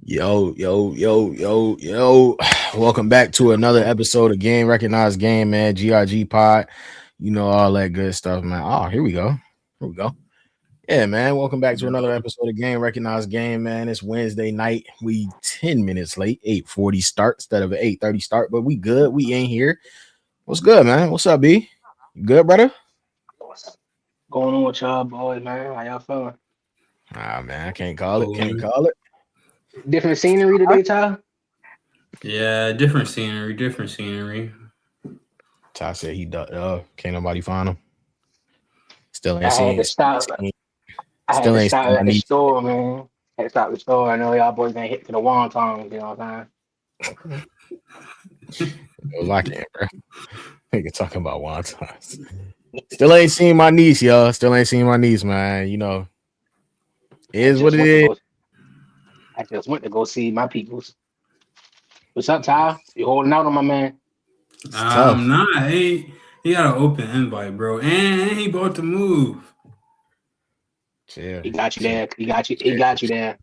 Yo, yo, yo, yo, yo. Welcome back to another episode of Game Recognized Game, man. GRG Pod. You know, all that good stuff, man. Oh, here we go. Here we go. Yeah, man. Welcome back to another episode of Game Recognized Game, man. It's Wednesday night. We 10 minutes late, 8:40 start instead of an 8:30 start, but we good. We in here. What's good, man? What's up, B? You good, brother? What's going on with y'all boys, man? How y'all feeling? Ah, man, I can't call it. Can't Cooling. call it. Different scenery today, Ty? Yeah, different scenery, different scenery. Ty said he ducked up. Can't nobody find him. Still I ain't had seen. to stop. I had Still to ain't stop seen my at the niece. store, man. Had to stop at the store. I know y'all boys gonna hit to the wontons, you know what I'm I can't, bro. Nigga talking about wontons. Still ain't seen my niece, y'all. Still ain't seen my niece, man. You know, it saying? is what it is. I just went to go see my peoples. What's up, Ty? You holding out on my man? It's I'm tough. not. He got an open invite, bro, and he bought the move. Chill, He got you chill, there. He got you. He chill, got you there.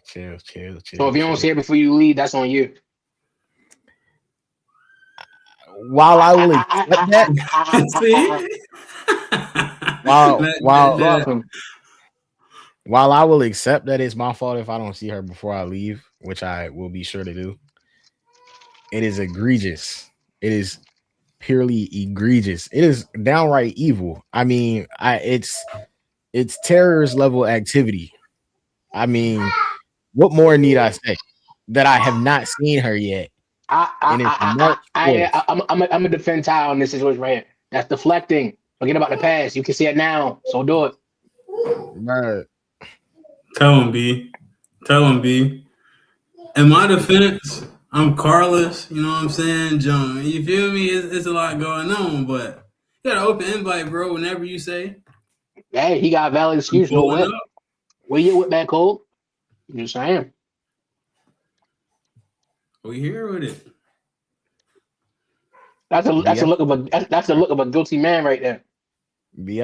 chill, chill, So chill, if you don't chill. see it before you leave, that's on you. While I will accept that, See? while That- while Love that- him. while I will accept that it's my fault if I don't see her before I leave, which I will be sure to do. It is egregious. It is purely egregious. It is downright evil. I mean, it's terrorist level activity. I mean, what more need I say? That I have not seen her yet, I, and it's I, March I, 4th. I, I'm gonna defend Ty on this situation right here. That's deflecting. Forget about the past. You can see it now. So do it. Bruh. Tell him, B. Tell him, B. In my defense, I'm Carlos. You know what I'm saying, John? You feel me? It's a lot going on, but you got an open invite, bro. Whenever you say, Hey, he got a valid I'm excuse. No pulling whip. up. Where your whip back cold? Just saying. We here with it. B, That's a look of a that's the look of a guilty man right there.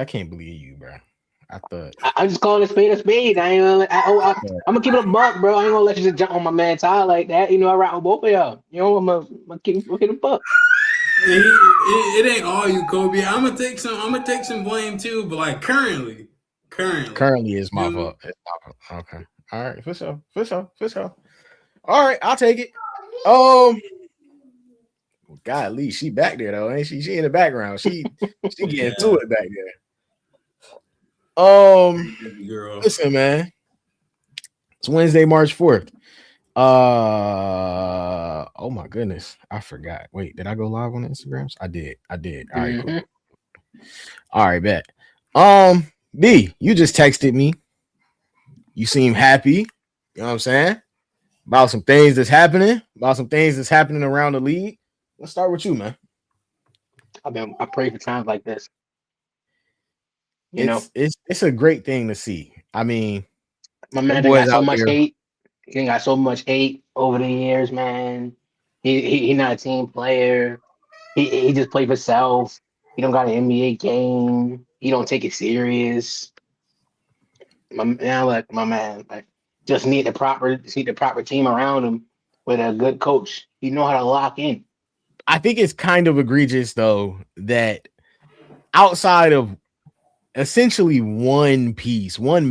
I can't believe you, bro. I thought, I'm just calling a spade a spade. I ain't gonna. I'm gonna keep it a buck, bro. I ain't gonna let you just jump on my man Ty like that. You know, I rock with both of y'all. You know, I'm gonna keep it a buck. It ain't all you, Kobe. I'm gonna take some blame too, but like currently, currently is my you know, fault. It's my fault. Okay. All right. For sure. For sure. For sure. All right. I'll take it. Um, golly, she back there though, ain't she? She in the background. She getting yeah, to it back there. girl. Listen, man. It's Wednesday, March 4th. Oh my goodness. I forgot. Wait, did I go live on the Instagrams? I did. I did. All right, cool. Hmm. All right, bet. B, you just texted me. You seem happy. You know what I'm saying? About some things that's happening, around the league. Let's start with you, man. I pray for times like this. You know, It's a great thing to see. I mean, my them man done boys got so out much there. hate. He done got so much hate over the years, man. He not a team player. He just play for self. He don't got an NBA game. He don't take it serious. My man, like just need the proper team around him with a good coach. He know how to lock in. I think it's kind of egregious though that outside of essentially one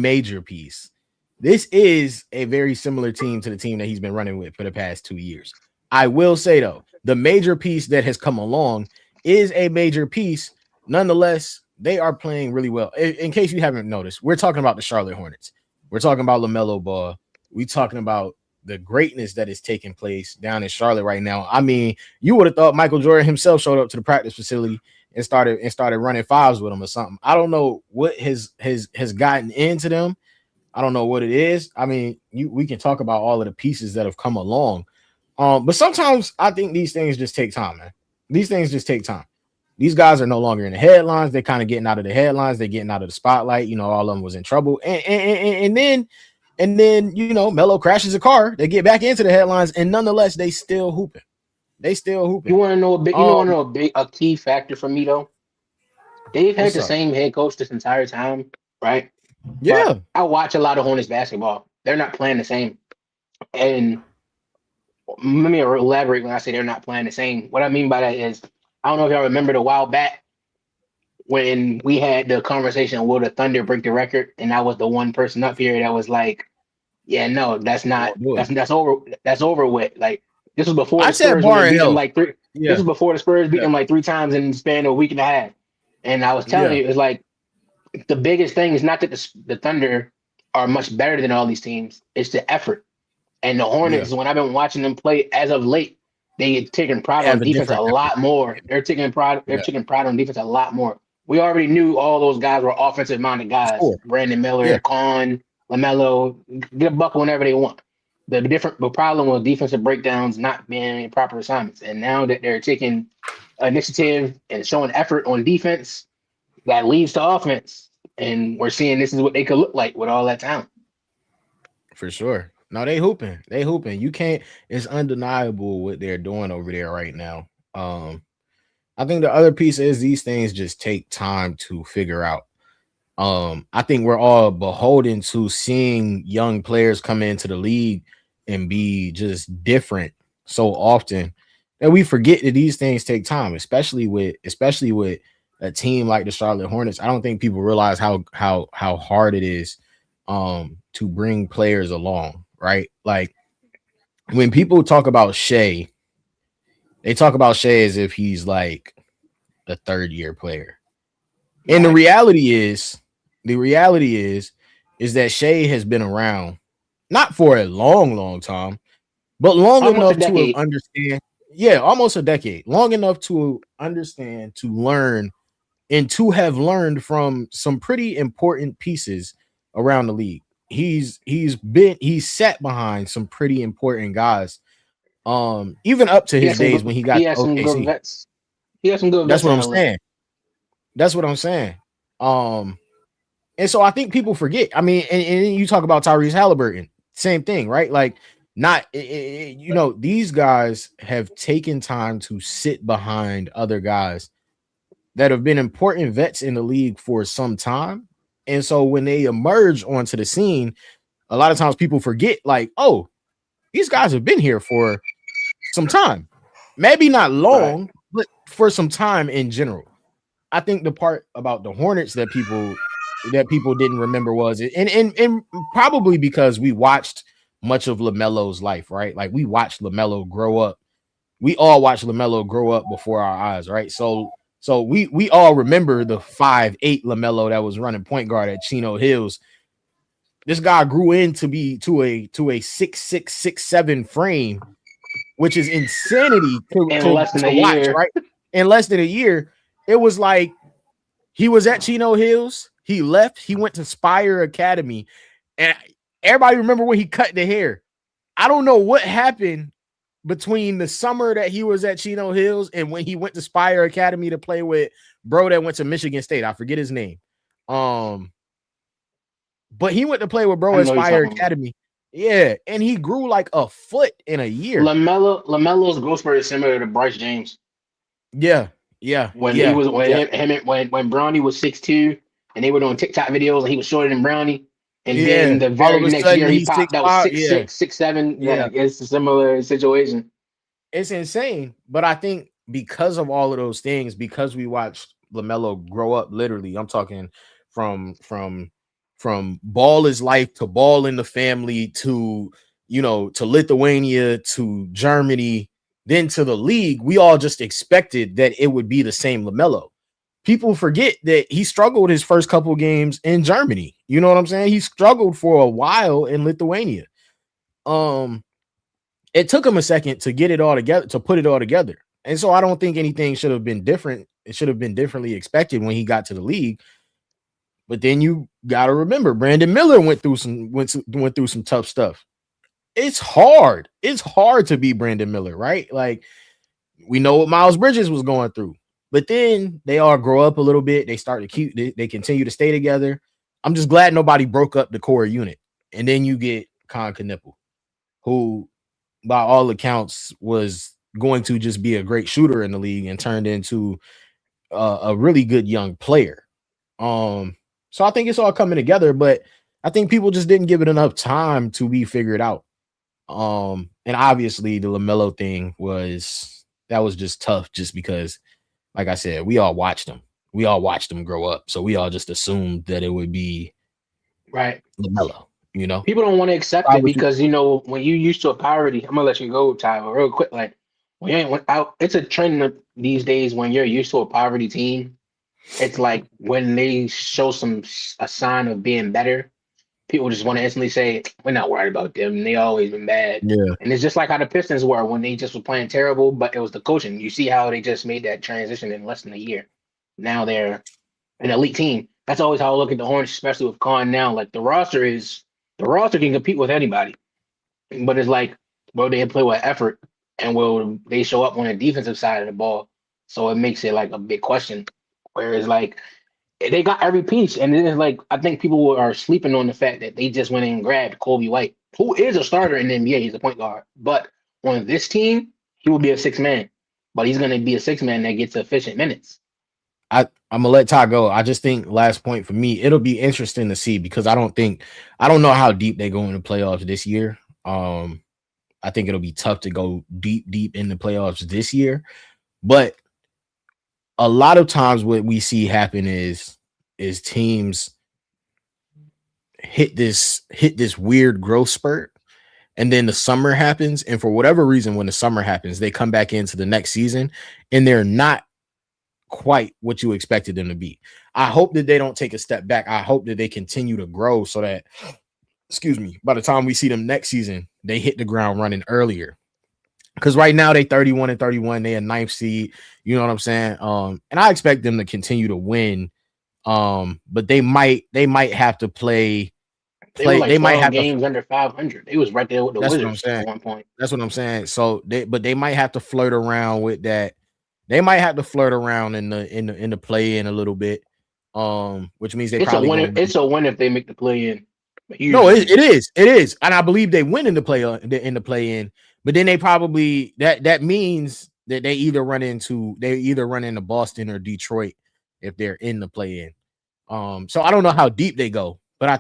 major piece, this is a very similar team to the team that he's been running with for the past 2 years. I will say though, the major piece that has come along is a major piece. Nonetheless, they are playing really well. In case you haven't noticed, we're talking about the Charlotte Hornets. We're talking about LaMelo Ball. We're talking about the greatness that is taking place down in Charlotte right now. I mean, you would have thought Michael Jordan himself showed up to the practice facility and started running fives with them or something. I don't know what has gotten into them. I don't know what it is. I mean, we can talk about all of the pieces that have come along. But sometimes I think these things just take time, man. These things just take time. These guys are no longer in the headlines. They're kind of getting out of the headlines. They're getting out of the spotlight. You know, all of them was in trouble. And then, you know, Melo crashes a car. They get back into the headlines, and nonetheless, they still hooping. They still hooping. You want to know a big? You know, want to Um, know a key factor for me though. They've had what's the up? same head coach this entire time, right? But Yeah. I watch a lot of Hornets basketball. They're not playing the same. And let me elaborate when I say they're not playing the same. What I mean by that is, I don't know if y'all remember the while back when we had the conversation, will the Thunder break the record? And I was the one person up here that was like, yeah, no, that's They not won't do it. that's over with. Like this was before I the said Spurs when they bar and beat them health. like three. This Yeah, was before the Spurs beat yeah, them like 3 times in the span of a week and a half. And I was telling yeah, you, it's like the biggest thing is not that the Thunder are much better than all these teams. It's the effort. And the yeah. Hornets, when I've been watching them play as of late, they taking They pride have on a defense a different effort. lot more. They're taking pride. They're Yeah, taking pride on defense a lot more. We already knew all those guys were offensive minded for guys. sure. Brandon Yeah, Miller, Kahn, Lamelo, get a buck whenever they want. The problem with defensive breakdowns not being proper assignments, and now that they're taking initiative and showing effort on defense, that leads to offense. And we're seeing this is what they could look like with all that talent. for sure. No, they hooping. They hooping. You can't. It's undeniable what they're doing over there right now. I think the other piece is these things just take time to figure out. I think we're all beholden to seeing young players come into the league and be just different so often that we forget that these things take time, especially with a team like the Charlotte Hornets. I don't think people realize how hard it is to bring players along, right? Like when people talk about Shea, they talk about Shea as if he's like a third year player. And the Right. reality is that Shea has been around not for a long, long time, but long Almost a enough to have decade. understand. Yeah, almost a decade, long enough to understand, to learn, and to have learned from some pretty important pieces around the league. He's sat behind some pretty important guys. Even up to He his has some days good. when he He got has to some good OKC. vets. He has some good That's vets what in I'm LA. saying. That's what I'm saying. Um, And so I think people forget. I mean, and you talk about Tyrese Halliburton, same thing, right? Like, not these guys have taken time to sit behind other guys that have been important vets in the league for some time. And so when they emerge onto the scene, a lot of times people forget, like, oh, these guys have been here for some time. Maybe not Right. long, but for some time in general. I think the part about the Hornets that people didn't remember was it, and probably because we watched much of LaMelo's life, right? Like we watched LaMelo grow up. We all watched LaMelo grow up before our eyes, right? So we all remember the 5'8" LaMelo that was running point guard at Chino Hills. This guy grew into be to a 6'6", 6'7" frame, which is insanity to In to less than to a watch, year. right? In less than a year, it was like he was at Chino Hills. He left. He went to Spire Academy, and everybody remember when he cut the hair. I don't know what happened between the summer that he was at Chino Hills and when he went to Spire Academy to play with bro that went to Michigan State. I forget his name. Um, but he went to play with I bro at know you're Spire talking about. Academy. Yeah, and he grew like a foot in a year. Lamelo's growth spurt is similar to Bryce James Yeah, yeah, when he yeah, was when yeah, when Brownie was 6'2" and they were doing TikTok videos and he was shorter than Brownie. And then yeah. the All of very a next sudden year he he's popped out 6'5". Yeah, 6'6", 6'7". yeah. Like it's a similar situation. It's insane. But I think because of all of those things, because we watched LaMelo grow up, literally, I'm talking from from from ball is life to ball in the family to to Lithuania to Germany, then to the league. We all just expected that it would be the same LaMelo. People forget that he struggled his first couple games in Germany. You know what I'm saying? He struggled for a while in Lithuania. Um, it took him a second to get it all together, to put it all together. And so I don't think anything should have been different. It should have been differently expected when he got to the league. But then you got to remember, Brandon Miller went through some tough stuff. It's hard. It's hard to be Brandon Miller, right? Like we know what Miles Bridges was going through. But then they all grow up a little bit. They start to they continue to stay together. I'm just glad nobody broke up the core unit. And then you get Con Knipple, who by all accounts was going to just be a great shooter in the league and turned into a really good young player. So I think it's all coming together, but I think people just didn't give it enough time to be figured out. And obviously the LaMelo thing was just tough, just because, like I said, we all watched him. We all watched him grow up, so we all just assumed that it would be Right. LaMelo. You know, People don't want to accept why it would you? because when you used to a poverty, I'm gonna let you go, Tyler, real quick. Like it's a trend these days when you're used to a poverty team. It's like when they show a sign of being better, people just want to instantly say, "We're not worried about them. They always been bad." Yeah, And it's just like how the Pistons were when they just were playing terrible, but it was the coaching. You see how they just made that transition in less than a year. Now they're an elite team. That's always how I look at the Hornets, especially with Khan now. Like the roster can compete with anybody, but it's like, will they play with effort and will they show up on the defensive side of the ball? So it makes it like a big question. Whereas like they got every piece, and then it's like I think people are sleeping on the fact that they just went and grabbed Kobe White, who is a starter in the NBA. He's a point guard, but on this team, he will be a six man, but he's going to be a six man that gets efficient minutes. I'm gonna let Ty go. I just think last point for me, it'll be interesting to see, because I don't know how deep they go in the playoffs this year. I think it'll be tough to go deep in the playoffs this year, but a lot of times what we see happen is teams hit this weird growth spurt, and then the summer happens, and for whatever reason, when the summer happens, they come back into the next season and they're not quite what you expected them to be. I hope that they don't take a step back. I hope that they continue to grow so that, excuse me, by the time we see them next season, they hit the ground running earlier. Because right now they 31-31, they a ninth seed. You know what I'm saying? And I expect them to continue to win. But they might have to play. They were like They might 12 have to. games under 500. They was right there with the That's what I'm Wizards saying. at one point. That's what I'm saying. So they might have to flirt around with that. They might have to flirt around in the play in a little bit. Which means they It's probably gonna. It's a win if they make the play in. No, it is, and I believe they win in the play in. But then they probably that means that they either run into Boston or Detroit if they're in the play in. So I don't know how deep they go, but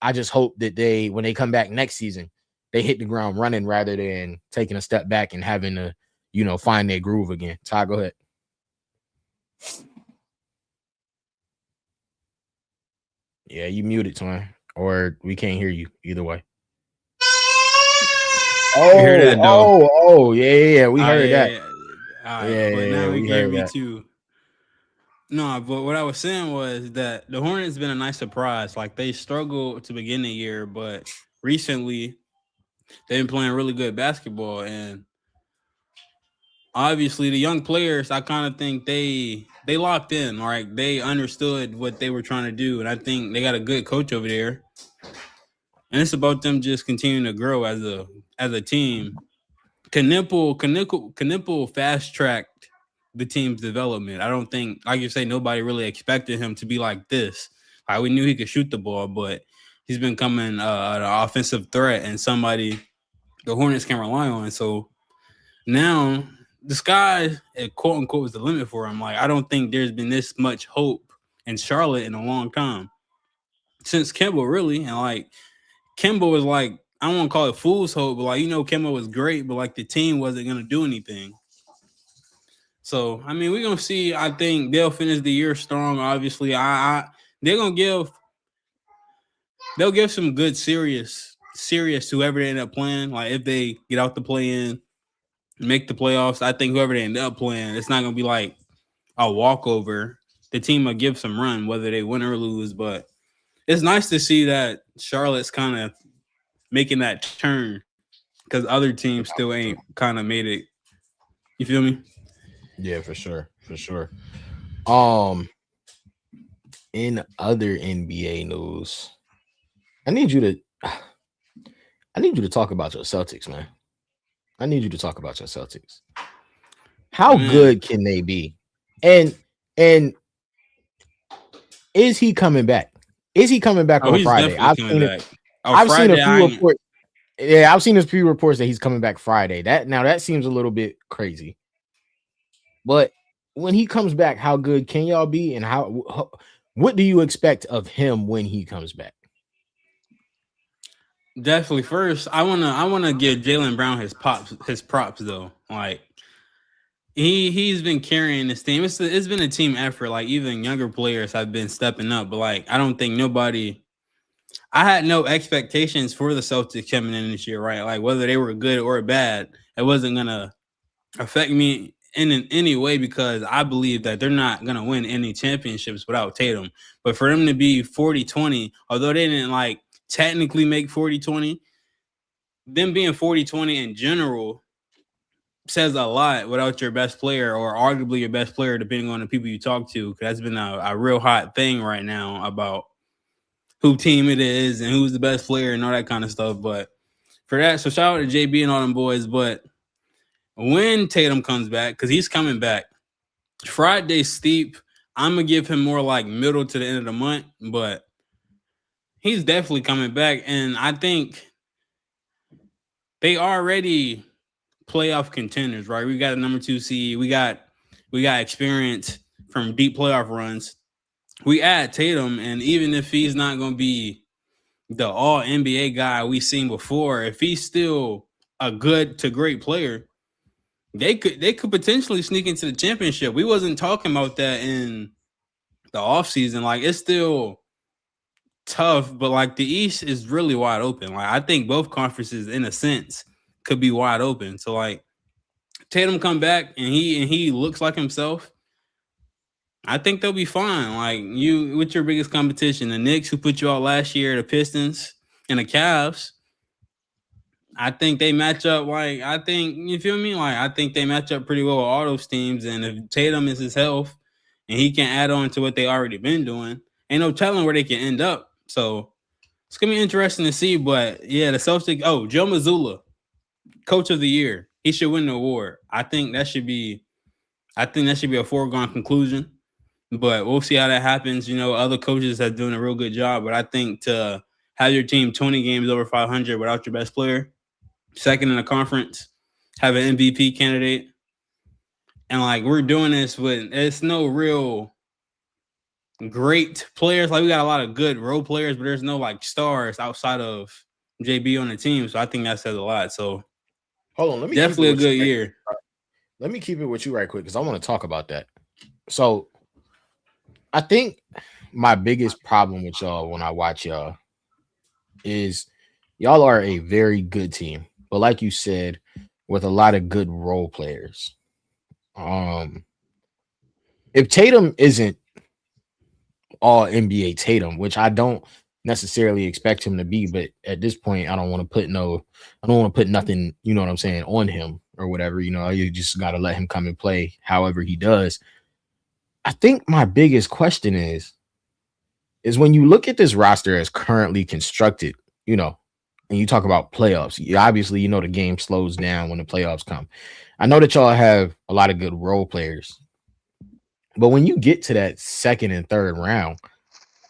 I just hope that when they come back next season, they hit the ground running rather than taking a step back and having to, find their groove again. Ty, go ahead. Yeah, you muted, Twin, or we can't hear you either way. Yeah. We heard that. Yeah. All right, but now we hear me too. No, but what I was saying was that the Hornets been a nice surprise. Like, they struggled to begin the year, but recently they've been playing really good basketball. And obviously the young players, I kind of think they locked in, right? They understood what they were trying to do. And I think they got a good coach over there. And it's about them just continuing to grow as a team. Knipple fast-tracked the team's development. I don't think, like you say, nobody really expected him to be like this. Like, we knew he could shoot the ball, but he's been coming an offensive threat and somebody the Hornets can rely on. So now the sky, quote unquote, is the limit for him. Like, I don't think there's been this much hope in Charlotte in a long time since Kemba, really. And like, Kemba was like, I don't want to call it fool's hope, but like, Kemba was great, but like the team wasn't going to do anything. So, I mean, we're going to see. I think they'll finish the year strong. Obviously, they'll give some good serious to whoever they end up playing. Like, if they get out the play-in, make the playoffs, I think whoever they end up playing, it's not going to be like a walkover. The team will give some run, whether they win or lose. But it's nice to see that Charlotte's kind of making that turn, because other teams still ain't kind of made it. You feel me? Yeah, for sure. In other NBA news, I need you to talk about your Celtics, man. I need you to talk about your Celtics. How good can they be? And is he coming back? Is he coming back on Friday? I've seen a few reports. Yeah, I've seen a few reports that he's coming back Friday. That seems a little bit crazy. But when he comes back, how good can y'all be? And what do you expect of him when he comes back? Definitely. First, I wanna give Jaylen Brown his props though. Like he's been carrying this team. It's been a team effort. Like even younger players have been stepping up, but like I don't think nobody. I had no expectations for the Celtics coming in this year, right? Like whether they were good or bad, it wasn't gonna affect me in any way because I believe that they're not gonna win any championships without Tatum. But for them to be 40-20, although they didn't like technically make 40-20, them being 40-20 in general says a lot without your best player or arguably your best player, depending on the people you talk to. Cause that's been a real hot thing right now about who team it is and who's the best player and all that kind of stuff. But for that, so shout out to JB and all them boys. But when Tatum comes back, because he's coming back, Friday steep, I'm gonna give him more like middle to the end of the month, but he's definitely coming back. And I think they already playoff contenders, right? We got a number 2 seed. We got experience from deep playoff runs. We add Tatum, and even if he's not going to be the all NBA guy we've seen before, if he's still a good to great player, they could potentially sneak into the championship. We wasn't talking about that in the offseason. Like it's still tough, but like the East is really wide open. Like I think both conferences, in a sense, could be wide open. So like Tatum come back and he looks like himself, I think they'll be fine. Like you, what's your biggest competition? The Knicks, who put you out last year, the Pistons, and the Cavs. I think they match up. Like I think you feel me. Like I think they match up pretty well with all those teams. And if Tatum is his health and he can add on to what they already been doing, ain't no telling where they can end up. So it's gonna be interesting to see. But yeah, the Celtics. Oh, Joe Mazzulla, Coach of the Year. He should win the award. I think that should be a foregone conclusion. But we'll see how that happens. You know, other coaches have doing a real good job. But I think to have your team 20 games over 500 without your best player, second in the conference, have an MVP candidate, and like we're doing this with it's no real great players. Like we got a lot of good role players, but there's no like stars outside of JB on the team. So I think that says a lot. So hold on, let me definitely a good year. Let me keep it with you right quick because I want to talk about that. So I think my biggest problem with y'all when I watch y'all is y'all are a very good team, but like you said, with a lot of good role players. If Tatum isn't all NBA Tatum, which I don't necessarily expect him to be, but at this point, I don't want to put nothing, you know what I'm saying, on him or whatever. You know, you just got to let him come and play however he does. I think my biggest question is when you look at this roster as currently constructed, you know, and you talk about playoffs, obviously, you know, the game slows down when the playoffs come. I know that y'all have a lot of good role players, but when you get to that second and third round,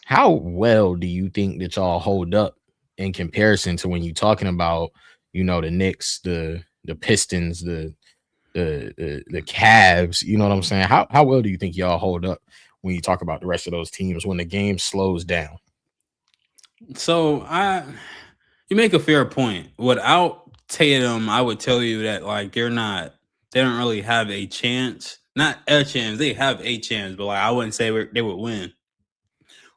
how well do you think that y'all hold up in comparison to when you're talking about, you know, the Knicks, the Pistons, the Cavs, you know what I'm saying? How well do you think y'all hold up when you talk about the rest of those teams when the game slows down? So you make a fair point. Without Tatum, I would tell you that like they don't really have a chance. Not a chance, they have a chance, but like I wouldn't say they would win.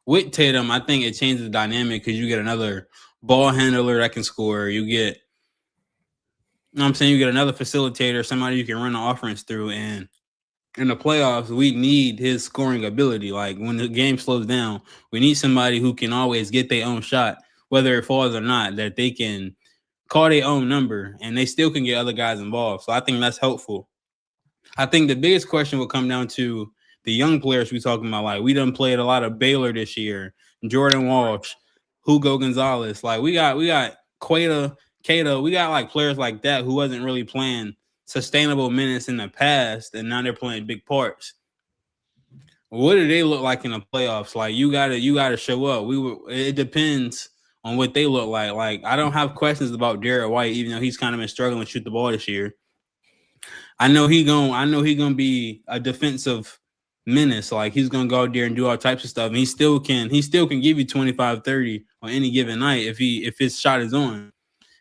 With Tatum, I think it changes the dynamic because you get another ball handler that can score. You get, you know what I'm saying, you get another facilitator, somebody you can run the offense through. And in the playoffs, we need his scoring ability. Like when the game slows down, we need somebody who can always get their own shot, whether it falls or not, that they can call their own number and they still can get other guys involved. So I think that's helpful. I think the biggest question will come down to the young players we talking about. Like we done played a lot of Baylor this year, Jordan Walsh, Hugo Gonzalez. Like we got Queta, Cato. We got like players like that who wasn't really playing sustainable minutes in the past, and now they're playing big parts. What do they look like in the playoffs? Like you gotta show up. It depends on what they look like. Like I don't have questions about Derek White, even though he's kind of been struggling to shoot the ball this year. I know he gonna be a defensive menace. Like he's gonna go out there and do all types of stuff. And he still can give you 25, 30 on any given night if his shot is on.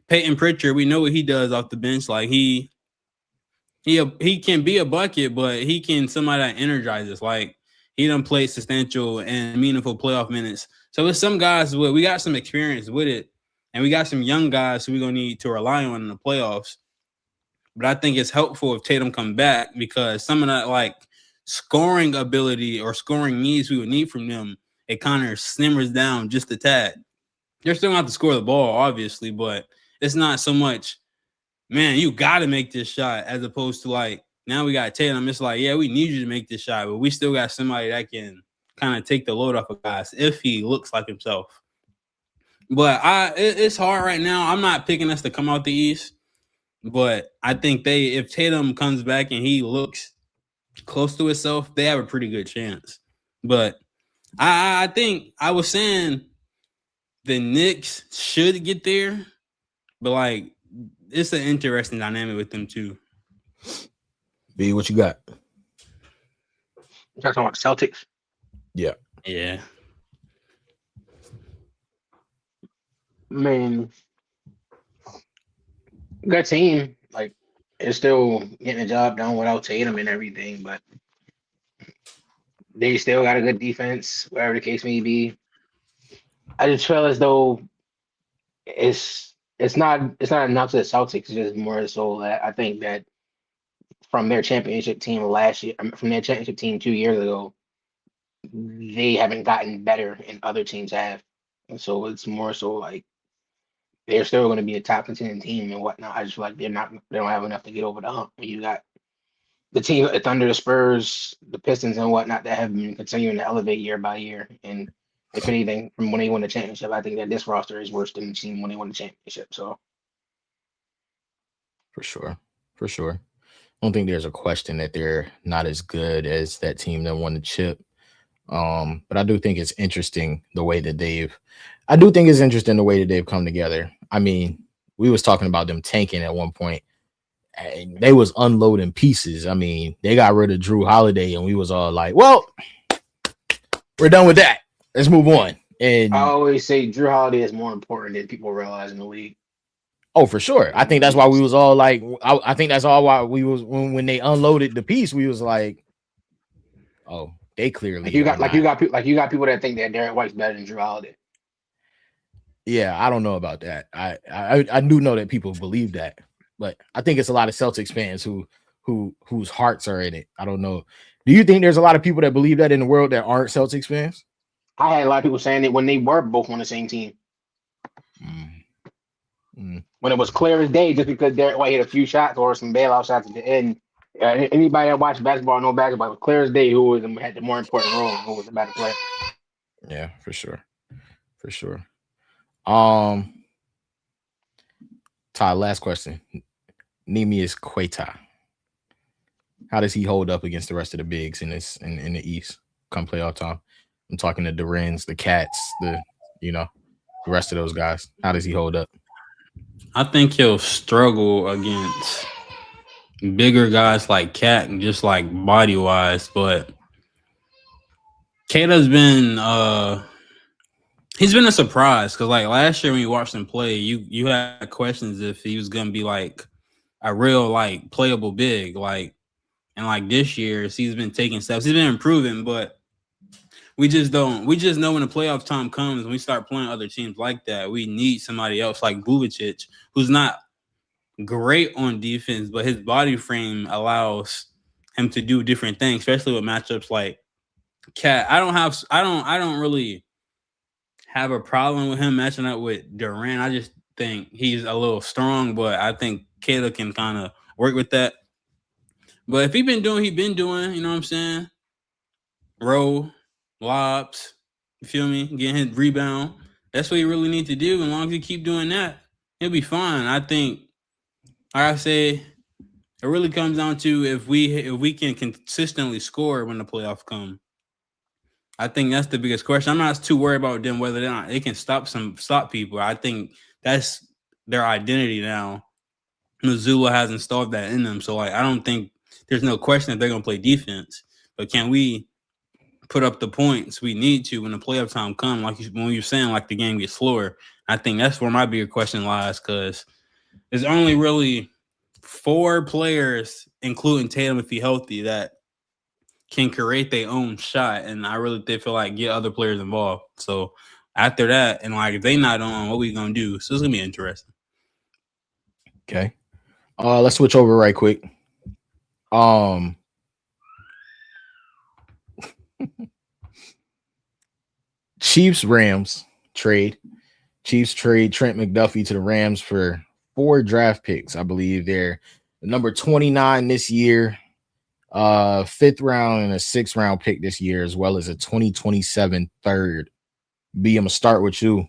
Peyton Pritchard, we know what he does off the bench. Like he can be a bucket, but he can somebody that energizes. Like he done play substantial and meaningful playoff minutes. So with some guys, we got some experience with it, and we got some young guys who we're gonna need to rely on in the playoffs. But I think it's helpful if Tatum come back because some of that like scoring ability or scoring needs we would need from them, it kind of simmers down just a tad. They're still gonna have to score the ball, obviously, but it's not so much, man, you got to make this shot as opposed to like, now we got Tatum. It's like, yeah, we need you to make this shot, but we still got somebody that can kind of take the load off of guys if he looks like himself. But it's hard right now. I'm not picking us to come out the East, but I think if Tatum comes back and he looks close to himself, they have a pretty good chance. But I think I was saying the Knicks should get there, but like it's an interesting dynamic with them too. B, what you got? You talking about Celtics? Yeah. Man, good team. Like it's still getting the job done without Tatum and everything, but they still got a good defense, whatever the case may be. I just feel as though it's not enough to the Celtics. It's just more so that I think that from their championship team last year, from their championship team 2 years ago, they haven't gotten better and other teams have. And so it's more so like they're still going to be a top contending team and whatnot. I just feel like they don't have enough to get over the hump. When you got the team, the Thunder, the Spurs, the Pistons, and whatnot that have been continuing to elevate year by year. And if anything, from when they won the championship, I think that this roster is worse than the team when they won the championship. So, for sure. I don't think there's a question that they're not as good as that team that won the chip. But I do think it's interesting the way that they've come together. I mean, we was talking about them tanking at one point, and they was unloading pieces. I mean, they got rid of Drew Holiday, and we was all like, well, we're done with that. Let's move on. And I always say Drew Holiday is more important than people realize in the league. Oh, for sure. I think that's why we was all like, I think that's all why we was when they unloaded the piece, we was like, oh, they clearly you got people that think that Derek White's better than Drew Holiday. Yeah, I don't know about that. I do know that people believe that, but I think it's a lot of Celtics fans whose hearts are in it. I don't know. Do you think there's a lot of people that believe that in the world that aren't Celtics fans? I had a lot of people saying it when they were both on the same team. When it was clear as day, just because Derek White hit a few shots or some bailout shots at the end. Anybody that watched basketball, know basketball, it was clear as day who had the more important role, who was the better player. Yeah, for sure. Ty, last question. Neemias Queta. How does he hold up against the rest of the bigs in the East come playoff time? I'm talking to the Durans, the Cats, the rest of those guys. How does he hold up? I think he'll struggle against bigger guys like Cat and just like body wise, but Kata's been he's been a surprise because like last year when you watched him play, you had questions if he was gonna be like a real like playable big, like, and like this year he's been taking steps, he's been improving, but we just know when the playoff time comes and we start playing other teams like that, we need somebody else like Bubicic, who's not great on defense, but his body frame allows him to do different things, especially with matchups like Cat. I don't really have a problem with him matching up with Durant. I just think he's a little strong, but I think Kata can kind of work with that. But if he's been doing, you know what I'm saying? Roll, lobs, you feel me? Getting his rebound. That's what you really need to do. As long as you keep doing that, he'll be fine. I think, like I say, it really comes down to if we can consistently score when the playoffs come. I think that's the biggest question. I'm not too worried about them whether or not they can stop people. I think that's their identity now. Missoula has installed that in them. So like I don't think there's no question that they're gonna play defense. But can we put up the points we need to when the playoff time comes. Like when you're saying, like the game gets slower. I think that's where my bigger question lies, because there's only really 4 players, including Tatum if he's healthy, that can create their own shot, and I really did feel like get other players involved. So after that, and like if they not on, what we gonna do? So it's gonna be interesting. Okay. Let's switch over right quick. Chiefs Rams trade. Chiefs trade Trent McDuffie to the Rams for 4 draft picks. I believe they're number 29 this year, 5th round and a 6th round pick this year, as well as a 2027 third. B, I'm gonna start with you.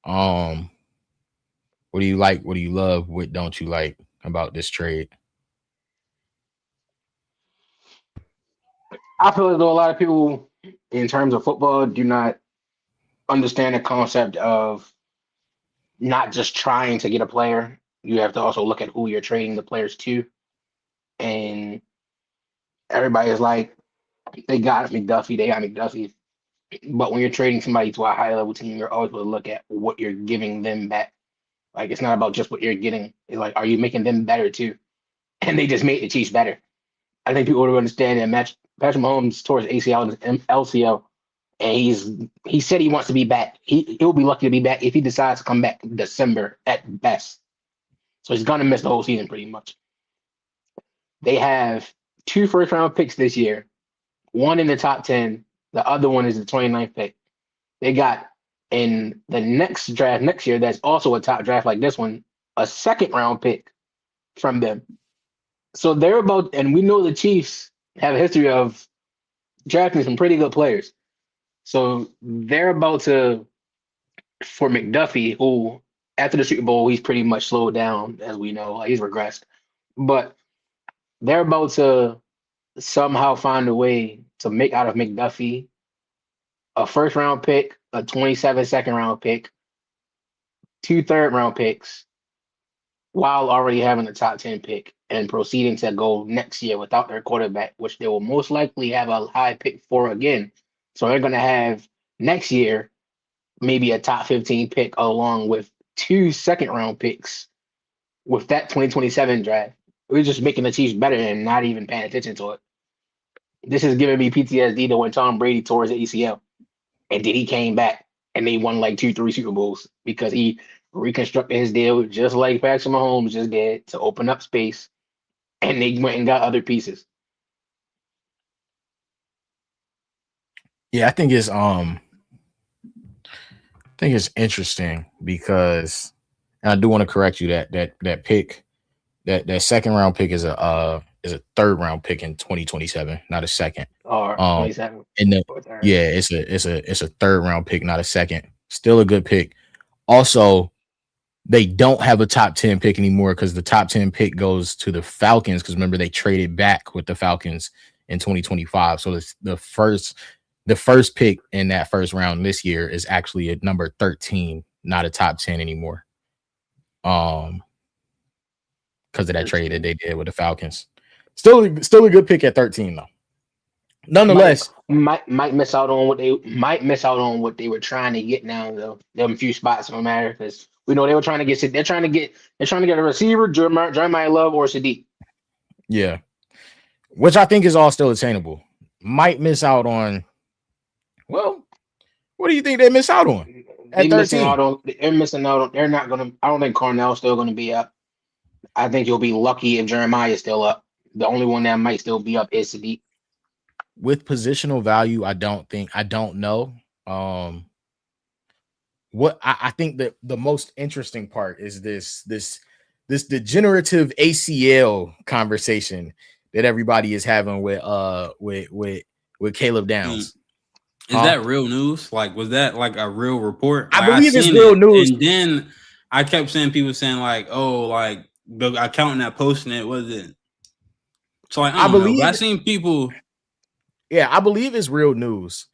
What do you like? What do you love? What don't you like about this trade? I feel as though a lot of people, in terms of football, do not understand the concept of not just trying to get a player. You have to also look at who you're trading the players to. And everybody is like, they got McDuffie. But when you're trading somebody to a high level team, you're always going to look at what you're giving them back. Like, it's not about just what you're getting. It's like, are you making them better too? And they just made the Chiefs better. I think people would understand that Patrick Mahomes tore his ACL and LCL, and he said he wants to be back. He'll be lucky to be back if he decides to come back in December at best. So he's gonna miss the whole season pretty much. They have 2 first round picks this year, one in the top 10, the other one is the 29th pick. They got in the next draft next year, that's also a top draft like this one, a 2nd round pick from them. So they're about, and we know the Chiefs have a history of drafting some pretty good players. So they're about to, for McDuffie, who after the Super Bowl, he's pretty much slowed down, as we know, like he's regressed. But they're about to somehow find a way to make out of McDuffie a 1st round pick, a 27 2nd round pick, 2 3rd round picks, while already having a top 10 pick and proceeding to go next year without their quarterback, which they will most likely have a high pick for again. So they're going to have next year maybe a top 15 pick along with 2 2nd round picks with that 2027 draft. We're just making the Chiefs better and not even paying attention to it. This is giving me PTSD to when Tom Brady tore his ACL and then he came back and they won like 2-3 Super Bowls because he reconstructed his deal just like Patrick Mahomes just did to open up space, and they went and got other pieces. Yeah, I think it's interesting because, and I do want to correct you that pick, that 2nd round pick is a 3rd round pick in 2027, not a 2nd. Or 27. And it's a 3rd round pick, not a 2nd. Still a good pick. Also, they don't have a top 10 pick anymore because the top 10 pick goes to the Falcons, because remember they traded back with the Falcons in 2025. So the first pick in that 1st round this year is actually at number 13, not a top 10 anymore. Because of that trade that they did with the Falcons. Still a good pick at 13 though. Nonetheless, might miss out on what they were trying to get now though. Them few spots don't matter because we know they were trying to get a receiver, Jeremiah Love or Sadiq. Yeah, which I think is all still attainable. Might miss out on. Well, what do you think they miss out on at 13? They're missing out on. They're not gonna. I don't think Cornell's still gonna be up. I think you'll be lucky if Jeremiah is still up. The only one that might still be up is Sadiq. With positional value, I don't know. What I think that the most interesting part is this degenerative ACL conversation that everybody is having with Caleb Downs. Is that real news? Like, was that like a real report? I believe it's real news. And then I kept seeing people saying like, "Oh, like the account that posting it wasn't." So like, I believe I've seen people. Yeah, I believe it's real news.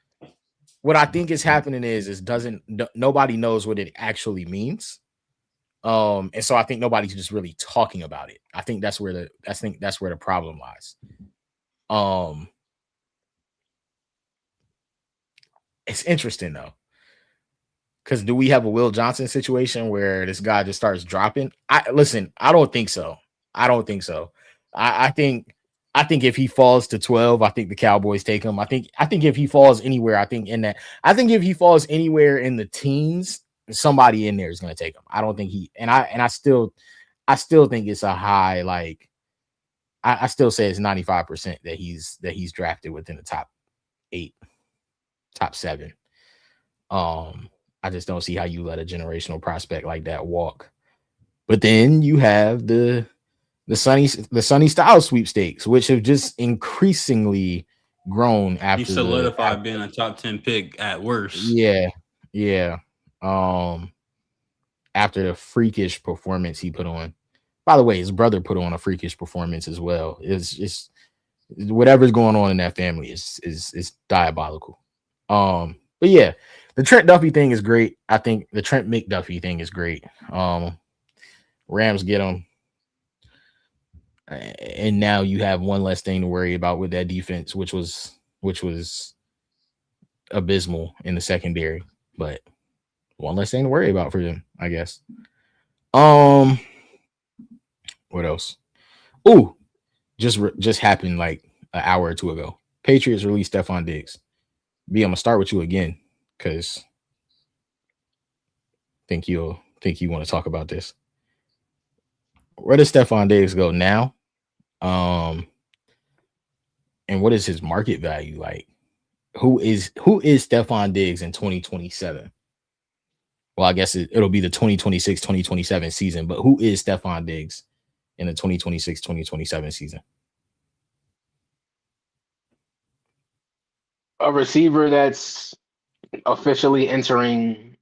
What I think is happening is nobody knows what it actually means. And so I think nobody's just really talking about it. I think that's where the problem lies. It's interesting though. Because do we have a Will Johnson situation where this guy just starts dropping? I don't think so. I don't think so. I think if he falls to 12, I think the Cowboys take him. I think if he falls anywhere, I think if he falls anywhere in the teens, somebody in there is going to take him. I don't think I still think it's a high, like I still say it's 95% that he's drafted within the top 8, top 7. I just don't see how you let a generational prospect like that walk. But then you have the Sonny Styles sweepstakes, which have just increasingly grown after he solidified being a top 10 pick at worst. Yeah. After the freakish performance he put on. By the way, his brother put on a freakish performance as well. It's just whatever's going on in that family is diabolical. But yeah, the Trent Duffy thing is great. I think the Trent McDuffie thing is great. Rams get him. And now you have one less thing to worry about with that defense, which was abysmal in the secondary, but one less thing to worry about for them, I guess. What else? Ooh, just happened like an hour or two ago. Patriots released Stephon Diggs. B, I'm gonna start with you again because think you want to talk about this. Where does Stephon Diggs go now? And what is his market value like? Who is Stephon Diggs in 2027? Well, I guess it'll be the 2026-2027 season, but who is Stephon Diggs in the 2026-2027 season? A receiver that's officially entering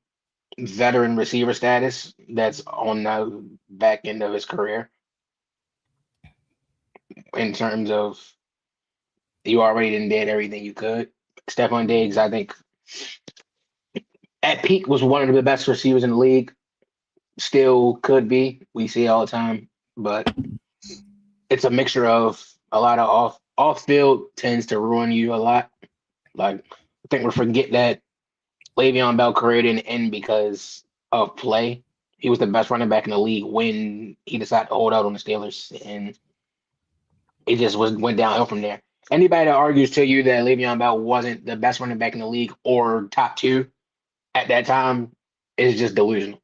veteran receiver status, that's on the back end of his career. In terms of you already did everything you could. Stephon Diggs, I think, at peak was one of the best receivers in the league. Still could be. We see it all the time, but it's a mixture of a lot of off field tends to ruin you a lot. Like I think we forget that Le'Veon Bell career didn't end because of play. He was the best running back in the league when he decided to hold out on the Steelers, and it just went downhill from there. Anybody that argues to you that Le'Veon Bell wasn't the best running back in the league or top 2 at that time is just delusional.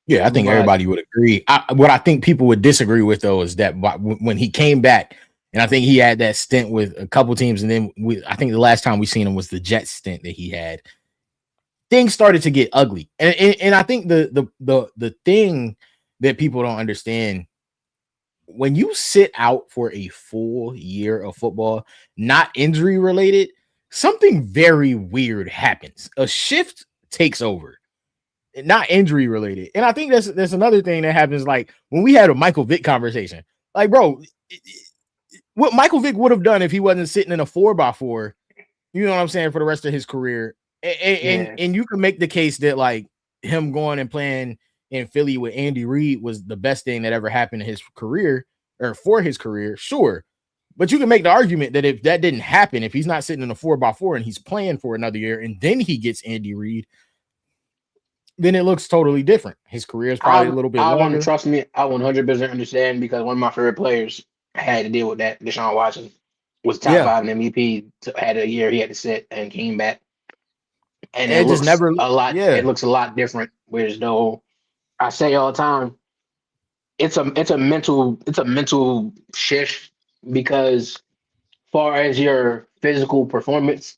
Yeah, I think everybody would agree. What I think people would disagree with, though, is that when he came back, and I think he had that stint with a couple teams, and then I think the last time we seen him was the Jets stint that he had. Things started to get ugly, and I think the thing that people don't understand, when you sit out for a full year of football, not injury related, something very weird happens. A shift takes over, not injury related. And I think there's another thing that happens. Like when we had a Michael Vick conversation, like, bro, what Michael Vick would have done if he wasn't sitting in a 4x4, you know what I'm saying, for the rest of his career. And you can make the case that like him going and playing in Philly with Andy Reid was the best thing that ever happened in his career or for his career. Sure. But you can make the argument that if that didn't happen, if he's not sitting in a 4x4 and he's playing for another year and then he gets Andy Reid, then it looks totally different. His career is probably a little bit longer. Trust me, I 100% understand because one of my favorite players had to deal with that. Deshaun Watson was top 5 in MVP, had a year he had to sit and came back. And it looks a lot. Yeah. It looks a lot different. Whereas though I say all the time, it's a mental shift because far as your physical performance,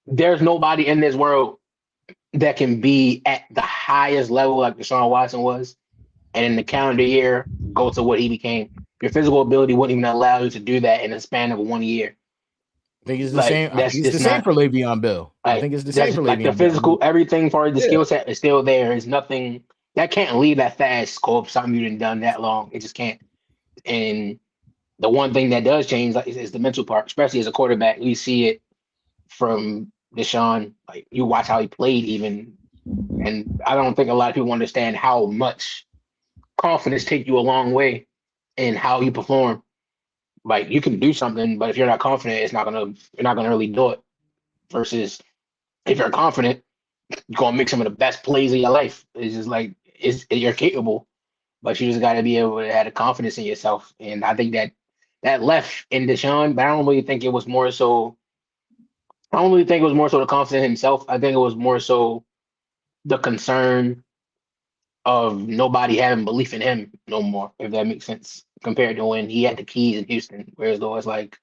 there's nobody in this world that can be at the highest level like Deshaun Watson was, and in the calendar year go to what he became. Your physical ability wouldn't even allow you to do that in a span of 1 year. I think it's the same. I think it's the same for Le'Veon Bell. I think it's the same for Le'Veon Bell. The physical, everything for the skill set is still there. There's nothing that can't leave that fast. Scope something you didn't done that long. It just can't. And the one thing that does change is the mental part, especially as a quarterback. We see it from Deshaun. Like you watch how he played, even, and I don't think a lot of people understand how much confidence take you a long way in how you perform. Like you can do something, but if you're not confident, you're not gonna really do it. Versus if you're confident, you're gonna make some of the best plays of your life. It's just like you're capable, but you just got to be able to have the confidence in yourself. And I think that left in Deshaun, but I don't really think it was more so. I don't really think it was more so the confidence in himself. I think it was more so the concern of nobody having belief in him no more, if that makes sense, compared to when he had the keys in Houston. Whereas though it's like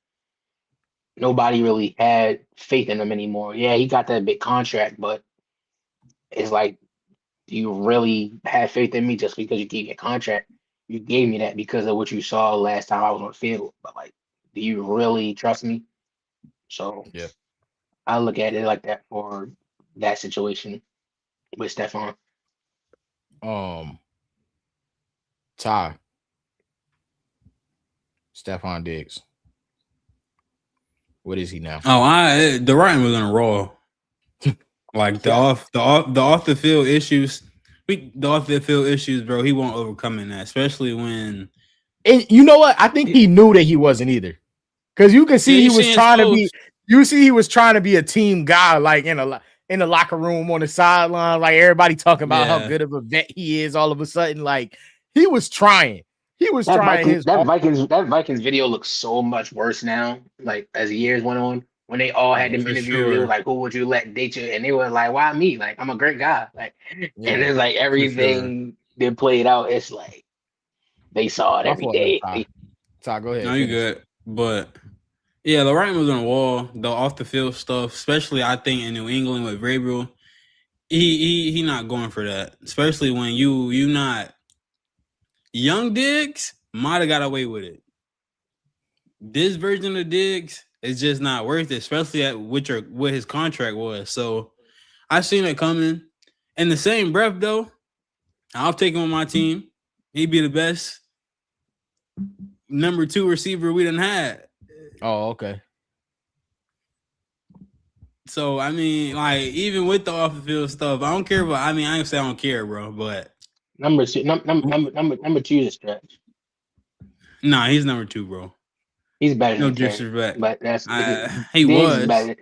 nobody really had faith in him anymore. Yeah, he got that big contract, but it's like, do you really have faith in me just because you gave me a contract? You gave me that because of what you saw last time I was on the field. But like, do you really trust me? So Yeah. I look at it like that for that situation with Stephon. Ty, Stephon Diggs. What is he now? Oh, the writing was on the roll. Like the off the field issues, bro. He won't overcome in that, especially when. And you know what? I think he knew that he wasn't either, because you can see he was trying to be. You see, he was trying to be a team guy, like in the locker room on the sideline, like everybody talking about how good of a vet he is. All of a sudden, like he was trying. He was trying. That Vikings video looks so much worse now. Like as the years went on, when they all had them interviews, it was like, "Who would you let date you?" And they were like, "Why me? Like I'm a great guy." Like, and it's like everything they played out. It's like they saw it every day. Ty, go ahead. No, you good, but yeah, the writing was on the wall. The off the field stuff, especially I think in New England with Vrabel, he not going for that. Especially when you not young Diggs might have got away with it. This version of Diggs is just not worth it, especially at what his contract was. So I seen it coming. In the same breath, though, I'll take him on my team. He'd be the best number 2 receiver we done had. Oh, okay. So I mean, like even with the off the field stuff, I don't care. But I mean, I ain't say I don't care, bro. But number 2 is a stretch. Nah, he's number 2, bro. He's better. No disrespect, but that's he was.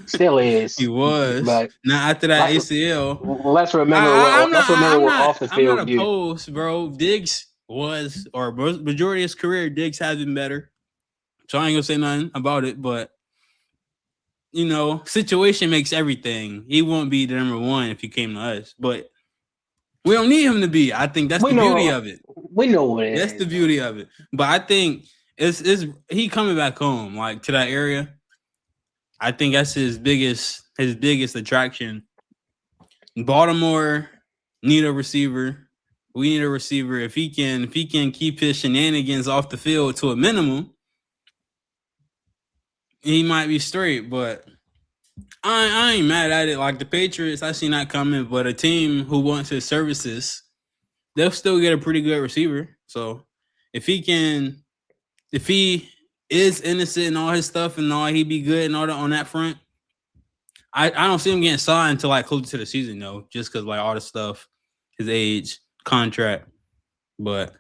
Still is. He was. But now after that ACL, let's remember. Let's remember what off the field. I'm not opposed, bro. Diggs was, or majority of his career, Diggs has been better. So I ain't gonna say nothing about it, but you know, situation makes everything. He won't be the number 1 if he came to us, but we don't need him to be. I think that's the beauty of it. We know what it is. That's the beauty of it. But I think it's he coming back home, like to that area. I think that's his biggest attraction. Baltimore need a receiver. We need a receiver. If he can keep his shenanigans off the field to a minimum, he might be straight. But I ain't mad at it. Like the Patriots, I seen that coming. But a team who wants his services, they'll still get a pretty good receiver. So if he is innocent and all his stuff and all, he be good and all that on that front. I don't see him getting signed until like closer to the season though, just because like all the stuff, his age, contract. But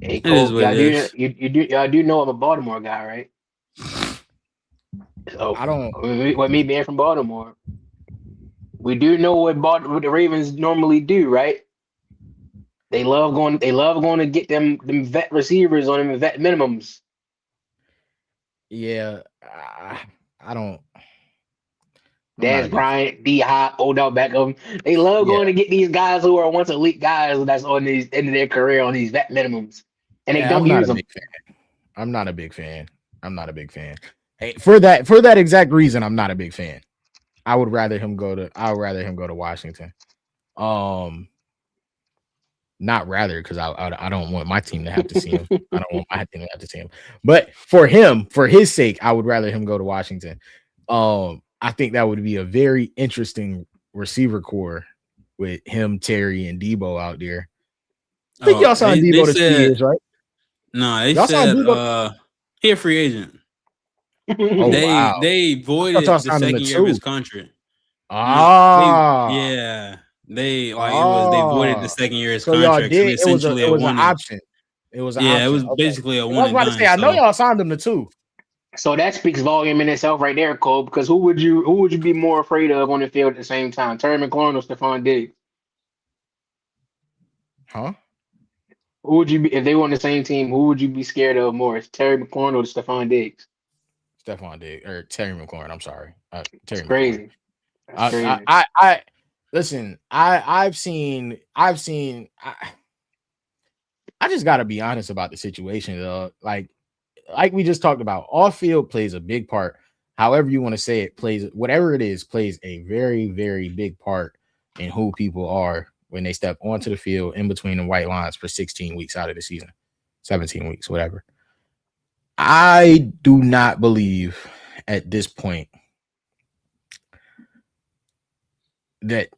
hey, Cole, y'all do know I'm a Baltimore guy, right? So I don't. With me being from Baltimore, we do know what the Ravens normally do, right? They love going to get them vet receivers on them vet minimums. Yeah, I don't. Dez Bryant, D Hop, Odell Beckham. They love going to get these guys who are once elite guys that's on these end of their career on these vet minimums, and they don't use them. I'm not a big fan. Hey, for that exact reason, I'm not a big fan. I would rather him go to Washington. Not rather, because I don't want my team to have to see him. I don't want my team to have to see him. But for his sake, I would rather him go to Washington. I think that would be a very interesting receiver core with him, Terry, and Debo out there. I think y'all signed Debo to 2 years, right? No, they said he a free agent. They voided the second year of his contract. Yeah. They voided the second year of his contract. It was an option. It was basically a one. I was about to say, I know y'all signed him to 2. So that speaks volume in itself right there, Cole. Because who would you be more afraid of on the field at the same time? Terry McLaurin or Stephon Diggs? Huh? Who would you be if they were on the same team? Who would you be scared of more? Is Terry McLaurin or Stephon Diggs? Stephon Diggs or Terry McLaurin. I'm sorry, It's Terry McLaurin. crazy. That's I, crazy. listen. I just got to be honest about the situation, though. Like we just talked about, off field plays a big part. However you want to say it, plays whatever it is, plays a very, very big part in who people are when they step onto the field in between the white lines for 16 weeks out of the season, 17 weeks, whatever. I do not believe at this point that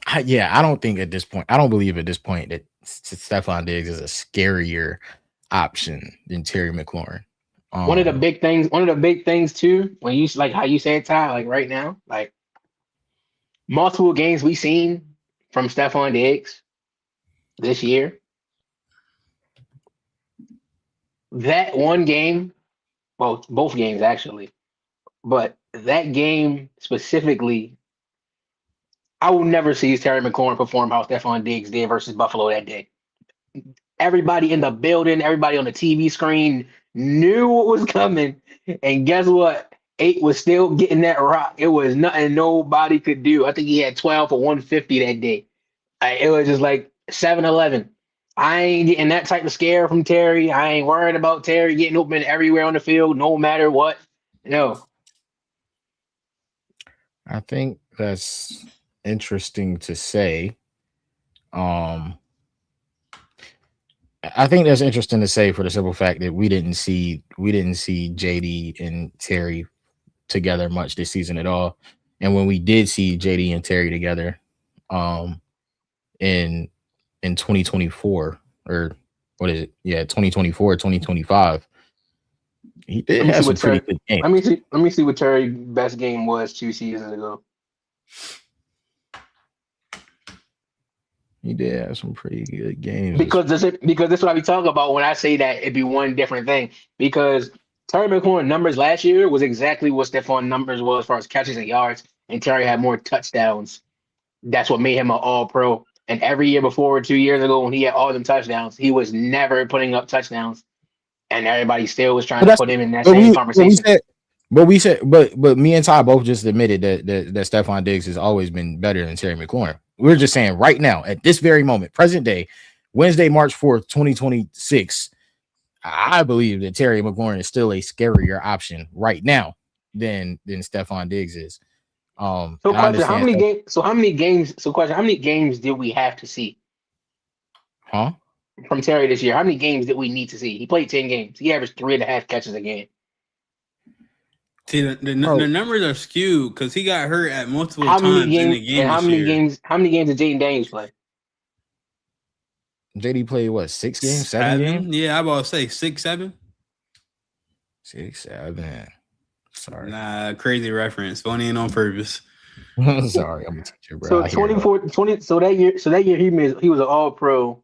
I don't think at this point, I don't believe at this point that Stephon Diggs is a scarier option than Terry McLaurin. Um, One of the big things too, when you like how you said Ty, like right now, like multiple games we seen from Stephon Diggs this year. That one game, well, both games actually, but that game specifically, I will never see Terry McLaurin perform how Stephon Diggs did versus Buffalo that day. Everybody in the building, everybody on the TV screen knew what was coming. And guess what? Eight was still getting that rock. It was nothing nobody could do. I think he had 12 for 150 that day. It was just like 7-11. I ain't getting that type of scare from Terry. I ain't worried about Terry getting open everywhere on the field, no matter what. No. I think that's interesting to say. Um, I think that's interesting to say for the simple fact that we didn't see JD and Terry together much this season at all. And when we did see JD and Terry together, um, in 2024 or what is it? Yeah, 2024, 2025. He Let did me see have what some pretty Terry. good Let me games. see. Let me see what Terry's best game was 2 seasons ago. He did have some pretty good games. Because this is what I be talking about when I say that it'd be one different thing. Because Terry McLaurin numbers last year was exactly what Stephon numbers was as far as catches and yards, and Terry had more touchdowns. That's what made him an All Pro. And every year before, 2 years ago, when he had all them touchdowns, he was never putting up touchdowns, and everybody still was trying But to that's put him in that but same we conversation. said but me and Ty both just admitted that Stephon Diggs has always been better than Terry McLaurin. We're just saying right now, at this very moment, present day, Wednesday, March 4th, 2026, I believe that Terry McLaurin is still a scarier option right now than Stephon Diggs is. So, And I question: understand. How many games? So, question: How many games did we have to see Huh? from Terry this year? How many games did we need to see? He played 10 games. He averaged 3.5 catches a game. See, the Bro, numbers are skewed because he got hurt at multiple How many times in games the game and how this many year. games? How many games did Jaden Daniels play? JD played what, 6 games, 7 games? 7, yeah, I about to say 6, 7. 6, 7. Sorry. Nah, crazy reference. Funny and on purpose. Sorry, I'm a teacher, bro. So I hear it. 20. So that year he was an All Pro.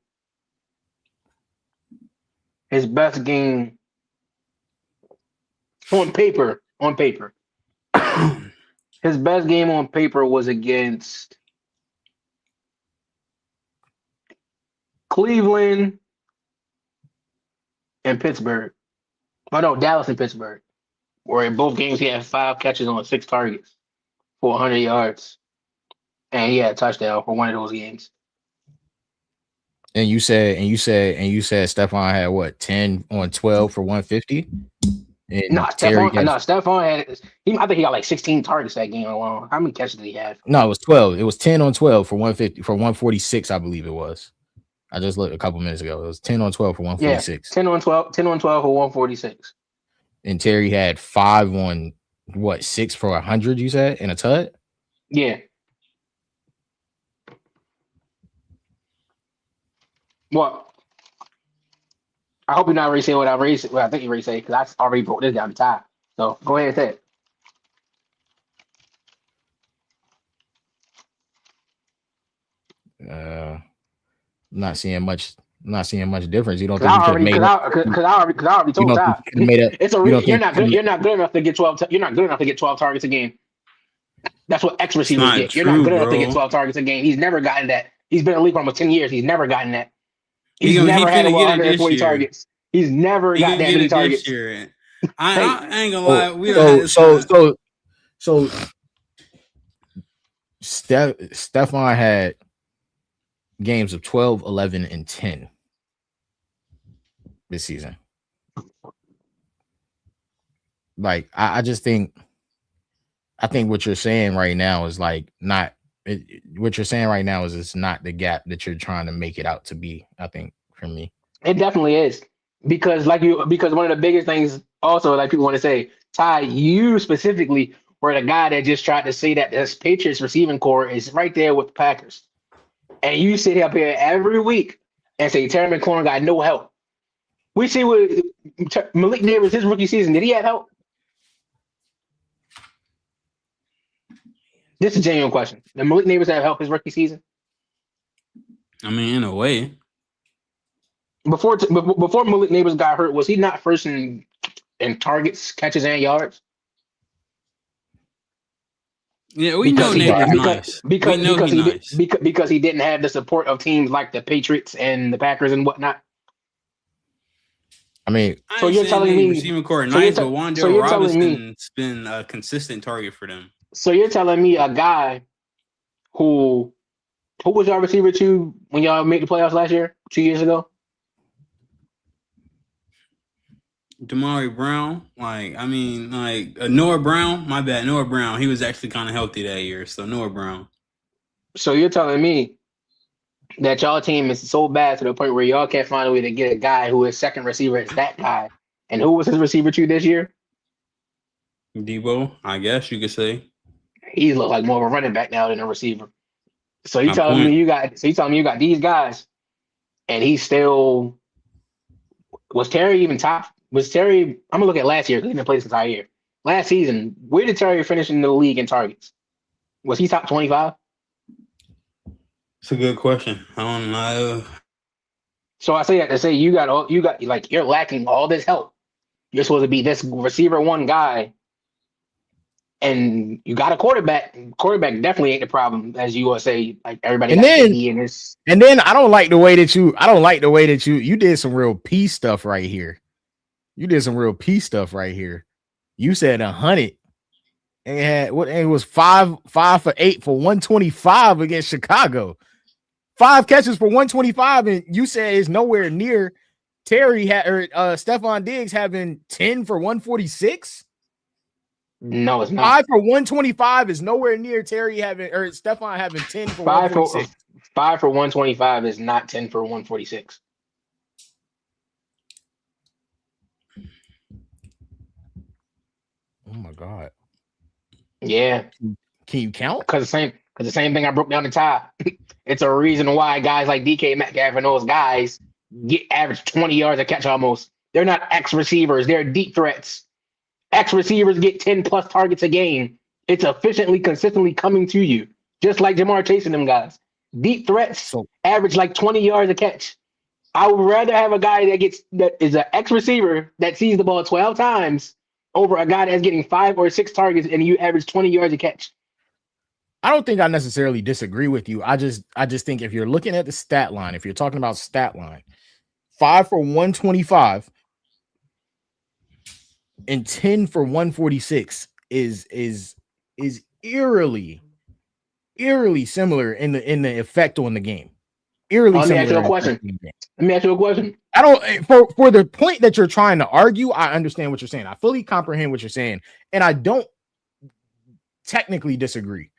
His best game on paper. His best game on paper was against Cleveland and Pittsburgh. Oh no, Dallas and Pittsburgh. Where in both games he had 5 catches on 6 targets for 100 yards, and he had a touchdown for one of those games. And you said Stephon had what, 10 on 12 for 150? No, And Terry Stephon. has No, Stephon had. I think he got like 16 targets that game alone. How many catches did he have? no, it was 12. It was 10 on 12 for 150 for 146, I believe it was. I just looked a couple minutes ago. It was 10 on 12 for Yeah, 146. 10 on 12. 10 on 12 for 146. And Terry had 5 on what, 6 for 100, you said, in a tut? Yeah. Well, I hope you're not already saying what I already said. Well, I think you already said because I already broke this down the top. So go ahead and say it. I'm not seeing much I'm not seeing much difference. You don't Because think I he could have already, made because I already you told don't think Ty. he could have made a It's a you don't you're think not good. You're not good enough to get 12. You're not good enough to get 12 targets a game. That's what X It's receivers not get. You're not true, good enough to get bro. 12 targets a game. He's never gotten that. He's been in the league for almost 10 years. He's never gotten that. He He's never had finna over get it this 140 year. targets. He's never He got gonna that get many it this targets. year. Hey, I ain't gonna lie. We don't have so Stephon had games of 12, 11, and 10 this season. Like I just think what you're saying right now is like not what you're saying right now is it's not the gap that you're trying to make it out to be. I think for me, it definitely is because because one of the biggest things also like people want to say, Ty, you specifically were the guy that just tried to say that this Patriots receiving core is right there with the Packers, and you sit up here every week and say Terry McLaurin got no help. We see what Malik Neighbors his rookie season. Did he have help? This is a genuine question. Did Malik Neighbors have help his rookie season? I mean, in a way. Before Malik Neighbors got hurt, was he not first in targets, catches, and yards? Yeah, we know Neighbors nice. Because he didn't have the support of teams like the Patriots and the Packers and whatnot. I mean, so you're telling me receiving core nice, but Wan'Dale Robinson's been a consistent target for them. So you're telling me a guy who was your receiver to when y'all made the playoffs last year, 2 years ago? Damari Brown, Noah Brown. My bad, Noah Brown. He was actually kind of healthy that year, so Noah Brown. So you're telling me that y'all team is so bad to the point where y'all can't find a way to get a guy who is second receiver is that guy, and who was his receiver to this year? Debo, I guess you could say. He looked like more of a running back now than a receiver. So you telling me you got these guys, and he still was Terry even top? Was Terry? I'm gonna look at last year because he didn't play this entire year. Last season, where did Terry finish in the league in targets? Was he top 25? It's a good question. I don't know. So I say that to say you got like you're lacking all this help. You're supposed to be this receiver one guy, and you got a quarterback. Quarterback definitely ain't the problem, as you will say. Like everybody and got then, in this. And then I don't like the way that you did some real peace stuff right here. You did some real peace stuff right here. You said 100 and it was 5 for 8 for 125 against Chicago. 5 catches for 125, and you said it's nowhere near Terry Stephon Diggs having 10 for 146. No, it's not. 5 for 125 is nowhere near Terry having or Stephon having 10 for 146. 5 for 125 is not 10 for 146. Oh my God. Yeah. Can you count? Because the same thing I broke down the top. It's a reason why guys like DK Metcalf and those guys get average 20 yards a catch almost. They're not X receivers, they're deep threats. X receivers get 10 plus targets a game. It's efficiently, consistently coming to you, just like Jamar Chase and them guys. Deep threats average like 20 yards a catch. I would rather have a guy that is an X receiver that sees the ball 12 times over a guy that's getting 5 or 6 targets and you average 20 yards a catch. I don't think I necessarily disagree with you. I just think if you're looking at the stat line, if you're talking about stat line, 5 for 125 and 10 for 146 is eerily similar in the effect on the game. Eerily similar. Let me ask you a question. I don't for the point that you're trying to argue, I understand what you're saying. I fully comprehend what you're saying, and I don't technically disagree.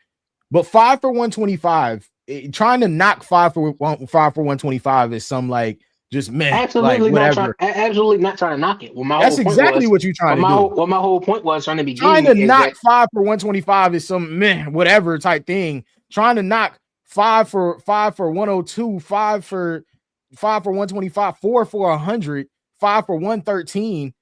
But 5 for 125, trying to knock 5 for 125 is some like just man. Absolutely like, absolutely not trying to knock it. Well, that's exactly what you're trying to do. What my whole point was trying to be trying to knock 5 for 125 is some man whatever type thing. Trying to knock 5 for 102, 5 for 125, 4 for 100, 5 for 113.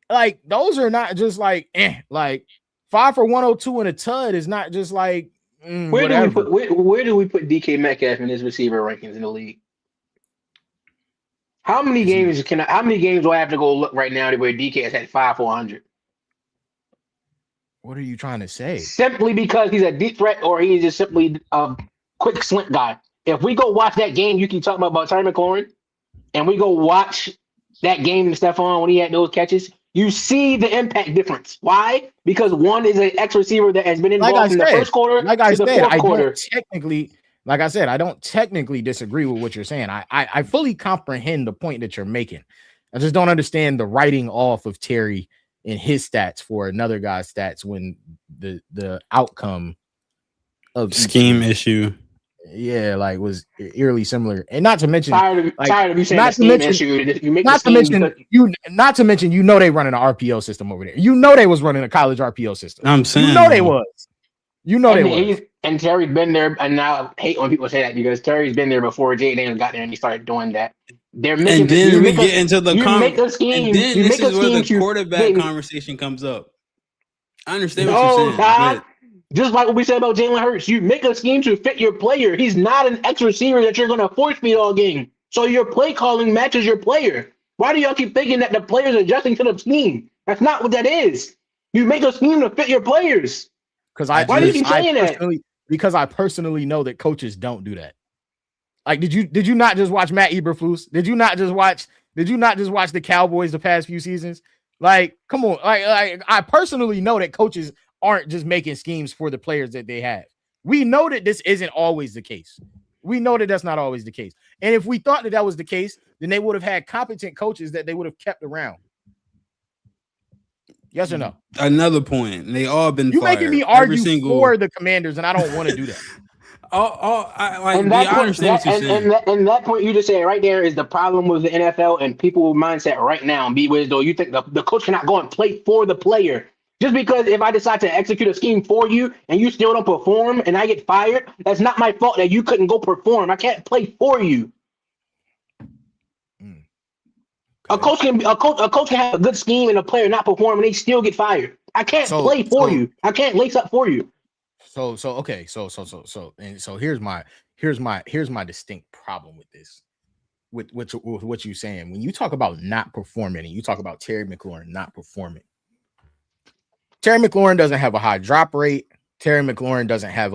Like those are not just like like 5 for 102 and a tud is not just like where do we put DK Metcalf in his receiver rankings in the league? How many games do I have to go look right now where DK has had 5 400? What are you trying to say? Simply because he's a deep threat or he's just simply a quick slint guy. If we go watch that game, you can talk about Terry McLaurin, and we go watch that game to Stephon when he had those catches, you see the impact difference. Why? Because one is an X receiver that has been involved from the first quarter to the fourth quarter. I don't technically disagree with what you're saying. I fully comprehend the point that you're making. I just don't understand the writing off of Terry and his stats for another guy's stats when the outcome of scheme issue. Yeah, like was eerily similar, and not to mention, tired of you saying the scheme issue. Not to mention, you know they running an RPO system over there. You know they was running a college RPO system. I'm saying, you know they was. You know they was. And Terry's been there, and now I hate when people say that because Terry's been there before Jay Daniels got there and he started doing that. They're making. And then we get into the make a scheme. And then this is where the quarterback conversation comes up. I understand what you're saying. God. Just like what we said about Jalen Hurts, you make a scheme to fit your player. He's not an X receiver that you're going to force feed all game. So your play calling matches your player. Why do y'all keep thinking that the player's adjusting to the scheme? That's not what that is. You make a scheme to fit your players. Why do you keep saying that? Because I personally know that coaches don't do that. Like, did you not just watch Matt Eberflus? Did you not just watch the Cowboys the past few seasons? Like, come on. Like I personally know that coaches aren't just making schemes for the players that they have. We know that this isn't always the case. We know that that's not always the case. And if we thought that was the case, then they would have had competent coaches that they would have kept around. Yes or no? Another point. They all been you fired. Making me argue for the Commanders, and I don't want to do that. I understand what you're saying. And that point you just said right there is the problem with the NFL and people mindset right now. Be with though you think the coach cannot go and play for the player. Just because if I decide to execute a scheme for you and you still don't perform and I get fired, that's not my fault that you couldn't go perform. I can't play for you. Okay. A coach can have a good scheme and a player not perform and they still get fired. I can't play for you. I can't lace up for you. So here's my distinct problem with this. With what you're saying. When you talk about not performing and you talk about Terry McLaurin not performing. Terry McLaurin doesn't have a high drop rate. Terry McLaurin doesn't have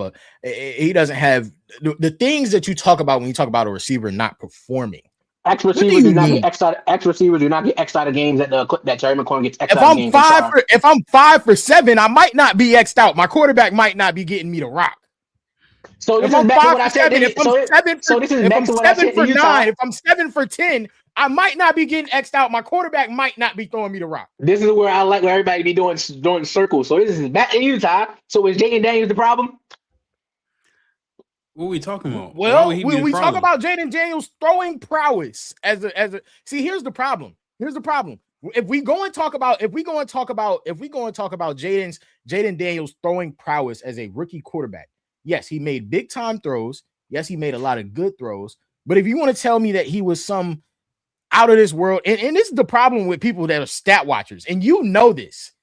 the things that you talk about when you talk about a receiver not performing. X receivers do not get X out of games that Terry McLaurin gets X out of games. If I'm 5 for 7, I might not be X'd out. My quarterback might not be getting me to rock. So if I'm 5 for 7, if I'm 7 for 9, if I'm 7 for 10, I might not be getting X'd out. My quarterback might not be throwing me the rock. This is where I like everybody to be doing circles. So this is back in Utah. So is Jaden Daniels the problem? What are we talking about? Well, we talk about Jaden Daniels throwing prowess as a. See, here's the problem. If we go and talk about Jaden Daniels throwing prowess as a rookie quarterback, yes, he made big time throws. Yes, he made a lot of good throws. But if you want to tell me that he was some out of this world, and this is the problem with people that are stat watchers, and you know this.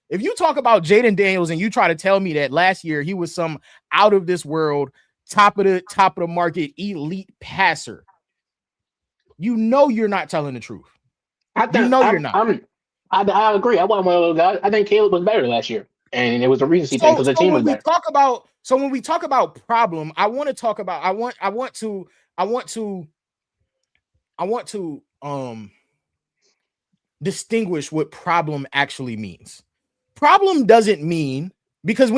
If you talk about Jaden Daniels and you try to tell me that last year he was some out of this world, top of the market, elite passer, you know you're not telling the truth. You're not. I agree. I wasn't one of those guys. I think Caleb was better last year, and it was a recency thing because the team was better. When we talk about problem, I want to distinguish what problem actually means. Problem doesn't mean because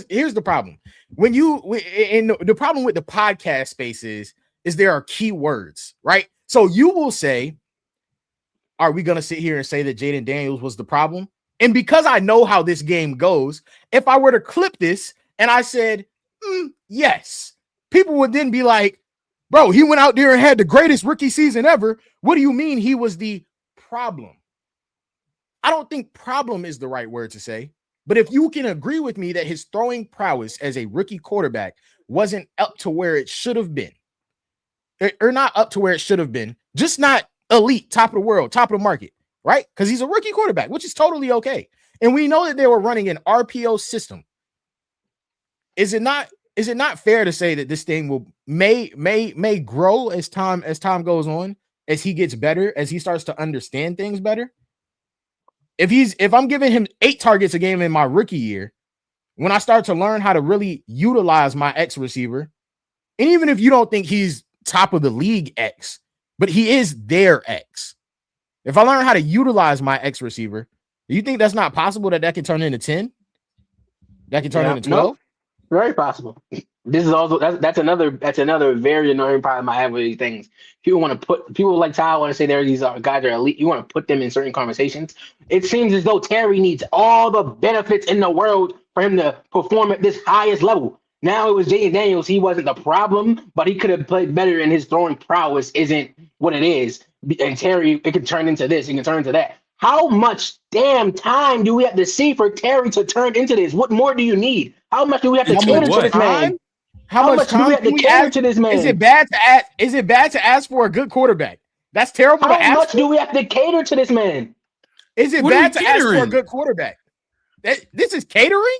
here's the problem. The problem with the podcast space is there are key words, right? So you will say, are we going to sit here and say that Jaden Daniels was the problem? And because I know how this game goes, if I were to clip this and I said, yes, people would then be like, bro, he went out there and had the greatest rookie season ever. What do you mean he was the problem? I don't think problem is the right word to say. But if you can agree with me that his throwing prowess as a rookie quarterback wasn't up to where it should have been, or not up to where it should have been, just not elite, top of the world, top of the market, right? Because he's a rookie quarterback, which is totally okay. And we know that they were running an RPO system. Is it not fair to say that this thing may grow as time goes on? as he gets better, as he starts to understand things better. If I'm giving him 8 targets a game in my rookie year, when I start to learn how to really utilize my X receiver, and even if you don't think he's top of the league X, but he is their X. If I learn how to utilize my X receiver, do you think that's not possible that can turn into 10? That can turn into 12? No, very possible. This is also that's another very annoying problem I have with these things. People like Ty want to say these guys are elite. You want to put them in certain conversations. It seems as though Terry needs all the benefits in the world for him to perform at this highest level. Now it was Jaden Daniels. He wasn't the problem, but he could have played better, and his throwing prowess isn't what it is. And Terry, it can turn into this. It can turn into that. How much damn time do we have to see for Terry to turn into this? What more do you need? How much do we have to cater to this man? How much do we have to cater to this man? Is it bad to ask for a good quarterback? That's terrible to ask. How much do we have to cater to this man? Is it bad to ask for a good quarterback? This is catering?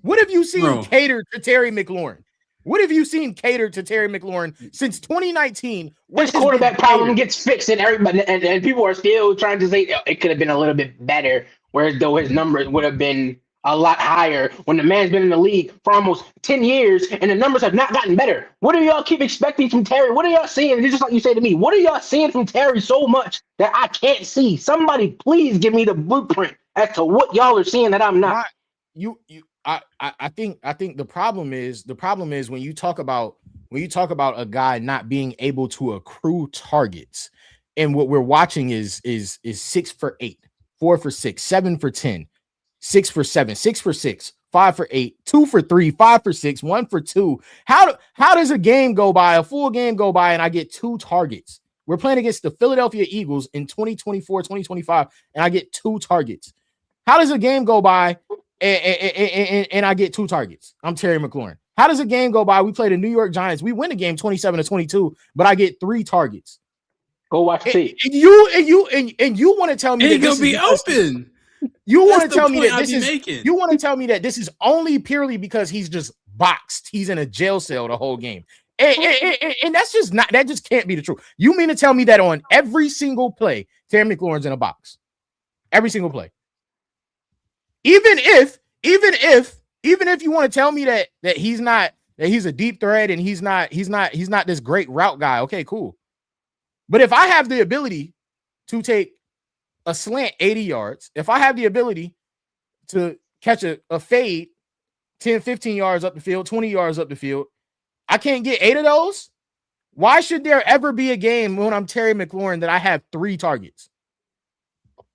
What have you seen cater to Terry McLaurin? What have you seen cater to Terry McLaurin since 2019? This quarterback problem gets fixed, and everybody and people are still trying to say it could have been a little bit better, whereas though his numbers would have been a lot higher when the man's been in the league for almost 10 years and the numbers have not gotten better. What do y'all keep expecting from Terry? What are y'all seeing? It's just like you say to me, what are y'all seeing from Terry so much that I can't see? Somebody please give me the blueprint as to what y'all are seeing that I'm not. I think the problem is when you talk about a guy not being able to accrue targets, and what we're watching is 6 for 8, 4 for 6, 7 for 10, 6 for 7, 6 for 6, 5 for 8, 2 for 3, 5 for 6, 1 for 2. How does a game go by, a full game go by, and I get 2 targets? We're playing against the Philadelphia Eagles in 2024, 2025, and I get 2 targets. How does a game go by and I get 2 targets? I'm Terry McLaurin. How does a game go by? We play the New York Giants. We win the game 27-22, but I get 3 targets. Go watch tape. And you want to tell me that this be open? You want to tell me that this is making. You want to tell me that this is only purely because he's just boxed. He's in a jail cell the whole game. And that's just not, that just can't be the truth. You mean to tell me that on every single play, Terry McLaurin's in a box? Every single play. Even if you want to tell me that he's a deep threat and he's not this great route guy, okay, cool. But if I have the ability to take a slant 80 yards, if I have the ability to catch a fade 10, 15 yards up the field, 20 yards up the field, I can't get 8 of those. Why should there ever be a game when I'm Terry McLaurin that I have 3 targets?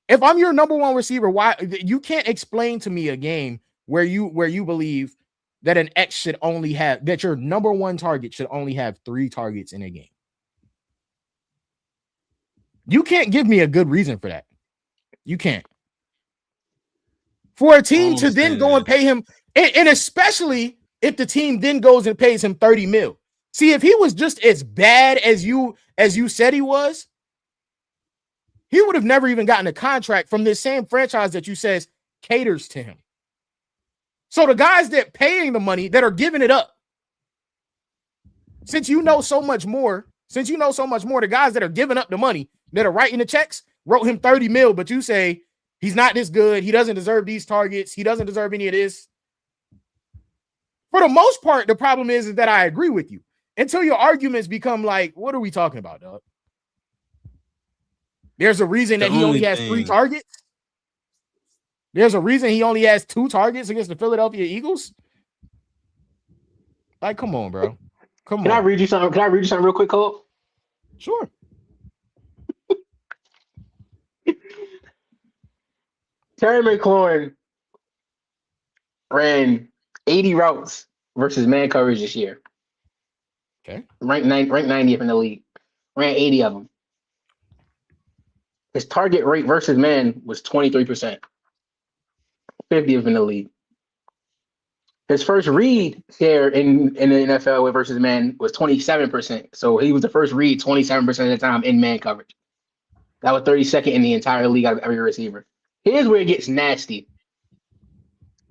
If I'm your number 1 receiver, why you can't explain to me a game where you believe that an X should only have, that your number 1 target should only have 3 targets in a game? You can't give me a good reason for that. You can't. For a team to then go and pay him, and especially if the team then goes and pays him $30 million. See, if he was just as bad as you said he was, he would have never even gotten a contract from this same franchise that you says caters to him. So the guys that paying the money, that are giving it up, since you know so much more, the guys that are giving up the money, that are writing the checks, wrote him $30 million, but you say he's not this good, he doesn't deserve these targets, he doesn't deserve any of this. For the most part, the problem is that I agree with you until your arguments become like, what are we talking about, dog? There's a reason that he only has 3 targets. There's a reason he only has 2 targets against the Philadelphia Eagles. Like, come on, bro. Come on. Can I read you something real quick, Cole? Sure. Terry McLaurin ran 80 routes versus man coverage this year. Okay. Ranked 90th in the league. Ran 80 of them. His target rate versus man was 23%. 50th in the league. His first read share in the NFL versus man was 27%. So he was the first read 27% of the time in man coverage. That was 32nd in the entire league out of every receiver. Here's where it gets nasty.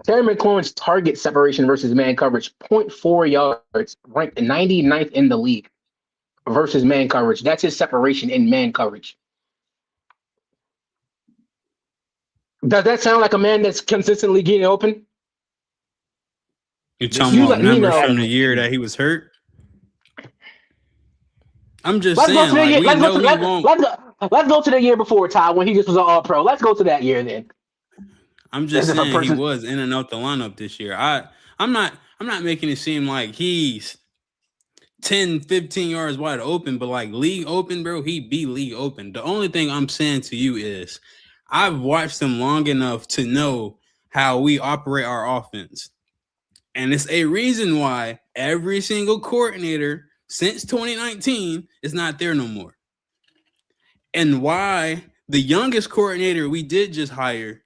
Terry McLaurin's target separation versus man coverage, 0.4 yards, ranked 99th in the league. versus man coverage. That's his separation in man coverage. Does that sound like a man that's consistently getting open? You're This talking You about let me numbers know. from the year that he was hurt. I'm just Let's go saying, to the like, year. we Let's go know to he won't. let's go to the year before, Ty, when he just was an All Pro. Let's go to that year then. I'm As just if a saying he person. was in and out the lineup this year. I'm not making it seem like he's 10, 15 yards wide open, but like league open, bro, he be league open. The only thing I'm saying to you is I've watched him long enough to know how we operate our offense. And it's a reason why every single coordinator since 2019 is not there no more. And why the youngest coordinator we did just hire,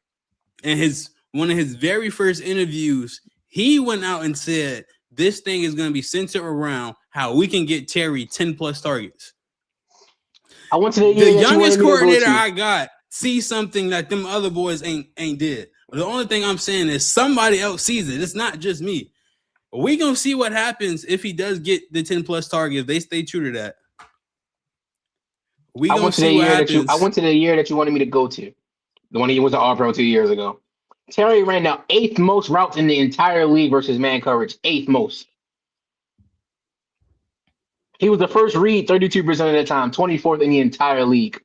and one of his very first interviews, he went out and said this thing is going to be centered around how we can get Terry 10 plus targets. I went to the The year that you wanted youngest me to go coordinator to. I got sees something that them other boys ain't did. The only thing I'm saying is somebody else sees it. It's not just me. We gonna see what happens if he does get the 10 plus target. If they stay true to that, we I gonna went to the see what year that happens. I went to the year that you wanted me to go to. The one he was an All Pro 2 years ago. Terry ran the 8th most routes in the entire league versus man coverage. 8th most. He was the first read 32% of the time, 24th in the entire league.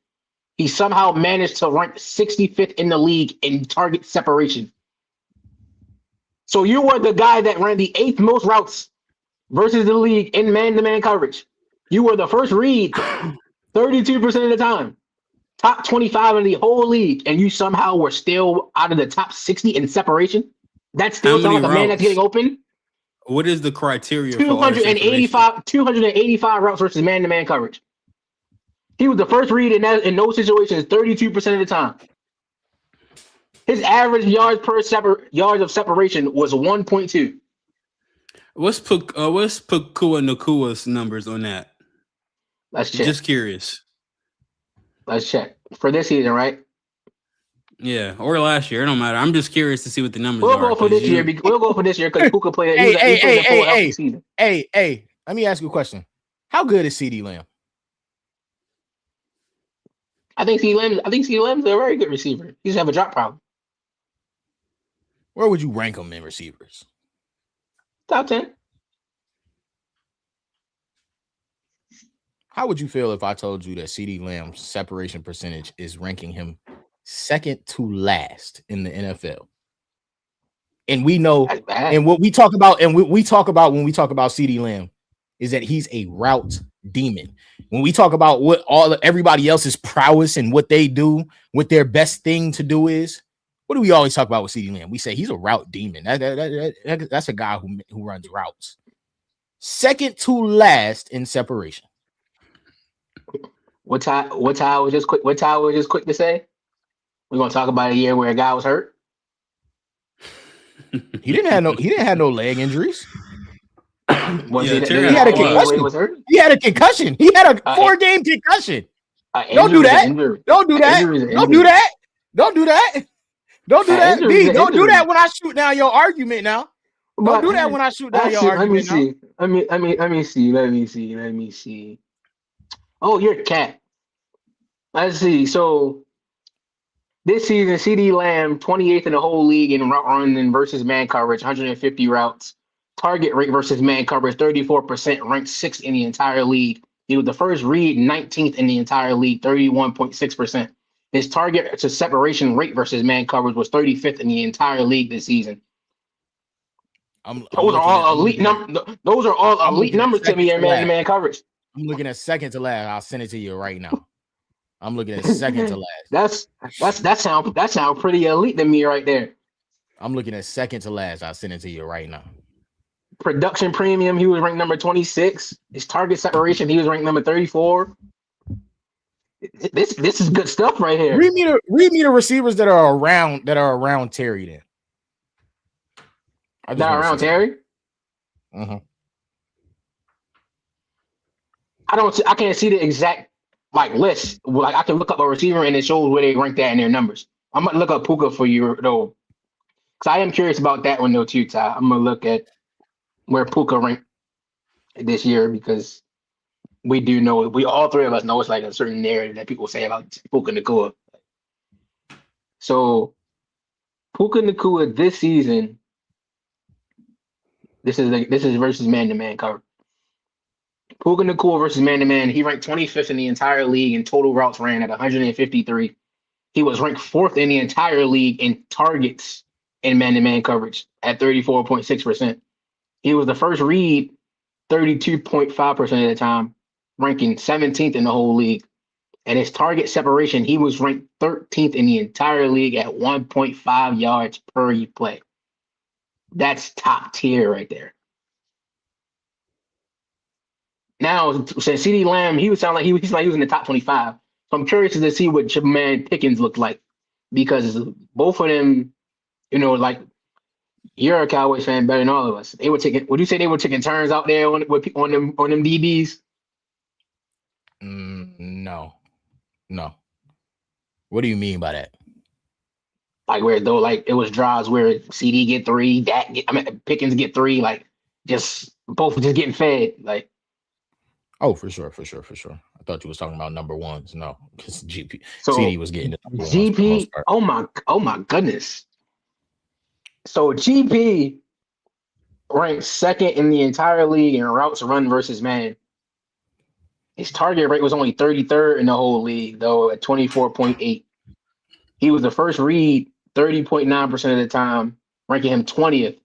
He somehow managed to rank 65th in the league in target separation. So you were the guy that ran the 8th most routes versus the league in man-to-man coverage. You were the first read 32% of the time. Top 25 in the whole league, and you somehow were still out of the top 60 in separation. That How still sounds many like a man that's getting routes? open. What is the criteria for all this information? 285 routes versus man-to-man coverage. He was the first read in those situations 32% of the time. His average yards yards of separation was 1.2. What's Pakua Nakua's numbers on that? Let's check. Just curious. Let's check for this season, right? Yeah, or last year. It don't matter. I'm just curious to see what the numbers We'll are. go for this year. We'll go for this year because Puka played. Hey, He played a full healthy hey, season. hey. Let me ask you a question. How good is CD Lamb? I think C. Lamb's a very good receiver. He just have a drop problem. Where would you rank him in receivers? Top 10. How would you feel if I told you that CD Lamb's separation percentage is ranking him second to last in the NFL? And we know, That's bad. and what we talk about, and we talk about when we talk about CD Lamb is that he's a route demon. When we talk about what everybody else's prowess and what they do, what their best thing to do is, what do we always talk about with CD Lamb? We say he's a route demon. That's a guy who runs routes. Second to last in separation. What Ty was just quick to say? We're gonna talk about a year where a guy was hurt. He didn't have no leg injuries. He had a concussion. He was hurt. He had a concussion. He had a 4-game concussion. Don't do that. Don't do that. Don't do that. Don't do that. Don't do that. B, don't do that when I shoot down your argument now. Don't do that when I shoot down your argument now. Let me see. Oh, you're a cat. Let's see. So this season, CD Lamb, 28th in the whole league in route running versus man coverage, 150 routes. Target rate versus man coverage, 34%, ranked 6th in the entire league. He was the first read, 19th in the entire league, 31.6%. His target to separation rate versus man coverage was 35th in the entire league this season. Those are all elite numbers to me in man-to-man coverage. I'm looking at second to last. I'll send it to you right now. I'm looking at second to last. That sound pretty elite to me right there. I'm looking at second to last. I'll send it to you right now. Production premium, he was ranked number 26. His target separation, he was ranked number 34. This is good stuff right here. Read me the receivers that are around Terry then. That are around Terry? Mm-hmm. I can't see the exact list. Like I can look up a receiver and it shows where they rank that in their numbers. I'm gonna look up Puka for you though. Because I am curious about that one though too, Ty. I'm gonna look at where Puka ranked this year because we do know it. We all three of us know it's like a certain narrative that people say about Puka Nacua. So Puka Nacua this season, this is versus man-to-man cover. Puka Nacua versus man-to-man. He ranked 25th in the entire league in total routes ran at 153. He was ranked 4th in the entire league in targets in man-to-man coverage at 34.6%. He was the first read 32.5% of the time, ranking 17th in the whole league. And his target separation, he was ranked 13th in the entire league at 1.5 yards per play. That's top tier right there. Now, since CeeDee Lamb, he would sound like he's not using the top 25. So I'm curious to see what Jermaine Pickens looked like, because both of them, like, you're a Cowboys fan better than all of us. They were taking. Would you say they were taking turns out there on them DBs? No. What do you mean by that? Like it was drives where CD get 3, Pickens get 3, like both just getting fed, like. Oh, for sure. I thought you was talking about number ones. No, because GP So CD was getting the number ones GP. for the most part. Oh my goodness. So GP ranked 2nd in the entire league in routes run versus man. His target rate was only 33rd in the whole league, though, at 24.8. He was the first read 30.9% of the time, ranking him 20th.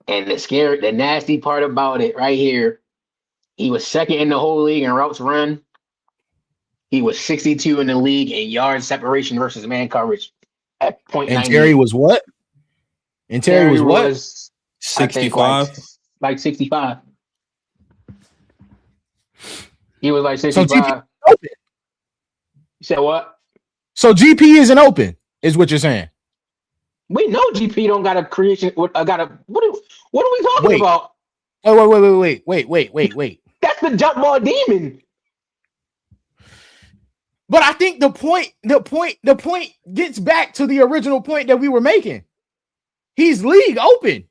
And the nasty part about it right here, he was 2nd in the whole league in routes run. He was 62 in the league in yard separation versus man coverage at 0.9. And Terry was what? And Terry was what? 65. Like 65. He was like 65. So GP open. You said what? So GP isn't open, is what you're saying. We know GP don't got a creation. What are we talking about? Wait. That's the jump ball demon. But I think the point gets back to the original point that we were making. He's league open.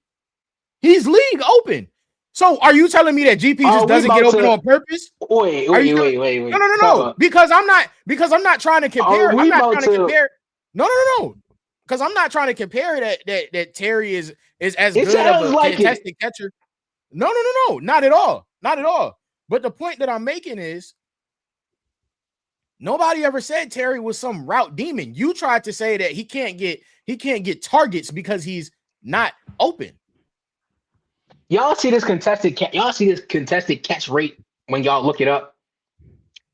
So are you telling me that GP just doesn't get open on purpose? Wait. No. Because I'm not trying to compare. I'm not trying to compare. No. Because I'm not trying to compare that Terry is as good of a contested catcher. No. Not at all. But the point that I'm making is nobody ever said Terry was some route demon. You tried to say that he can't get targets because he's not open. Y'all see this contested catch rate when y'all look it up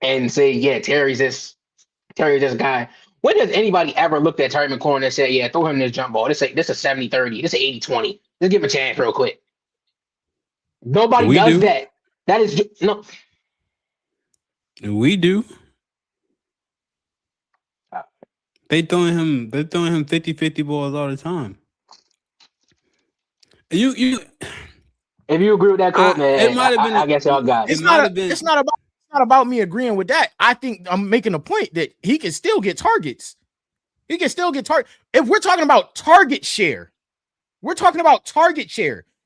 and say, yeah, Terry's this guy. When has anybody ever looked at Terry McLaurin and said, yeah, throw him this jump ball? This is 70-30. This is 80-20. Let's give him a chance real quick. Nobody does that. That is no. We do. They're throwing him 50-50 balls all the time. You if you agree with that quote, man, it might have been. I guess y'all got it. It's not about me agreeing with that. I think I'm making a point that he can still get targets. If we're talking about target share,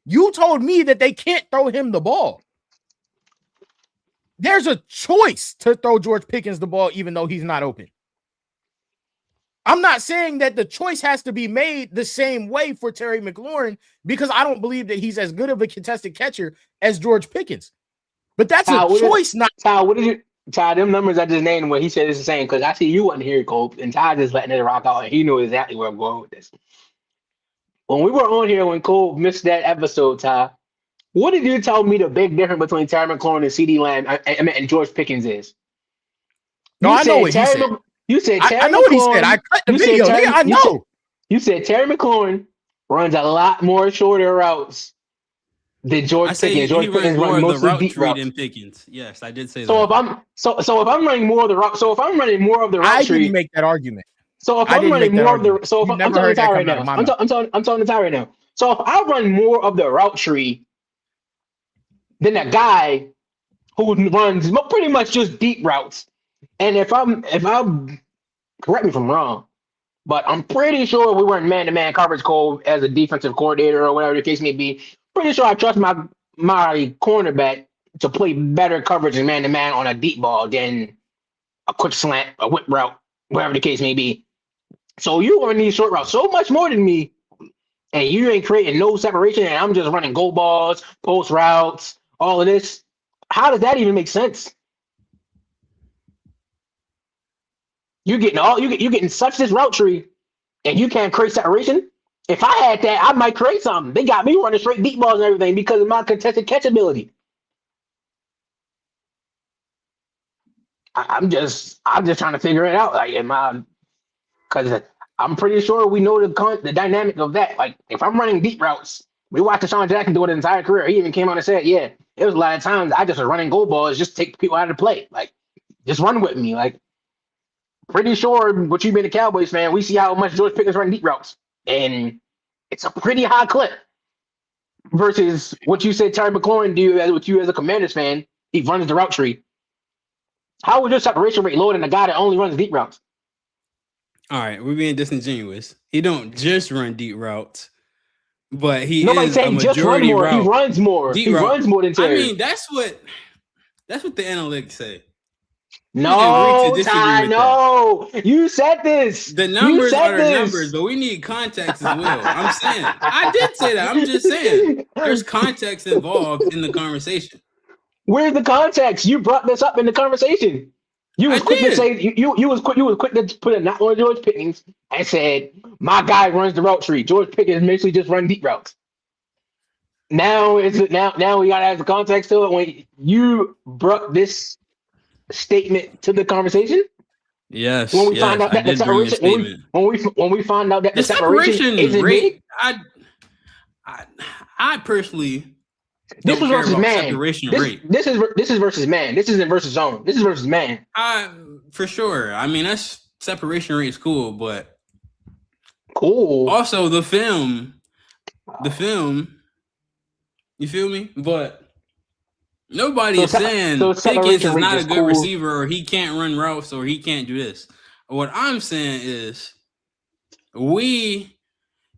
You told me that they can't throw him the ball. There's a choice to throw George Pickens the ball even though he's not open. I'm not saying that the choice has to be made the same way for Terry McLaurin because I don't believe that he's as good of a contested catcher as George Pickens. But that's a choice, not Ty. What did you Ty? Them numbers I just named what he said is the same because I see you wasn't here, Cole, and Ty just letting it rock out, and he knew exactly where I'm going with this. When we were on here, when Cole missed that episode, Ty, what did you tell me the big difference between Terry McLaurin and CeeDee Lamb and George Pickens is? No, I know what he said. You said Terry I know what he said. I cut the video. I know. You said Terry McLaurin runs a lot more shorter routes than George Pickens. George Pickens runs mostly deep routes than Pickens. Yes, I did say so that. If I'm running more of the route, so if I'm running more of the route tree, I didn't make that argument. So if I'm running more of the, so if I'm talking to Ty right now, I'm talking to Ty right now. So if I run more of the route tree than a guy who runs pretty much just deep routes, and if I'm correct me if I'm wrong, but I'm pretty sure we weren't man-to-man coverage call as a defensive coordinator or whatever the case may be. Pretty sure I trust my cornerback to play better coverage and man to man on a deep ball than a quick slant, a whip route, whatever the case may be. So you run these short routes so much more than me, and you ain't creating no separation, and I'm just running go balls, post routes, all of this. How does that even make sense? You're getting such this route tree, and you can't create separation. If I had that, I might create something. They got me running straight deep balls and everything because of my contested catchability. I'm just trying to figure it out. Like, because I'm pretty sure we know the dynamic of that. Like, if I'm running deep routes, we watched Deshaun Jackson do it his entire career. He even came out and said, "Yeah, it was a lot of times I just was running goal balls, just take people out of the play. Like, just run with me." Like, pretty sure what you've been a Cowboys fan, we see how much George Pickens running deep routes, and it's a pretty high clip versus what you said Terry McLaurin do as a Commanders fan. He runs the route tree. How was your separation rate lower than a guy that only runs deep routes? All right, we're being disingenuous. He don't just run deep routes, but he Nobody's is a saying just run majority more. route. He runs more. Deep He route. runs more than Terry. I mean, that's what the analytics say. No, agree to Ty, disagree with no. You said this. The numbers are the this. numbers, but we need context as well. I'm saying. I did say that. I'm just saying. There's context involved in the conversation. Where's the context? You brought this up in the conversation. You was quick to say you was quick to put a not on George Pickens and said my guy runs the route tree. George Pickens basically just run deep routes. Now we gotta add the context to it when you brought this statement to the conversation. Yes. When we find out that the separation, when we find out that the separation isn't rate, big, I personally. This was versus man. This is versus man. This isn't versus zone. This is versus man. For sure. I mean, that's separation rate is cool, but cool. Also, the film. You feel me? But nobody is saying Pickens is not a good receiver, or he can't run routes, or he can't do this. What I'm saying is, we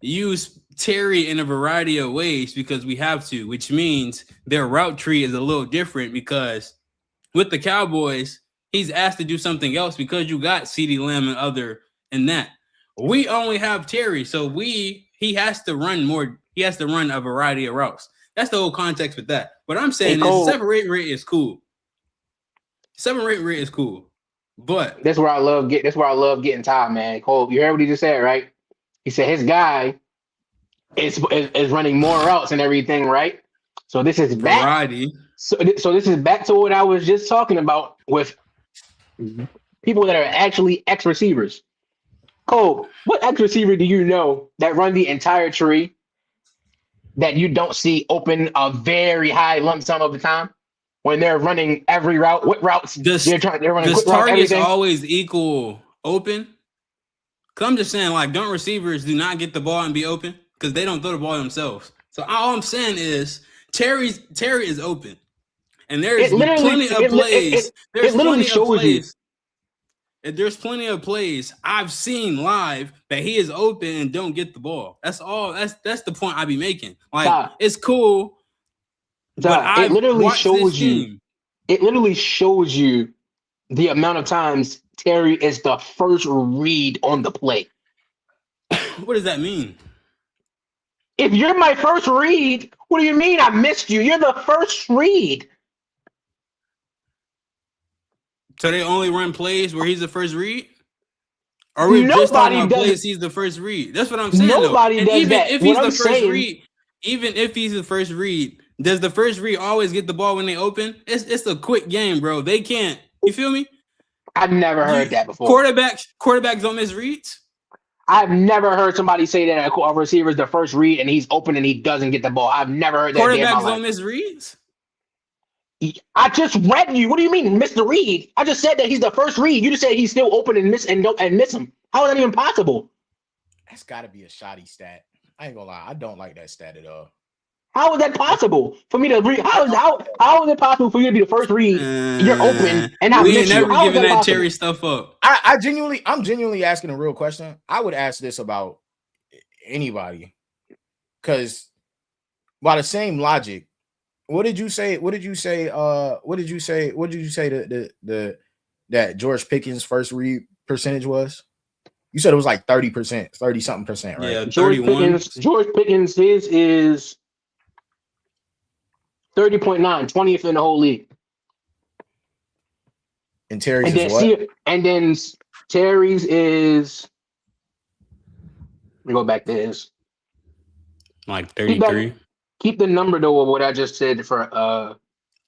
use Terry in a variety of ways because we have to, which means their route tree is a little different because with the Cowboys, he's asked to do something else because you got CeeDee Lamb and other in that. We only have Terry, so he has to run more. He has to run a variety of routes. That's the whole context with that. What I'm saying is separation rate is cool. Separation rate is cool, but that's where I love getting Todd, man. Cole, you heard what he just said, right? He said his guy is running more routes and everything, right? So this is back. Variety. So this is back to what I was just talking about with people that are actually ex receivers. Cole, what ex receiver do you know that run the entire tree that you don't see open a very high lump sum of the time when they're running every route? What routes they're running? Does targets always equal open? Cause I'm just saying, like, don't receivers do not get the ball and be open because they don't throw the ball themselves. So all I'm saying is Terry is open, and there's plenty of plays. There's plenty of plays I've seen live that he is open and don't get the ball. That's all. That's the point I be making. Like, it's cool. But it literally shows you. It literally shows you the amount of times Terry is the first read on the play. What does that mean? If you're my first read, what do you mean I missed you? You're the first read. So they only run plays where he's the first read? Or we just talking about plays he's the first read? That's what I'm saying. Nobody does even that. If he's the first read, even if he's the first read, does the first read always get the ball when they open? It's a quick game, bro. They can't. You feel me? I've never heard that before. Quarterbacks don't miss reads? I've never heard somebody say that a receiver is the first read and he's open and he doesn't get the ball. I've never heard that. Quarterbacks don't miss reads? I just read you. What do you mean, Mr. Reed? I just said that he's the first read. You just said he's still open and miss him. How is that even possible? That's got to be a shoddy stat. I ain't gonna lie. I don't like that stat at all. How is that possible for me to read? How is it possible for you to be the first read? You're open and I miss you. Never giving that Terry stuff up. I'm genuinely asking a real question. I would ask this about anybody, because by the same logic, What did you say? What did you say? What did you say? What did you say that George Pickens' first read percentage was? You said it was like 30%, 30 something percent, right? Yeah, 31. George Pickens, his is 30.9, 20th in the whole league. And Terry's is what? And then Terry's is. Let me go back to his. Like 33. Keep the number though of what I just said for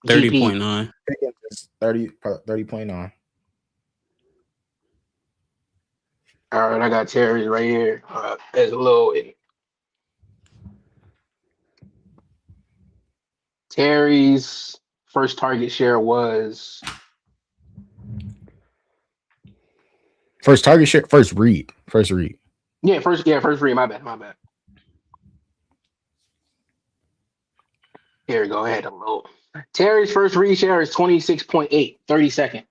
30.9. Pickens is 30.9. All right, I got Terry's right here. As low. Terry's first target share was First target share, first read. first read. My bad. Here we go. Ahead. Low. Terry's first read share is 26.8, 32nd.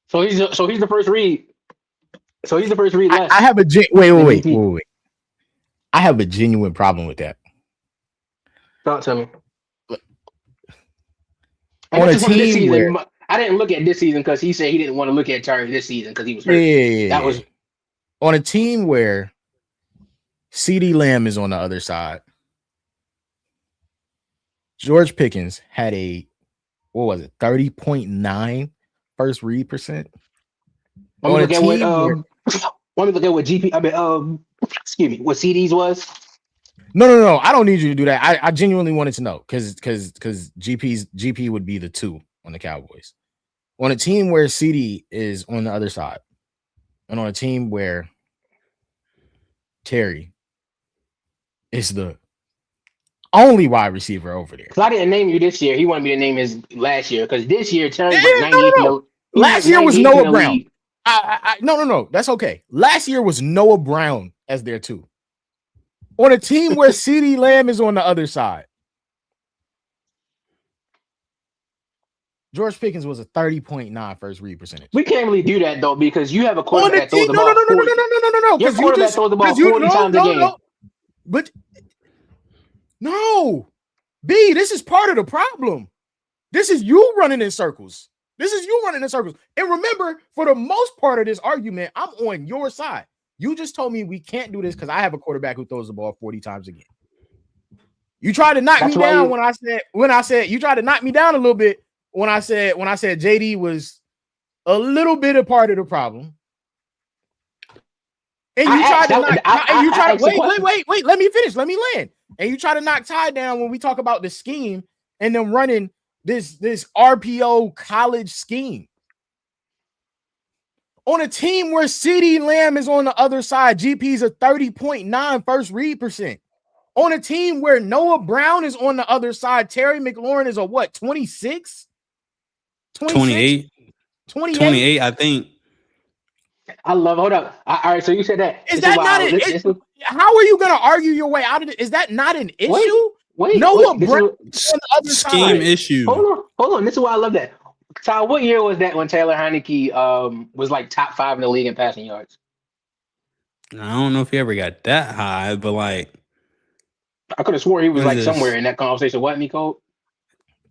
So he's the first read. So he's the first read less. I have a wait. I have a genuine problem with that. Don't tell me. On a team where I didn't look at this season because he said he didn't want to look at Terry this season because he was hurt. That was on a team where CeeDee Lamb is on the other side. George Pickens had a 30.9 first read percent. Let me look at what GP. Excuse me, what CD's was. No. I don't need you to do that. I genuinely wanted to know because GP would be the 2 on the Cowboys. On a team where CD is on the other side, and on a team where Terry is the only wide receiver over there. Because I didn't name you this year. He wanted me to name his last year. Because this year Terry was 98. No. Last year was Noah Brown. No. That's okay. Last year was Noah Brown as their 2. On a team where CeeDee Lamb is on the other side. George Pickens was a 30.9 first read percentage. We can't really do that though because you have a quarterback that throws the ball. No. Your quarterback throws the ball 40 times a game. No. But no, B, this is part of the problem. This is you running in circles. And remember, for the most part of this argument, I'm on your side. You just told me we can't do this because I have a quarterback who throws the ball 40 times a game. You tried to knock me down when I said you tried to knock me down a little bit when I said JD was a little bit a part of the problem. And you tried to wait, let me finish. Let me land. And you try to knock Ty down when we talk about the scheme and them running this RPO college scheme. On a team where CeeDee Lamb is on the other side, GP's a 30.9 first read percent. On a team where Noah Brown is on the other side, Terry McLaurin is a what, 26? 28, I think. I love. Hold up. All right. So you said that. Is that not an issue? How are you going to argue your way out of it? Is that not an issue? Wait. Noah Brown on the other scheme side. Issue. Hold on. This is why I love that. Tyler, what year was that when Taylor Heineke was like top 5 in the league in passing yards? I don't know if he ever got that high, but like I could have swore he was like somewhere in that conversation. What, Nico?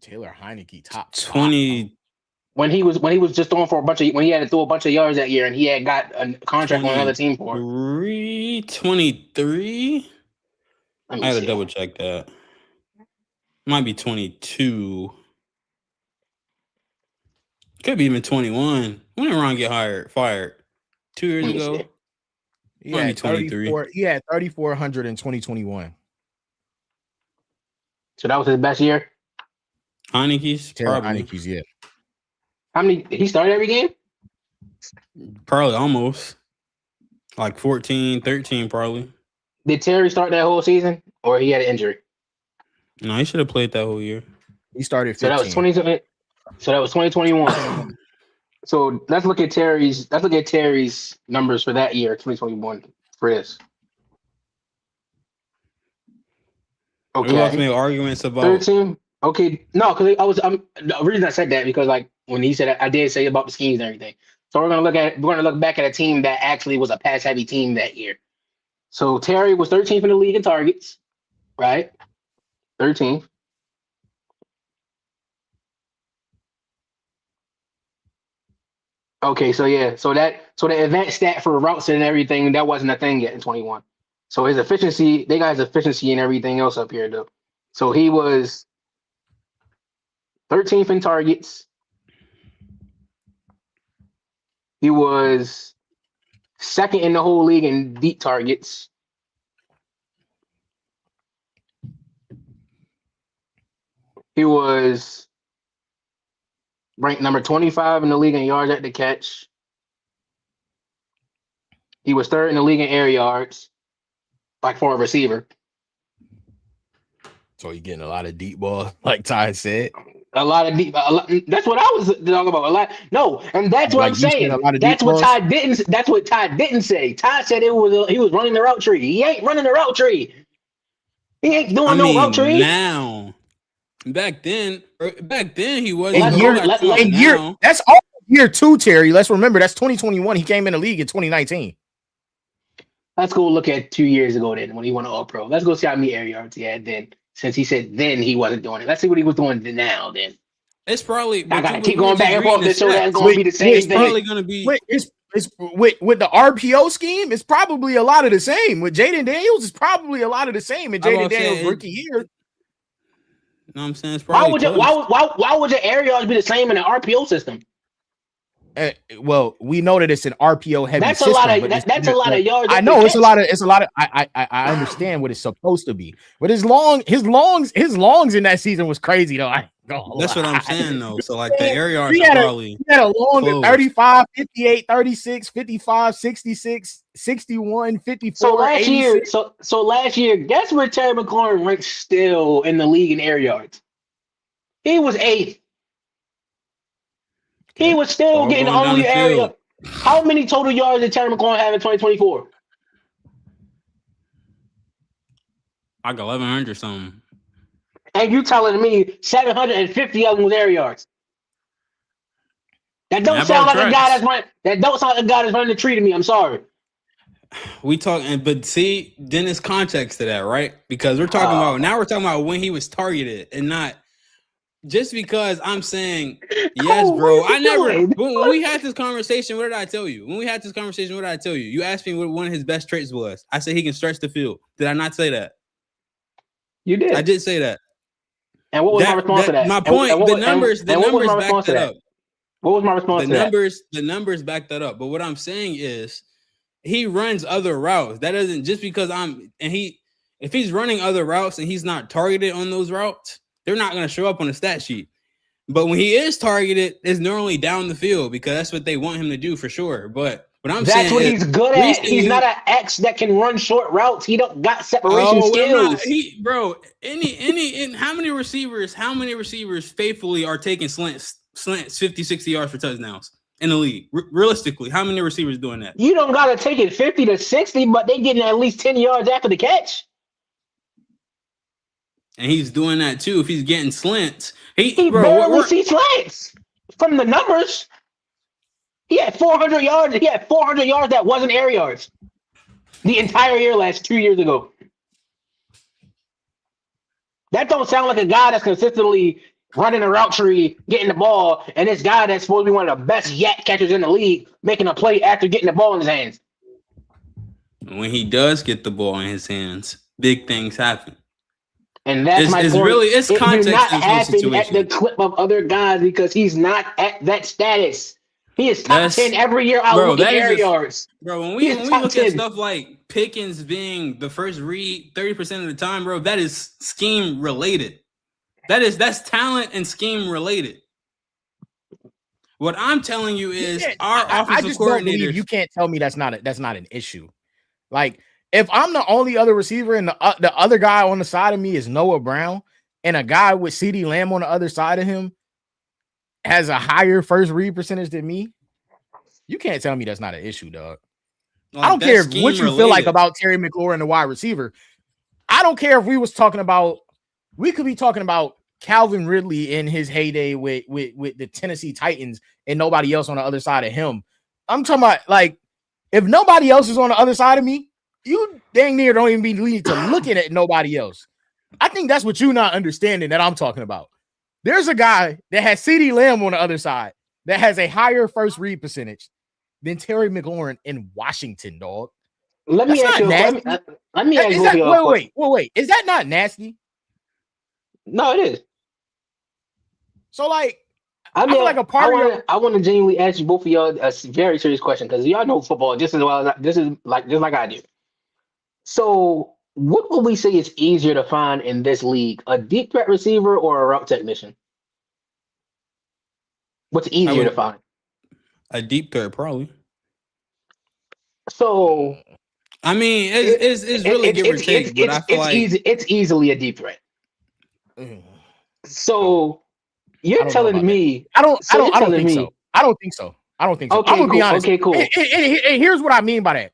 Taylor Heineke top 20. When he was just throwing for when he had to throw a bunch of yards that year and he had got a contract on another team for 23. I had to double check that. Might be 22. Could be even 21. When did Ron get fired? 2 years ago. Yeah, 23. He had 3,400 in 2021. So that was his best year? Heineke's? Heineke's, yeah. How many? He started every game? Probably almost. Like 14, 13 probably. Did Terry start that whole season or he had an injury? No, he should have played that whole year. He started 15. So that was 2021. So let's look at Terry's numbers for that year, 2021, for this. Okay. We also made arguments about 13. Okay, no, because the reason I said that because like when he said I did say about the schemes and everything. So we're gonna look back at a team that actually was a pass heavy team that year. So Terry was 13th in the league in targets, right? 13th. Okay, so yeah, so the advanced stat for routes and everything, that wasn't a thing yet in 21. So his efficiency, they got his efficiency and everything else up here though. So he was 13th in targets. He was second in the whole league in deep targets. He was ranked number 25 in the league in yards at the catch. He was third in the league in air yards, like for a receiver. So you're getting a lot of deep ball, like Ty said. A lot of deep. That's what I was talking about. A lot. No, and that's what I'm saying. That's what Ty didn't. That's what Ty didn't say. Ty said he was running the route tree. He ain't running the route tree. He ain't doing no route tree now. Back then he wasn't. That's all year 2, Terry. Let's remember that's 2021. He came in the league in 2019. Let's go look at 2 years ago then when he went All Pro. Let's go see how many air yards he had then. Since he said then he wasn't doing it. Let's see what he was doing now then. It's probably I gotta keep going back and forth to show that it's gonna be the same it's thing. Probably gonna be it's with the RPO scheme, it's probably a lot of the same. With Jaden Daniels, it's probably a lot of the same in Jaden Daniels' rookie year. You know what I'm saying? It's probably why would your air yards be the same in the RPO system? Well, we know that it's an RPO heavy that's system. That's a lot of yards. I know it's a lot of. I understand what it's supposed to be, but his longs in that season was crazy though. That's what I'm saying though. So like the air yards he had a long close. 35, 58, 36, 55, 66, 61, 54. So last year, so last year, guess where Terry McLaurin ranked still in the league in air yards? He was 8th. He was still getting only area. How many total yards did Terry McLaurin have in 2024? Like 1,100 something. And you telling me 750 of them was air yards? That don't sound like a guy that's running. That don't sound like a guy that's running the tree to me. I'm sorry. We talking, but see, then there's context to that, right? Because we're talking about when he was targeted and not. Just because I'm saying, yes, bro. When we had this conversation, what did I tell you? You asked me what one of his best traits was. I said he can stretch the field. Did I not say that? You did. I did say that. And what was my response to that? My point, the numbers back that up. What was my response to that? The numbers back that up. But what I'm saying is he runs other routes. That doesn't just because if he's running other routes and he's not targeted on those routes, they're not going to show up on the stat sheet. But when he is targeted, it's normally down the field because that's what they want him to do for sure. But what I'm saying that's what he's good at. He's not an X that can run short routes. He don't got separation skills. How many receivers faithfully are taking slants 50, 60 yards for touchdowns in the league? Realistically, how many receivers doing that? You don't got to take it 50 to 60, but they getting at least 10 yards after the catch. And he's doing that too. If he's getting slants, he barely sees slants from the numbers. He had 400 yards. He had 400 yards that wasn't air yards the entire year 2 years ago. That don't sound like a guy that's consistently running a route tree, getting the ball, and this guy that's supposed to be one of the best yak catchers in the league, making a play after getting the ball in his hands. When he does get the ball in his hands, big things happen. And that's my point. It's context. It did not happen at the clip of other guys because he's not at that status. He is top 10 every year out looking air yards. Bro, when we look at stuff like Pickens being the first read 30% of the time, bro, that is scheme related. That's talent and scheme related. What I'm telling you is our offensive coordinators. You can't tell me that's not an issue. Like, if I'm the only other receiver and the other guy on the side of me is Noah Brown and a guy with CeeDee Lamb on the other side of him has a higher first read percentage than me, you can't tell me that's not an issue, dog. I don't care what you feel like about Terry McLaurin, the wide receiver. I don't care if we could be talking about Calvin Ridley in his heyday with the Tennessee Titans and nobody else on the other side of him. I'm talking about, like, if nobody else is on the other side of me, You dang near don't even be leading to looking at nobody else. I think that's what you're not understanding that I'm talking about. There's a guy that has CeeDee Lamb on the other side that has a higher first read percentage than Terry McLaurin in Washington, dog. Let me ask you. Let me ask you. Wait. Is that not nasty? No, it is. So, like, I feel like a part of I want to genuinely ask you both of y'all a very serious question because y'all know football just as well. Just like I do. So, what would we say is easier to find in this league, a deep threat receiver or a route technician? What's easier to find? A deep threat, probably. So, I mean, it's really give or take, but I feel like it's easily a deep threat. So you're telling me I don't think so. I don't think so. Okay, I'm gonna be honest. Okay, cool. And here's what I mean by that.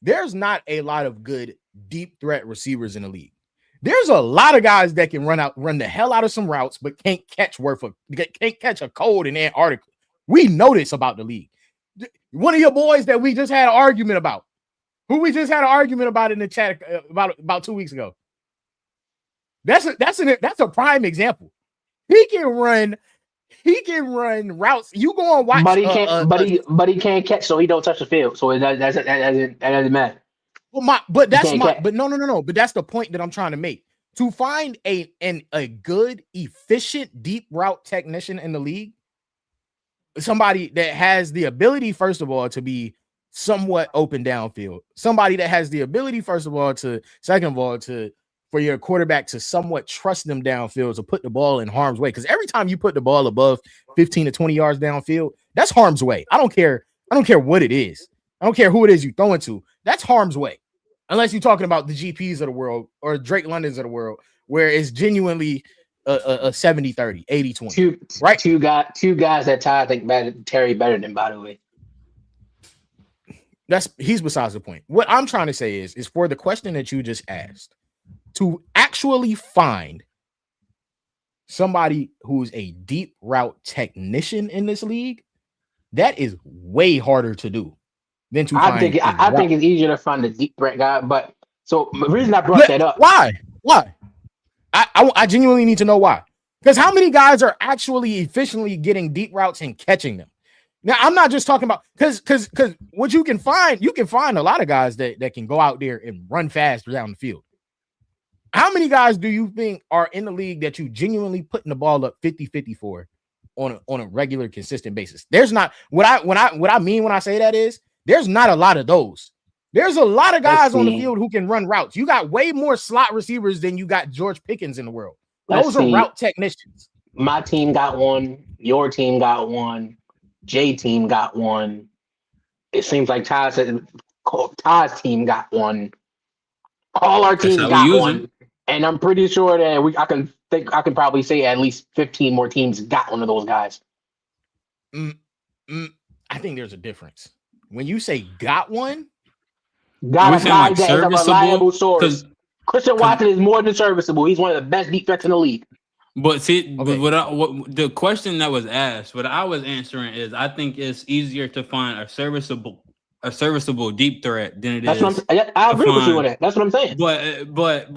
There's not a lot of good deep threat receivers in the league. There's a lot of guys that can run the hell out of some routes, but can't catch a cold in Antarctica. We know this about the league. One of your boys that we just had an argument about, who we just had an argument about in the chat about 2 weeks ago. That's a prime example. He can run routes. You go and watch, but he can't catch, so he don't touch the field. So that doesn't matter. Well, but that's no. But that's the point that I'm trying to make. To find a good, efficient deep route technician in the league, somebody that has the ability, first of all, to be somewhat open downfield, somebody that has the ability, first of all, for your quarterback to somewhat trust them downfield to put the ball in harm's way. Because every time you put the ball above 15 to 20 yards downfield, that's harm's way. I don't care what it is. I don't care who it is you throw into. That's harm's way. Unless you're talking about the GPs of the world or Drake Londons of the world, where it's genuinely a 70-30, 80-20. Right? Two guys that Ty think Terry better than, by the way. He's besides the point. What I'm trying to say is for the question that you just asked, to actually find somebody who's a deep route technician in this league, that is way harder to do than to find. I think it's easier to find a deep threat guy. But so the reason I brought that up. Why? I genuinely need to know why. Because how many guys are actually efficiently getting deep routes and catching them? Now, I'm not just talking about because what you can find a lot of guys that can go out there and run fast down the field. How many guys do you think are in the league that you genuinely putting the ball up 50-50 for on a regular, consistent basis? There's not what I mean when I say that is there's not a lot of those. There's a lot of guys on the field who can run routes. You got way more slot receivers than you got George Pickens in the world. Those are route technicians. My team got one. Your team got one. J team got one. It seems like Ty's team got one. All our teams got one. And I'm pretty sure that I can probably say at least 15 more teams got one of those guys. I think there's a difference. When you say got one, got a guy that is a reliable source. Christian Watson is more than serviceable. He's one of the best deep threats in the league. But see, what the question that was asked, what I was answering is, I think it's easier to find a serviceable deep threat than it is. I agree with you on that. That's what I'm saying. But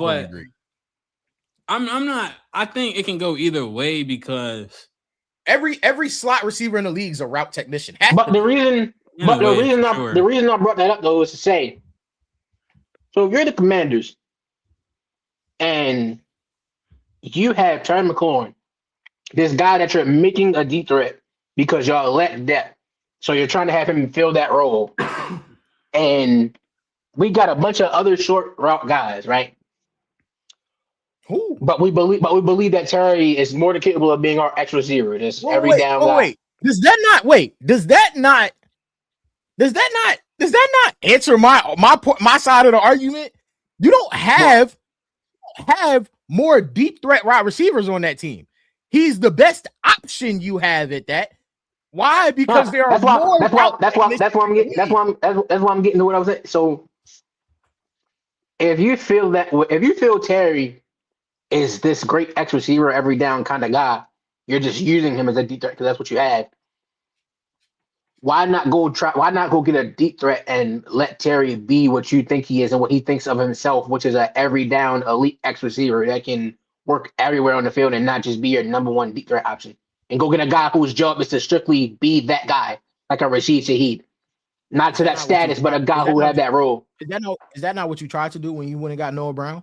I'm not. I think it can go either way because every slot receiver in the league is a route technician. The reason I brought that up though is to say, so if you're the Commanders and you have Terry McLaurin, this guy that you're making a deep threat because y'all lack depth, so you're trying to have him fill that role, and we got a bunch of other short route guys, right? Ooh. But we believe that Terry is more than capable of being our X receiver. Down guy. Does that not answer my side of the argument? You don't have more deep threat wide receivers on that team. He's the best option you have at that. Why? Because there are more. That's why I'm getting to what I was saying. So if you feel Terry is this great X receiver, every down kind of guy, you're just using him as a deep threat because that's what you had. Why not go try? Why not go get a deep threat and let Terry be what you think he is and what he thinks of himself, which is a every down elite X receiver that can work everywhere on the field and not just be your number one deep threat option. And go get a guy whose job is to strictly be that guy, like a Rashid Shaheed, not to that status, but a guy who had that role. Is that not what you tried to do when you went and got Noah Brown?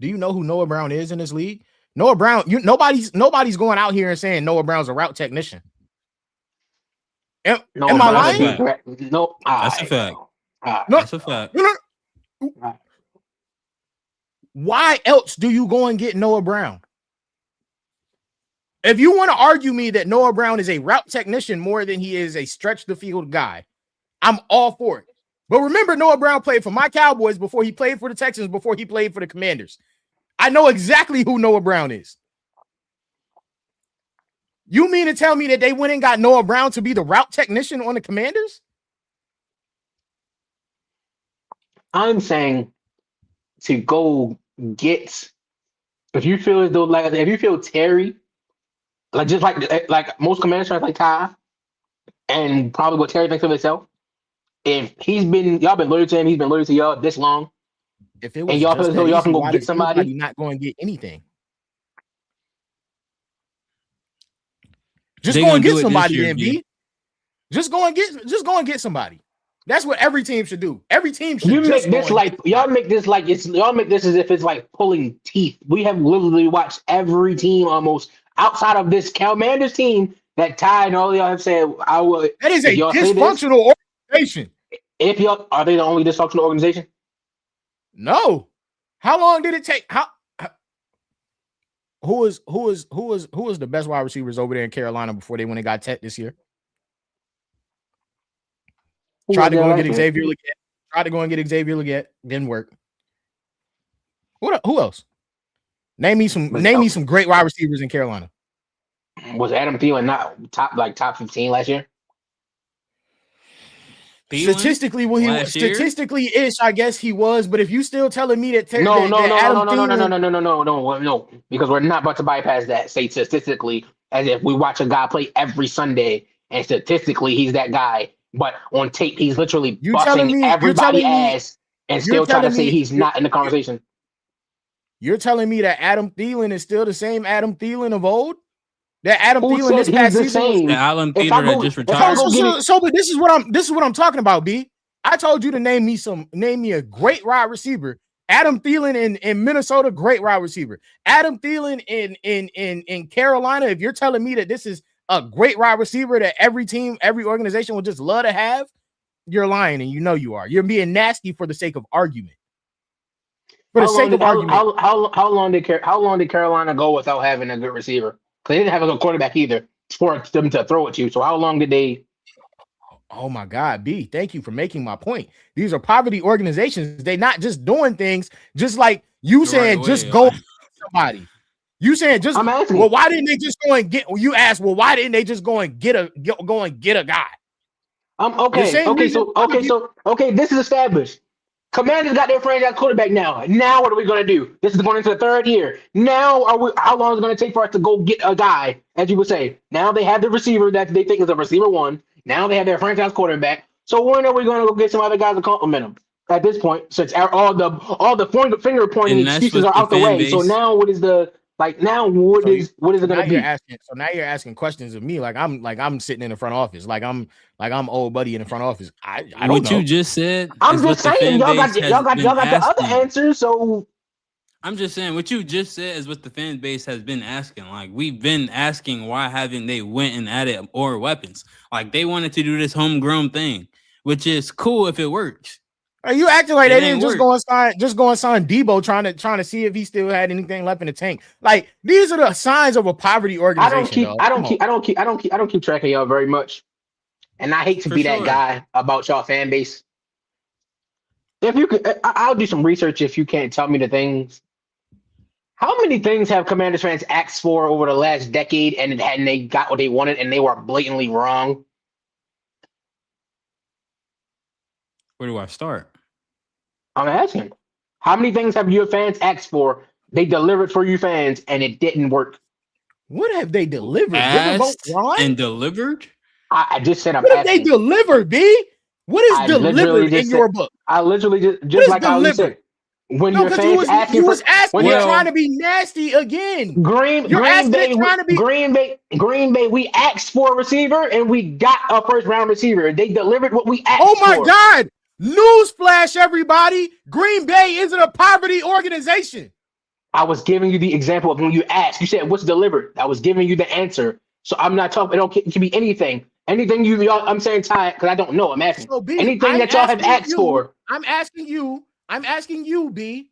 Do you know who Noah Brown is in this league? Noah Brown, nobody's going out here and saying Noah Brown's a route technician. Am I lying? No, that's a fact. That's a fact. Why else do you go and get Noah Brown? If you want to argue me that Noah Brown is a route technician more than he is a stretch the field guy, I'm all for it. But remember, Noah Brown played for my Cowboys before he played for the Texans, before he played for the Commanders. I know exactly who Noah Brown is. You mean to tell me that they went and got Noah Brown to be the route technician on the Commanders? I'm saying to go get, if you feel as though, like, if you feel Terry, like just like most Commanders fans like Ty, and probably what Terry thinks of himself, if y'all been loyal to him, he's been loyal to y'all this long. If it was and y'all feel as though y'all can go get somebody, not going to get anything. Just go and get somebody, then, B. Just go and get somebody. That's what every team should do. Every team should. Y'all make this as if it's like pulling teeth. We have literally watched every team almost outside of this Commanders team that Ty and all y'all have said. That is a dysfunctional organization. If y'all are they the only dysfunctional organization? No. How long did it take? Who is the best wide receivers over there in Carolina before they went and got Tet this year? Tried to go and get Xavier Legette. Didn't work. Who else? Name me some great wide receivers in Carolina. Was Adam Thielen not top 15 last year? Statistically, ish, I guess he was. But if you still telling me that no, because we're not about to bypass that. Say statistically, as if we watch a guy play every Sunday, and statistically he's that guy, but on tape he's literally busting everybody's ass, and still trying to say he's not in the conversation. You're telling me that Adam Thielen is still the same Adam Thielen of old? That Adam Thielen this past season, Adam Thielen that just retired. But this is what I'm talking about, B. I told you to name me a great wide receiver. Adam Thielen in Minnesota, great wide receiver. Adam Thielen in Carolina. If you're telling me that this is a great wide receiver that every team, every organization would just love to have, you're lying, and you know you are. You're being nasty for the sake of argument. For the sake of argument. How long did Carolina go without having a good receiver? Because they didn't have a good quarterback either for them to throw at you. So how long did they? Oh my God, B, thank you for making my point. These are poverty organizations. They're not just doing things just like you saying, just go somebody. You saying just I'm asking. Well, why didn't they just go and get? You asked, well, why didn't they just go and get a guy? Okay. This is established. Commanders got their franchise quarterback now. Now what are we gonna do? This is going into the third year. Now how long is it gonna take for us to go get a guy, as you would say? Now they have the receiver that they think is a receiver one. Now they have their franchise quarterback. So when are we gonna go get some other guys to complement them? At this point, since all the finger pointing excuses are out the way. Base. So now what is the now what is it gonna be? So now you're asking questions of me like I'm sitting in the front office, like I'm old buddy in the front office. I don't know. What you just said. I'm just saying y'all got the other answers. So I'm just saying what you just said is what the fan base has been asking. Like we've been asking why haven't they went and added more weapons? Like they wanted to do this homegrown thing, which is cool if it works. Are you acting like they didn't just go and sign Debo trying to see if he still had anything left in the tank? Like these are the signs of a poverty organization. I don't keep track of y'all very much, and I hate to be that guy about y'all fan base. If you could, I'll do some research. If you can't tell me the things, how many things have Commanders fans asked for over the last decade, and they got what they wanted, and they were blatantly wrong? Where do I start? I'm asking. How many things have your fans asked for? They delivered for you fans, and it didn't work. What have they delivered? Asked and delivered? I just said I'm What if they asking. delivered, B? What is I literally delivered in just your said. book? I literally What just is like how you delivered? said. When No, your because fans asking you for was asking when it your trying to be nasty again. Green You're Green asking Bay it trying to be. Green Bay. We asked for a receiver and we got a first round receiver. They delivered what we asked Oh my for. God! Newsflash, everybody! Green Bay isn't a poverty organization. I was giving you the example of when you asked. You said what's delivered. I was giving you the answer. So I'm not talking. It can be anything. Anything y'all. I'm saying Ty because I don't know. I'm asking. So B, Anything that y'all have asked for. I'm asking you, B.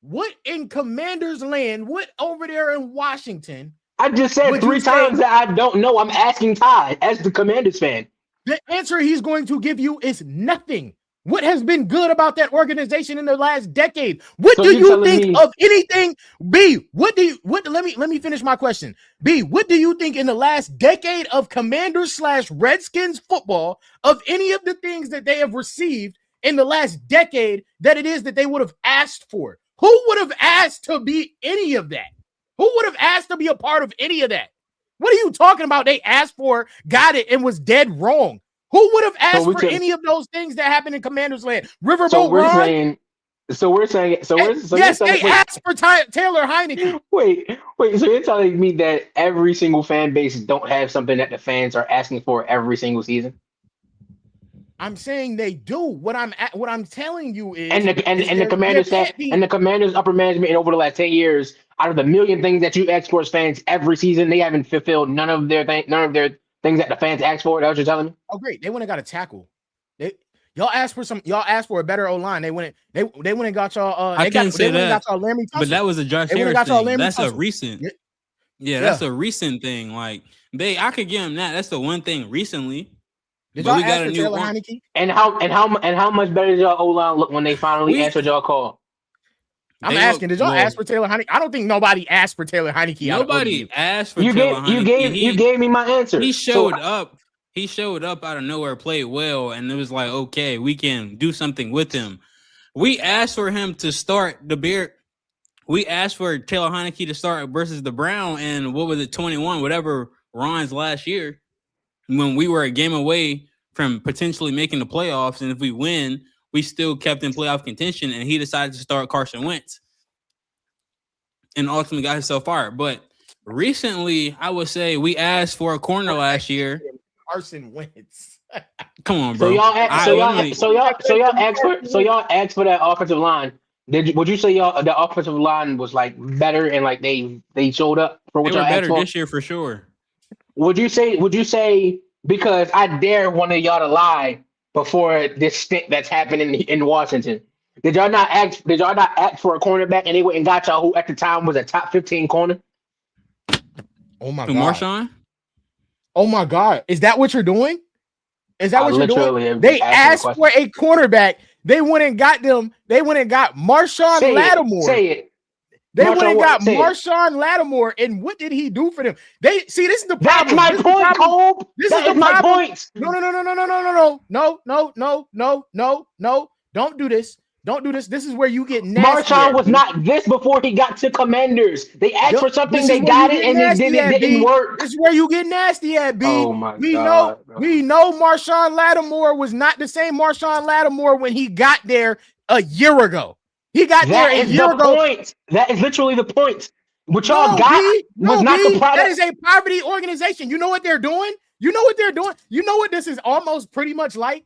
What in Commander's land? What over there in Washington? I just said Would you 3 say times that I don't know. I'm asking Ty as the Commanders fan. the answer he's going to give you is nothing? What has been good about that organization in the last decade? What So do you're you telling think me of anything? B, what do you let me finish my question. B, what do you think in the last decade of Commanders / Redskins football of any of the things that they have received in the last decade that it is that they would have asked for? Who would have asked to be any of that? Who would have asked to be a part of any of that? What are you talking about? They asked for, got it, and was dead wrong. Who would have asked for any of those things that happened in Commander's Land? so Riverboat we're Ron? saying so we're saying so we're so you're Yes, telling they asked for Taylor Heineke. wait so you're telling me that every single fan base don't have something that the fans are asking for every single season? I'm saying they do. What I'm telling you is, And the there Commanders staff can't be. and the Commanders upper management over the last 10 years, out of the million things that you ask for as fans every season, they haven't fulfilled none of their things that the fans asked for. That's what you're telling me? Oh, great. They went and got a tackle. Y'all asked for a better O-line. They went and got y'all I can't say that. got y'all Laramie Tunsil. But that was a Josh They went and Harris got y'all thing. Laramie That's a Tunsil. recent. Yeah. That's a recent thing. Like I could give him that. That's the one thing recently. Did But y'all we got ask a for new Taylor one. Heineke? And how much better did y'all O-line look when they finally answered y'all call? I'm asking, did y'all ask for Taylor Heineke? I don't think nobody asked for Taylor Heineke. Nobody asked for You Taylor Heineke. you gave me my answer. He showed up. He showed up out of nowhere, played well, and it was like, okay, we can do something with him. We asked for him to start the Bear. We asked for Taylor Heineke to start versus the Brown, and what was it, 21, whatever Ron's last year, when we were a game away from potentially making the playoffs, and if we win, we still kept in playoff contention, and he decided to start Carson Wentz, and ultimately got himself fired. But recently, I would say we asked for a corner last year. Carson Wentz. Come on, bro. So y'all asked for that offensive line. Would you say the offensive line was like better and like they showed up for what They y'all were asked better for? this year for sure. Would you say because I dare one of y'all to lie before this stint that's happening in Washington? Did y'all not ask for a cornerback and they went and got y'all who at the time was a top 15 corner? Oh my To God. Marshawn? Oh my God. Is that what you're doing? Is that what you're doing? They asked for a cornerback. They went and got Marshawn Lattimore. Say it. They went and got Marshawn Lattimore, and what did he do for them? This is the problem. That's my point, Cole. That is my point. No. Don't do this. Don't do this. This is where you get nasty. Marshawn was not this before he got to Commanders. They asked for something, they got it, and it didn't work. This is where you get nasty at, B. Oh my God. We know Marshawn Lattimore was not the same Marshawn Lattimore when he got there a year ago. He got there a year ago. Point. That is literally the point. What y'all was not the product. That is a poverty organization. You know what they're doing? You know what this is almost pretty much like?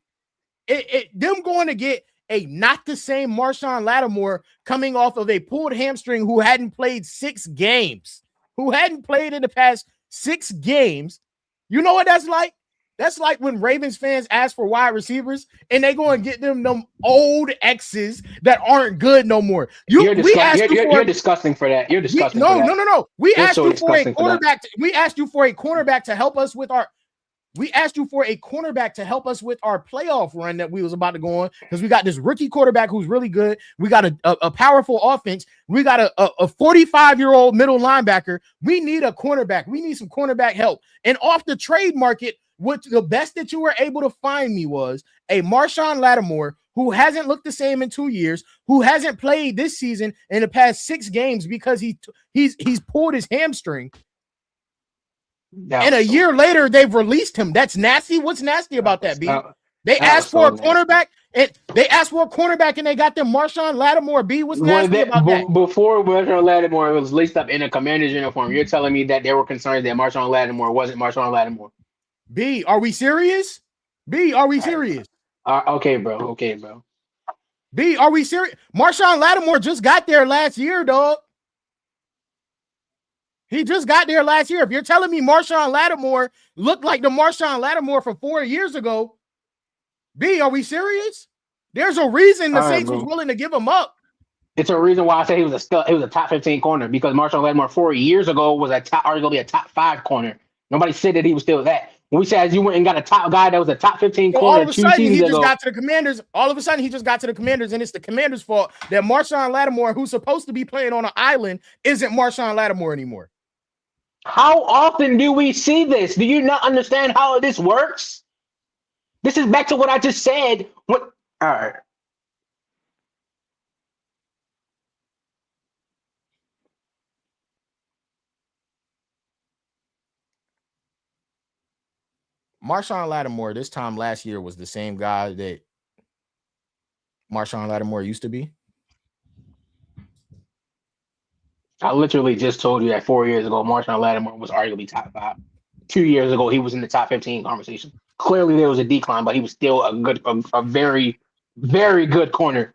Them going to get a not the same Marshawn Lattimore coming off of a pulled hamstring who hadn't played 6 games, who hadn't played in the past 6 games. You know what that's like? That's like when Ravens fans ask for wide receivers and they go and get them old exes that aren't good no more. You're disgusting for that. You're disgusting. No. We asked you for a cornerback. We asked you for a cornerback to help us with our. We asked you for a cornerback to help us with our playoff run that we was about to go on because we got this rookie quarterback who's really good. We got a powerful offense. We got a 45-year-old middle linebacker. We need a cornerback. We need some cornerback help. And off the trade market, what the best that you were able to find me was a Marshawn Lattimore who hasn't looked the same in 2 years, who hasn't played this season in the past 6 games because he's pulled his hamstring. And a year later, they've released him. That's nasty. What's nasty about that, B? They asked for a cornerback, and they got them Marshawn Lattimore. B, what's nasty about that? Before Marshawn Lattimore was laced up in a Commander's uniform, you're telling me that they were concerned that Marshawn Lattimore wasn't Marshawn Lattimore. B, are we serious? B, are we serious? Okay, bro. B, are we serious? Marshawn Lattimore just got there last year, dog. He just got there last year. If you're telling me Marshawn Lattimore looked like the Marshawn Lattimore from 4 years ago, B, are we serious? There's a reason the Saints was willing to give him up. It's a reason why I say he was a top 15 corner, because Marshawn Lattimore 4 years ago was arguably a top 5 corner. Nobody said that he was still that. When we said you went and got a top guy that was a top 15 corner, all of a sudden he just got to the Commanders. All of a sudden he just got to the Commanders, and it's the Commanders' fault that Marshawn Lattimore, who's supposed to be playing on an island, isn't Marshawn Lattimore anymore. How often do we see this? Do you not understand how this works? This is back to what I just said. All right. Marshawn Lattimore this time last year was the same guy that Marshawn Lattimore used to be. I literally just told you that 4 years ago, Marshawn Lattimore was arguably top 5. 2 years ago, he was in the top 15 conversation. Clearly, there was a decline, but he was still a very, very good corner.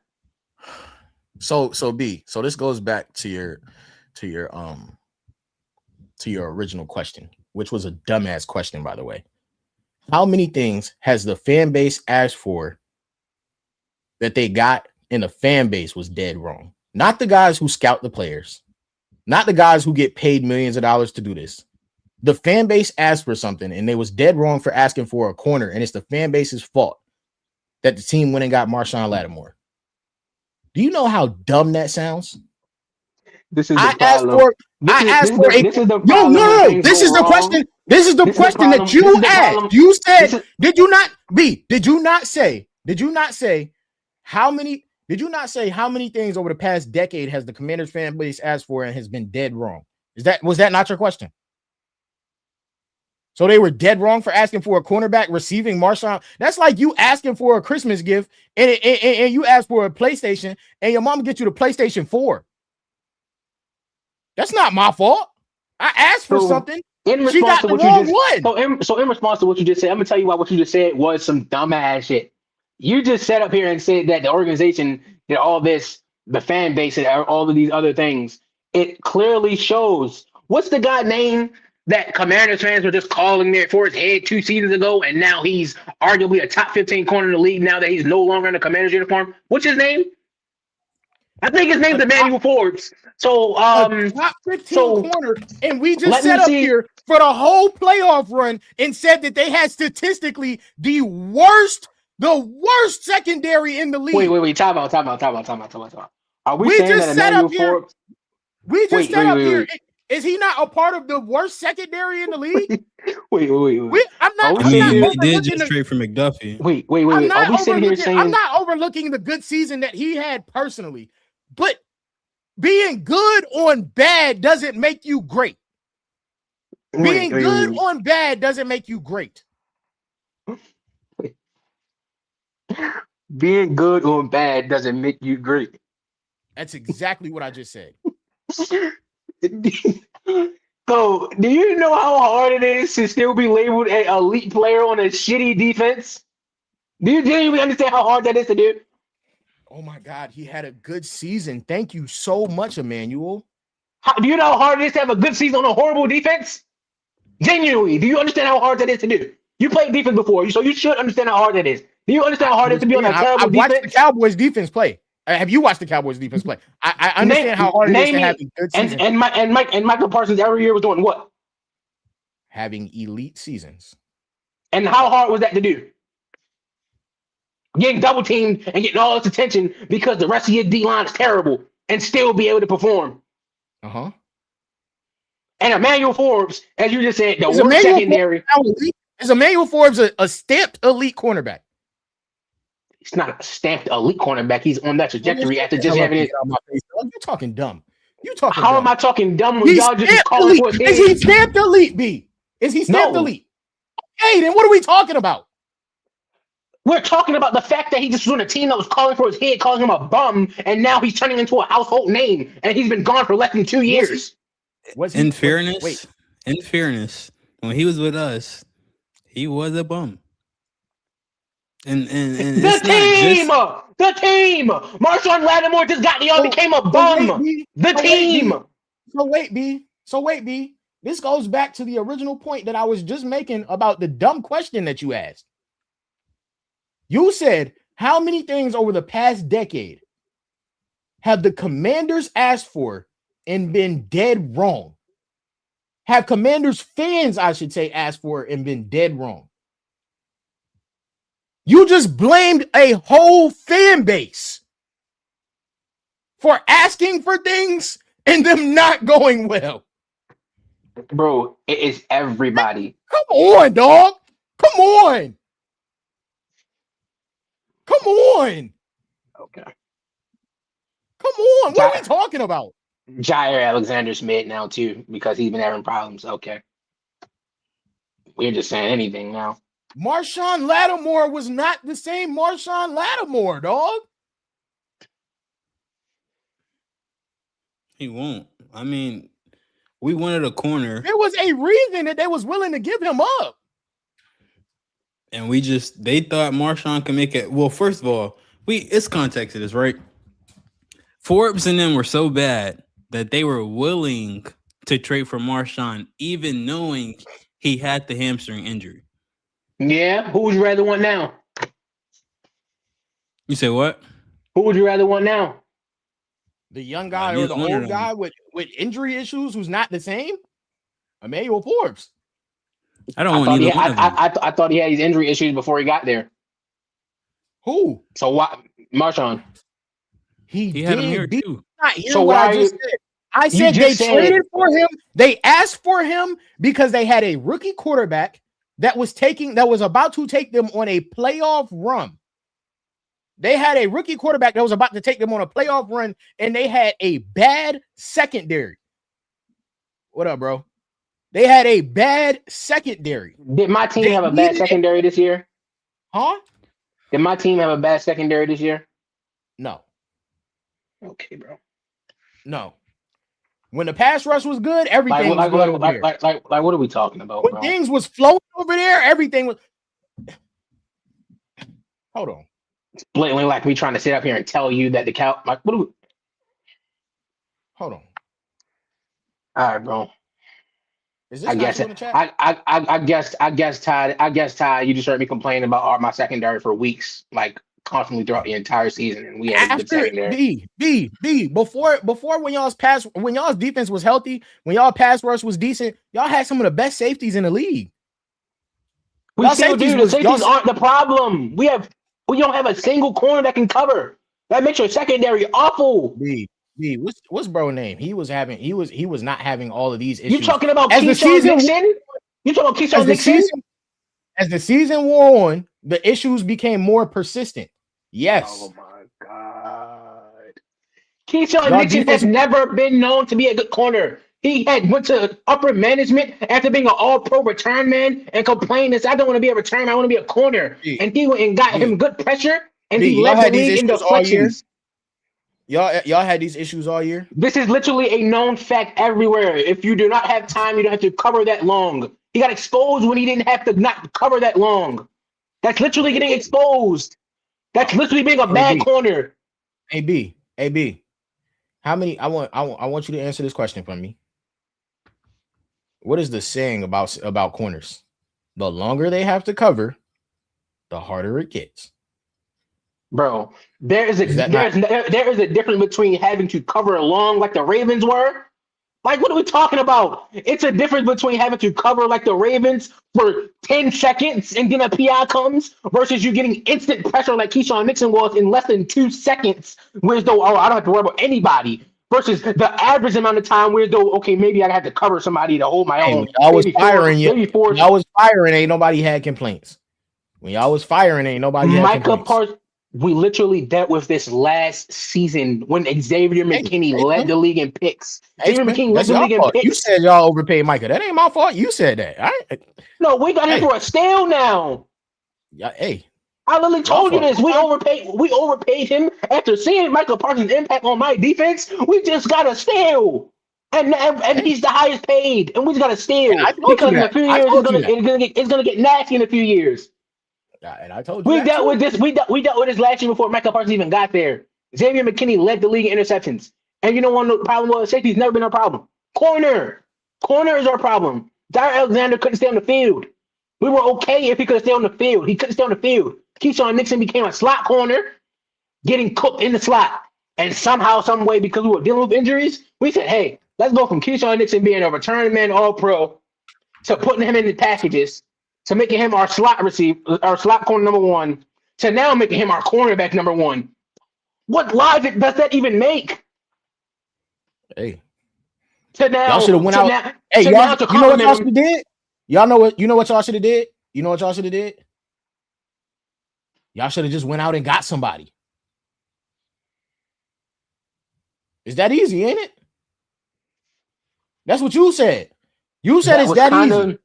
So B. So this goes back to your original question, which was a dumbass question, by the way. How many things has the fan base asked for that they got and the fan base was dead wrong? Not the guys who scout the players, not the guys who get paid millions of dollars to do this. The fan base asked for something and they was dead wrong for asking for a corner, and it's the fan base's fault that the team went and got Marshawn Lattimore. Do you know how dumb that sounds? This is the problem. This is the question. This is the question that you asked. You said, did you not say how many things over the past decade has the Commanders fan base asked for and has been dead wrong? Was that not your question? So they were dead wrong for asking for a cornerback receiving Marshawn. That's like you asking for a Christmas gift and you ask for a PlayStation and your mom gets you the PlayStation 4. That's not my fault. I asked for something. She got the wrong one. So in response to what you just said, I'm gonna tell you why what you just said was some dumbass shit. You just sat up here and said that the organization did all this, the fan base and all of these other things. It clearly shows. What's the guy name that Commanders fans were just calling there for his head 2 seasons ago, and now he's arguably a top 15 corner in the league now that he's no longer in the Commanders uniform? What's his name? I think his name's Emmanuel Forbes. So top 15 corner, and we just set up here for the whole playoff run and said that they had statistically the worst secondary in the league. Wait, time out. Are we saying that Emmanuel Forbes? We just set up here. Is he not a part of the worst secondary in the league? Wait. I'm not. He did just trade for McDuffie. Wait. Are we sitting here saying I'm not overlooking the good season that he had personally, but being good on bad doesn't make you great. Being good on bad doesn't make you great. Being good on bad doesn't make you great. That's exactly what I just said. So, do you know how hard it is to still be labeled an elite player on a shitty defense? Do you genuinely understand how hard that is to do? Oh my God, he had a good season. Thank you so much, Emmanuel. Do you know how hard it is to have a good season on a horrible defense? Genuinely, do you understand how hard that is to do? You played defense before, so you should understand how hard that is. Do you understand how hard it is to be on a terrible defense? I've watched the Cowboys defense play. Have you watched the Cowboys defense play? I understand how hard it is to have a good season. And Michael Parsons every year was doing what? Having elite seasons. And how hard was that to do? Getting double teamed and getting all this attention because the rest of your D-line is terrible and still be able to perform. Uh-huh. And Emmanuel Forbes, as you just said, the worst secondary. Is Emmanuel Forbes a stamped elite cornerback? He's not a stamped elite cornerback. He's on that trajectory after just having it. You're talking dumb. How am I talking dumb when y'all just calling for his head? Is he stamped elite, B? Is he stamped No. elite? Hey, then what are we talking about? We're talking about the fact that he just was on a team that was calling for his head, calling him a bum, and now he's turning into a household name, and he's been gone for less than 2 years. In fairness, when he was with us, he was a bum. And the team, Marshawn Lattimore just got the yard, became a bum. The team. So wait, B. This goes back to the original point that I was just making about the dumb question that you asked. You said, how many things over the past decade have the Commanders asked for and been dead wrong? Have Commanders fans, I should say, asked for and been dead wrong? You just blamed a whole fan base for asking for things and them not going well. Bro, it is everybody. Come on, dog. Come on. Come on. Okay. Come on. What are we talking about? Jair Alexander's mid now, too, because he's been having problems. Okay. We're just saying anything now. Marshawn Lattimore was not the same Marshawn Lattimore, dog. He won't. I mean, we wanted a corner. There was a reason that they was willing to give him up. And they thought Marshawn could make it. Well, first of all, it's context to this, right? Forbes and them were so bad that they were willing to trade for Marshawn, even knowing he had the hamstring injury. Yeah, who would you rather want now? You say what? Who would you rather want now? The young guy or the old guy with injury issues who's not the same? Emmanuel Forbes. I don't want either one of them. I thought he had these injury issues before he got there. Who? So why Marshawn? He had him here too. So why I said they traded for him. They asked for him because they had a rookie quarterback that was about to take them on a playoff run. They had a rookie quarterback that was about to take them on a playoff run, and they had a bad secondary. What up, bro? They had a bad secondary. Did my team have a bad secondary this year? Huh? Did my team have a bad secondary this year? No. Okay, bro. No. When the pass rush was good, everything was good over there. Like, what are we talking about, when bro? things was flowing over there, everything was. Hold on. It's blatantly like me trying to sit up here and tell you that the cow. Like, what are we? Hold on. All right, bro. Is this I guess in the chat? I guess Ty, you just heard me complain about my secondary for weeks, like constantly throughout the entire season, and we had a good secondary. Before when y'all's defense was healthy, when y'all pass rush was decent, y'all had some of the best safeties in the league. We still do. The safeties aren't the problem. We don't have a single corner that can cover. That makes your secondary awful. What's bro name? He was not having all of these issues. You talking about Keyshawn Nixon? You talking about Keyshawn Nixon? As the season wore on, the issues became more persistent. Yes. Oh my God. Keyshawn Nixon has never been known to be a good corner. He had went to upper management after being an all-pro return man and complained and said, I don't want to be a return, I want to be a corner. And he went and got him good pressure, and he led the league in deflections. Y'all had these issues all year? This is literally a known fact everywhere. If you do not have time, you don't have to cover that long. He got exposed when he didn't have to not cover that long. That's literally getting exposed. That's literally being a bad corner. AB. How many? I want you to answer this question for me. What is the saying about corners? The longer they have to cover, the harder it gets. Bro, there is a difference between having to cover long like the Ravens were. Like, what are we talking about? It's a difference between having to cover like the Ravens for 10 seconds and then a PI comes versus you getting instant pressure like Keyshawn Nixon was in less than 2 seconds. Whereas though, I don't have to worry about anybody. Versus the average amount of time where though, okay, maybe I have to cover somebody to hold my own. I was firing you. Y'all was firing, ain't nobody had complaints. When y'all was firing, ain't nobody had complaints. We literally dealt with this last season when Xavier McKinney led the league in picks. Xavier McKinney led the league in picks. You said y'all overpaid Micah. That ain't my fault. You said that. All right. No, we got him for a steal now. Yeah, hey. I literally told you this. We overpaid him after seeing Michael Parsons' impact on my defense. We just got a steal. And he's the highest paid. And we just got a steal. Because in a few years it's gonna get nasty in a few years. And I told you we dealt with this. We dealt with this last year before Michael Parsons even got there. Xavier McKinney led the league in interceptions. And you know what the problem was? Safety's never been our problem. Corner is our problem. Dyer Alexander couldn't stay on the field. We were okay if he could stay on the field. He couldn't stay on the field. Keyshawn Nixon became a slot corner, getting cooked in the slot. And somehow, some way, because we were dealing with injuries, we said, hey, let's go from Keyshawn Nixon being a return man all-pro to putting him in the packages, to making him our slot corner number one, to now making him our cornerback number one. What logic does that even make? Hey. To now, y'all should have went out. Hey, y'all, you know what y'all should have did? Y'all know what y'all should have did? You know what y'all should have did? Y'all should have just went out and got somebody. It's that easy, ain't it? That's what you said. You said it's that easy.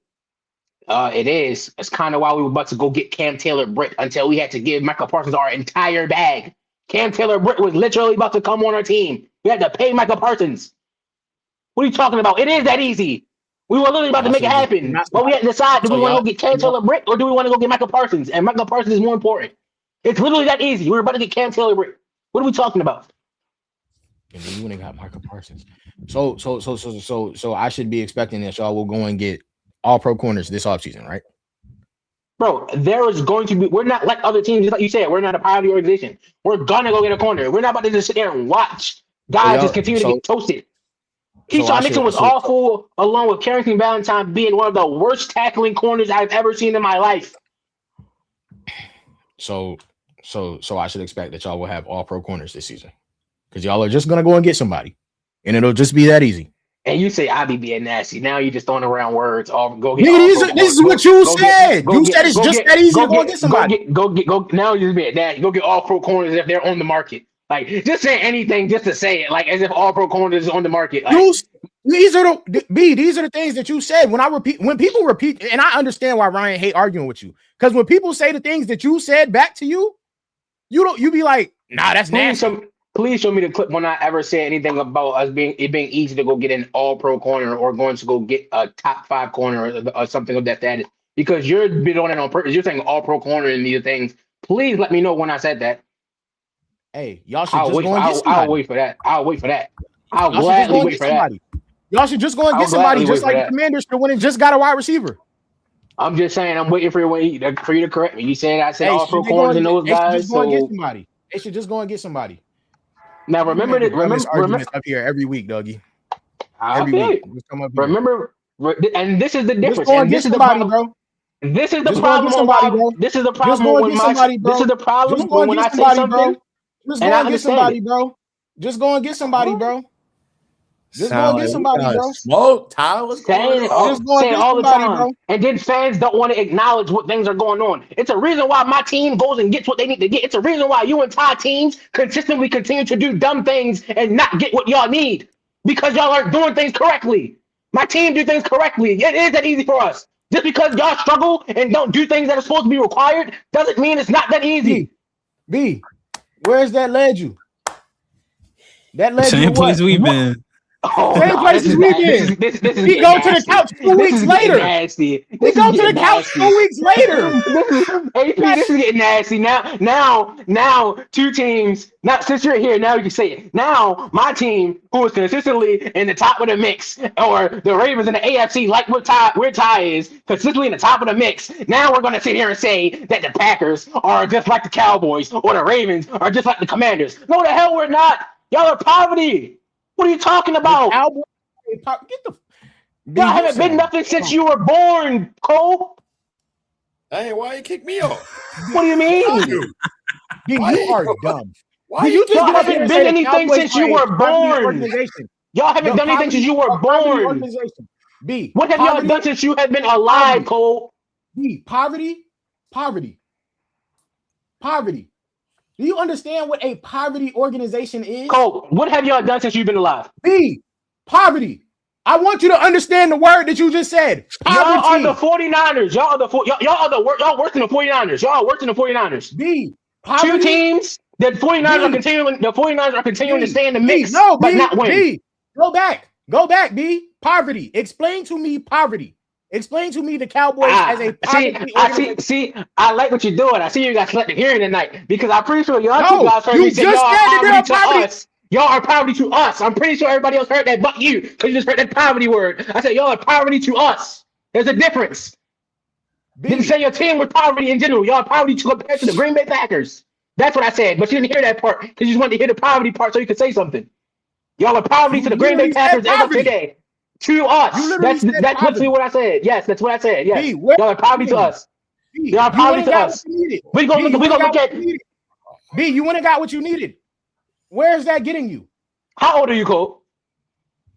It is. It's kind of why we were about to go get Cam Taylor-Britt until we had to give Michael Parsons our entire bag. Cam Taylor-Britt was literally about to come on our team. We had to pay Michael Parsons. What are you talking about? It is that easy. We were literally about to make it happen. But we had to decide, do we want to go get Cam Taylor-Britt or do we want to go get Michael Parsons? And Michael Parsons is more important. It's literally that easy. We were about to get Cam Taylor-Britt. What are we talking about? And then you went and got Michael Parsons. So I should be expecting that y'all will go and get all pro corners this offseason, right? Bro, there is going to be, we're not like other teams, just like you said, we're not a power of the organization. We're gonna go get a corner. We're not about to just sit there and watch guys just continue to get toasted. Keyshawn Nixon was awful, along with Carrington Valentine being one of the worst tackling corners I've ever seen in my life. So I should expect that y'all will have all pro corners this season. Because y'all are just gonna go and get somebody. And it'll just be that easy. And you say I be being nasty. Now you're just throwing around words. Go get. This is what you said. You said it's just that easy to go get somebody. Go. Now you're being nasty. Go get all pro corners if they're on the market. Like, just say anything just to say it. Like, as if all pro corners is on the market. Like, these are the things that you said. When people repeat, and I understand why Ryan hate arguing with you. Because when people say the things that you said back to you, you be like, nah, that's nasty. Please show me the clip when I ever say anything about us being easy to go get an all-pro corner or going to go get a top 5 corner or something of that status. Because you're doing it on purpose. You're saying all-pro corner and these things. Please let me know when I said that. Hey, y'all should just go and get somebody. I'll wait for that. I'll gladly wait for that. Y'all should just go and get somebody just like the Commanders for when it just got a wide receiver. I'm just saying, I'm waiting for you to correct me. You said I said all-pro corners and those guys. They should just go and get somebody. Now remember up here every week, Dougie. Every week. Remember, and this is the difference. And this is the problem, bro. This is the problem. This is the problem with my. This is the problem when I say something. Just go and get somebody, bro. Just go and get somebody, bro. Just go and get somebody, bro. Smoke, Tyler. What's going on? Just go and get all the time, bro. And then fans don't want to acknowledge what things are going on. It's a reason why my team goes and gets what they need to get. It's a reason why you and Ty teams consistently continue to do dumb things and not get what y'all need because y'all aren't doing things correctly. My team do things correctly. It is that easy for us. Just because y'all struggle and don't do things that are supposed to be required doesn't mean it's not that easy. B, where's that led you? That led same you place we've been. Same places we've been. We go to the couch 2 weeks later. We go to the couch 2 weeks later. This is getting nasty. Now, two teams. Now, since you're here, now you can say it. Now, my team, who is consistently in the top of the mix, or the Ravens in the AFC, like where Ty is, consistently in the top of the mix. Now we're gonna sit here and say that the Packers are just like the Cowboys, or the Ravens are just like the Commanders. No, the hell we're not. Y'all are poverty. What are you talking about? Y'all haven't been nothing since you were born, Cole. Hey, why you kick me off? What do you mean? You are dumb. Why y'all haven't been anything since you were born? Y'all haven't done anything since you were born. B. What have y'all done since you have been alive, Cole? B. Poverty. Do you understand what a poverty organization is? Cole, what have y'all done since you've been alive? B, poverty. I want you to understand the word that you just said. Poverty. Y'all are the 49ers. Y'all are worse than the 49ers. Y'all are worse than the 49ers. B, poverty. Two teams. The 49ers are continuing. The 49ers are continuing to stay in the mix, but not win. B, go back. B, poverty. Explain to me poverty. Explain to me the Cowboys as a poverty organization. I like what you're doing. I see you got selective hearing tonight because I'm pretty sure y'all two guys heard me say y'all are poverty to us. Y'all are poverty to us. I'm pretty sure everybody else heard that but you because you just heard that poverty word. I said y'all are poverty to us. There's a difference. Didn't say your team was poverty in general. Y'all are poverty compared to the Green Bay Packers. That's what I said, but you didn't hear that part because you just wanted to hear the poverty part so you could say something. Y'all are poverty to the Green Bay Packers as of today. To us. That's literally what I said. Yes, that's what I said. Yes. Y'all are poverty to us. Y'all are poverty to us. We're gonna look at B, you went and got what you needed. Where is that getting you? How old are you, Cole?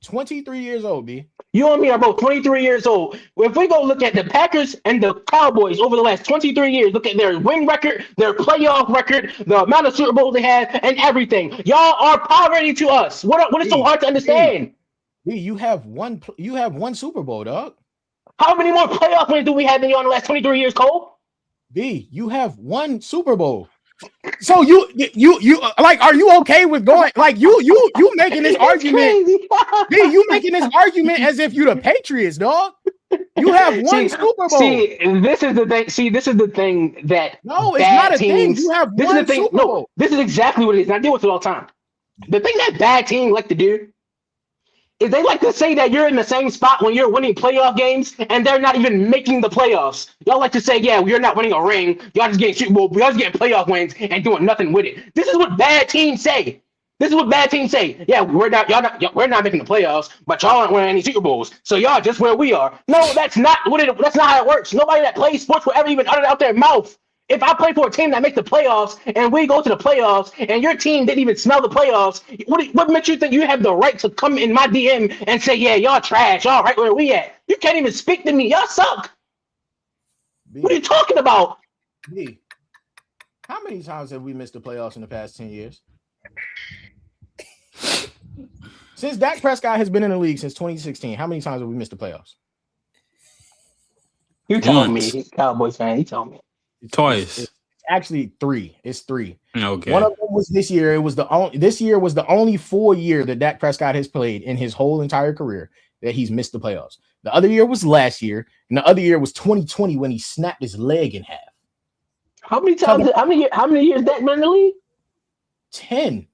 23 years old, B. You and me are both 23 years old. If we go look at the Packers and the Cowboys over the last 23 years, look at their win record, their playoff record, the amount of Super Bowls they have, and everything. Y'all are poverty to us. What is so hard to understand? B, you have one Super Bowl, dog. How many more playoff wins do we have than you in the last 23 years, Cole? B, you have one Super Bowl. So you like, are you okay with going like you making this argument? B, you making this argument as if you the Patriots, dog. You have one Super Bowl. See, this is the thing. This is the thing that no, it's not a thing. You have one Super Bowl. No, this is exactly what it is. And I deal with it all the time. The thing that bad teams like to do is they like to say that you're in the same spot when you're winning playoff games and they're not even making the playoffs. Y'all like to say, yeah, you're not winning a ring. Y'all just getting Super Bowl. Y'all just getting playoff wins and doing nothing with it. This is what bad teams say. Yeah, we're not making the playoffs, but y'all aren't winning any Super Bowls. So y'all just where we are. No, that's not how it works. Nobody that plays sports will ever even utter it out their mouth. If I play for a team that makes the playoffs and we go to the playoffs and your team didn't even smell the playoffs, what makes you think you have the right to come in my DM and say, yeah, y'all trash, y'all right where we at? You can't even speak to me. Y'all suck. B, what are you talking about? B, how many times have we missed the playoffs in the past 10 years? Since Dak Prescott has been in the league since 2016, how many times have we missed the playoffs? You telling me, Cowboys fan, you telling me. Twice. It's actually 3. It's 3. Okay. One of them was this year. This year was the only full year that Dak Prescott has played in his whole entire career that he's missed the playoffs. The other year was last year, and the other year was 2020 when he snapped his leg in half. How many times? How many years Dak been in the league? 10.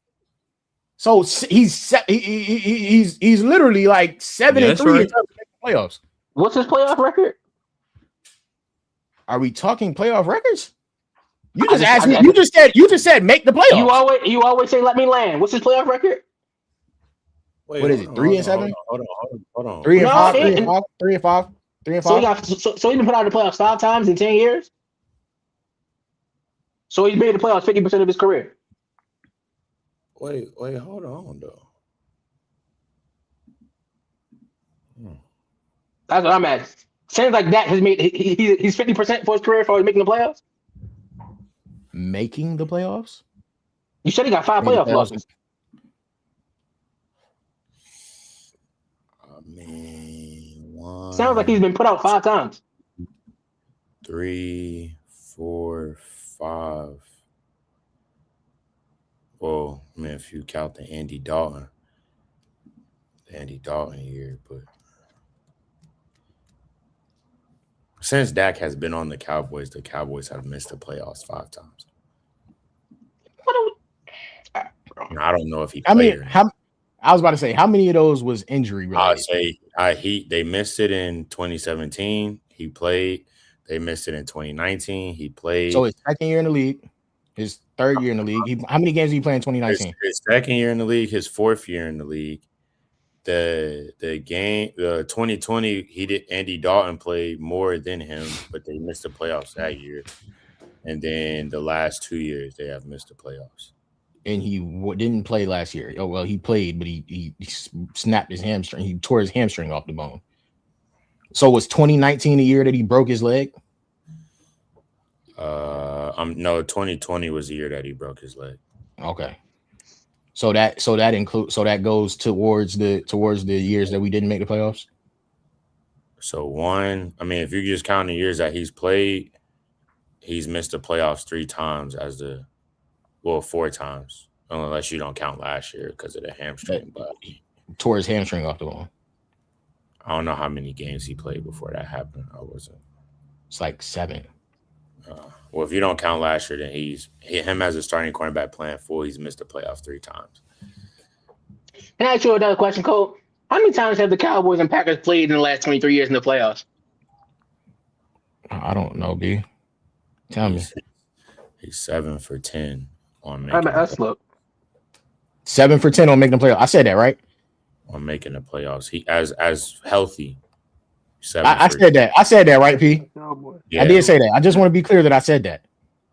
So he's literally like 7-3 in terms of making playoffs. What's his playoff record? Are we talking playoff records? You just asked me. You just said make the playoffs. You always say let me land. What's his playoff record? Wait, what is it? 3-7? Hold on. 3-5. 3-5. 3-5. So he's been put out of the playoffs 5 times in 10 years. So he's made the playoffs 50% of his career. Wait, hold on though. That's what I'm at. Sounds like that has made he's 50% for his career for making the playoffs. Making the playoffs? You said he got 5 playoff losses. I mean, 1. Sounds like he's been put out 5 times. 3, 4, 5. Well, I mean, if you count the Andy Dalton year, but since Dak has been on the Cowboys have missed the playoffs 5 times. I don't know if he played. I was about to say, how many of those was injury related? I'd say they missed it in 2017. He played. They missed it in 2019. He played. So his second year in the league, his third year in the league. How many games did he play in 2019? His second year in the league, his 4th year in the league. The 2020, Andy Dalton played more than him, but they missed the playoffs that year. And then the last 2 years, they have missed the playoffs. And he didn't play last year. Oh, well, he played, but he snapped his hamstring. He tore his hamstring off the bone. So was 2019 the year that he broke his leg? No, 2020 was the year that he broke his leg. Okay. So that goes towards the years that we didn't make the playoffs. So if you just count the years that he's played, he's missed the playoffs 3 times 4 times, unless you don't count last year because of the hamstring. But tore his hamstring off the ball. I don't know how many games he played before that happened. It's like 7. Well, if you don't count last year, then him as a starting cornerback playing full, he's missed the playoffs 3 times. Can I ask you another question, Cole? How many times have the Cowboys and Packers played in the last 23 years in the playoffs? I don't know, B. Tell me. He's 7 for 10 on How about us, look? 7 for 10 on making the playoffs. I said that, right? On making the playoffs. He as healthy. I said that. I said that, right, P? Yeah. I did say that. I just want to be clear that I said that.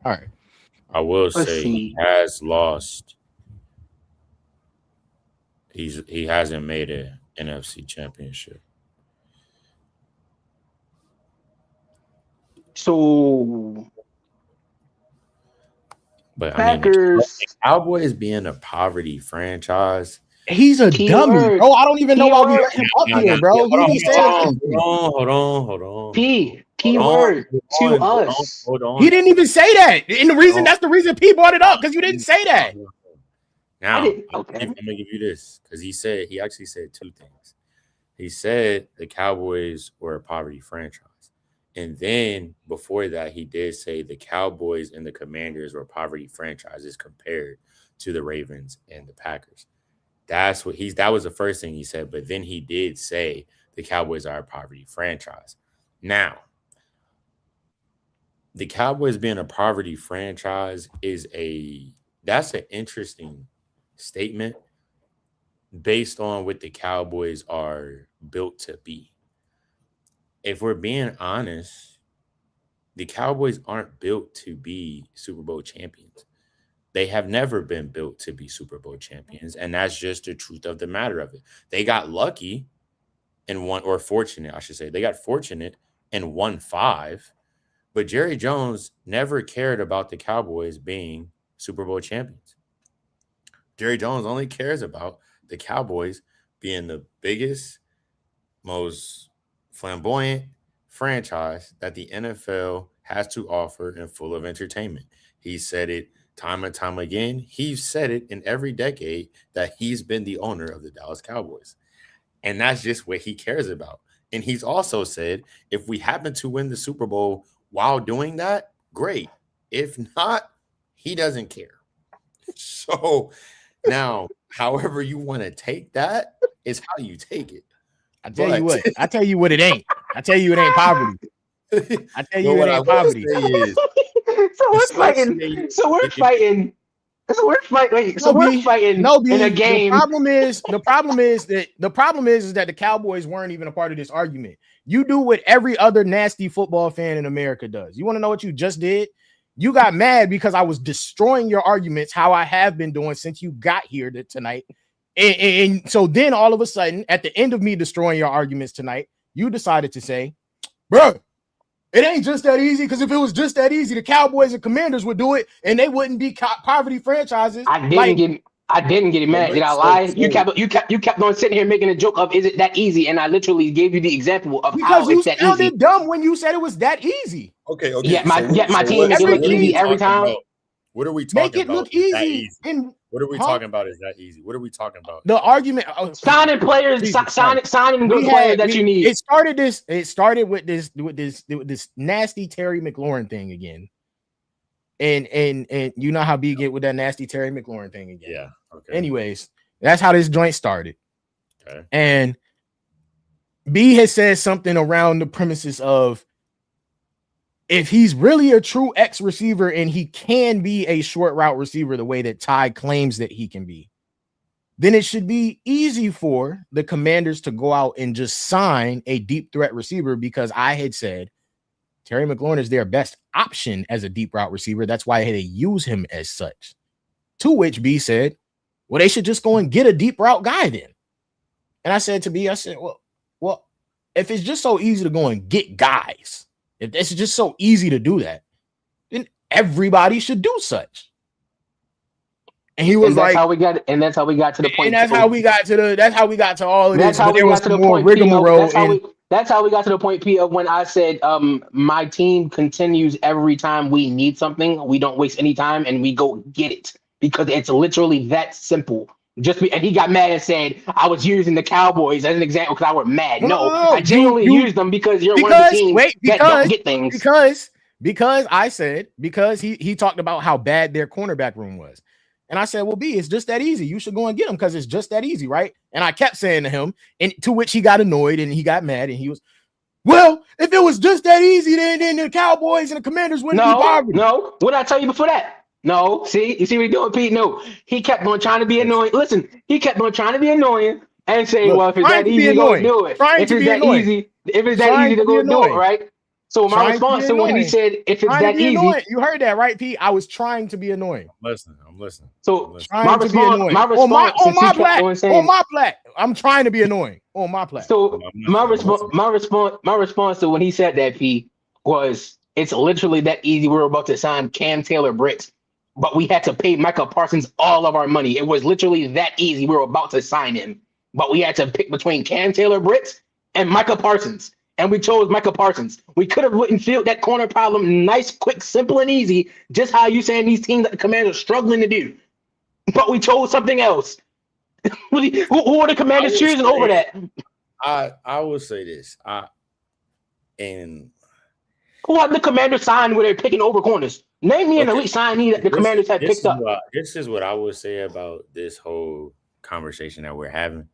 All right. I will say he has lost. He hasn't made an NFC championship. So, but Packers, the Cowboys being a poverty franchise. He's a dummy, bro. I don't even know why we let him up here, bro. Hold on. Keyword to us. He didn't even say that. And that's the reason P brought it up, because you didn't say that. Now, I'm gonna give you this, because he actually said 2 things. He said the Cowboys were a poverty franchise. And then before that, he did say the Cowboys and the Commanders were poverty franchises compared to the Ravens and the Packers. That was the first thing he said, but then he did say the Cowboys are a poverty franchise. Now, the Cowboys being a poverty franchise that's an interesting statement based on what the Cowboys are built to be. If we're being honest, the Cowboys aren't built to be Super Bowl champions. They have never been built to be Super Bowl champions, and that's just the truth of the matter of it. They got lucky and fortunate, I should say. They got fortunate and won 5, but Jerry Jones never cared about the Cowboys being Super Bowl champions. Jerry Jones only cares about the Cowboys being the biggest, most flamboyant franchise that the NFL has to offer and full of entertainment. He said it time and time again. He's said it in every decade that he's been the owner of the Dallas Cowboys. And that's just what he cares about. And he's also said, if we happen to win the Super Bowl while doing that, great. If not, he doesn't care. So now, however you want to take that is how you take it. I tell you what it ain't. I tell you it ain't poverty. I tell you it ain't poverty. So we're fighting. So we're fighting in a game. The problem is that the Cowboys weren't even a part of this argument. You do what every other nasty football fan in America does. You want to know what you just did? You got mad because I was destroying your arguments, how I have been doing since you got here tonight. And so then all of a sudden, at the end of me destroying your arguments tonight, you decided to say, bro, it ain't just that easy, because if it was just that easy, the Cowboys and Commanders would do it, and they wouldn't be poverty franchises. I didn't get mad. Did I lie? You kept on sitting here making a joke of, is it that easy? And I literally gave you the example of how it's that easy. Because you sounded dumb when you said it was that easy. Okay. Yeah, my team makes it look easy every time. What are we talking about? Make it look easy. What are we talking about? Is that easy? What are we talking about? The argument signing players, signing good players that you need. It started with this nasty Terry McLaurin thing again. And you know how B get with that nasty Terry McLaurin thing again. Yeah. Okay. Anyways, that's how this joint started. Okay. And B has said something around the premises of, if he's really a true X receiver and he can be a short route receiver the way that Ty claims that he can be, then it should be easy for the Commanders to go out and just sign a deep threat receiver, because I had said Terry McLaurin is their best option as a deep route receiver. That's why they use him as such. To which B said, well, they should just go and get a deep route guy then. And I said to B, well, if it's just so easy to go and get guys, if it's just so easy to do that, then everybody should do such. And he was And that's like, how we got. And that's how we got to the point. and that's how we got to all of That's this. how But we there was got to the some more point. P, rigmarole. that's how we got to the point, P, of when I said, my team continues every time we need something. We don't waste any time and we go get it because it's literally that simple. And he got mad and said, I was using the Cowboys as an example because I was mad. No, I genuinely used them because you're one of the teams that don't get things. Because I said, because he talked about how bad their cornerback room was. And I said, well, B, it's just that easy. You should go and get him because it's just that easy, right? And I kept saying to him, and to which he got annoyed and he got mad and he was, well, if it was just that easy, then the Cowboys and the Commanders wouldn't be bothered. No, what did I tell you before that? No, see, you see what he's doing, Pete? No, he kept on trying to be annoying. Listen, he kept on trying to be annoying and say, well, if it's that easy, go do it. If it's that easy, to go do it, right? So my response to when he said, if it's that easy, you heard that, right, Pete? I was trying to be annoying. I'm listening. So my response on my plat, I'm trying to be annoying on my plat. So my response to when he said that, P, was it's literally that easy. We were about to sign Cam Taylor-Britt, but we had to pay Micah Parsons all of our money. It was literally that easy. We were about to sign him, but we had to pick between Cam Taylor-Britt and Micah Parsons. And we chose Micah Parsons. We could have written field that corner problem nice, quick, simple, and easy, just how you saying these teams that the Commanders are struggling to do. But we chose something else. Who are the Commanders choosing over that? I will say this. And who have the Commanders signed where they're picking over corners? Name me an elite signee that the Commanders have picked up. This is what I would say about this whole conversation that we're having.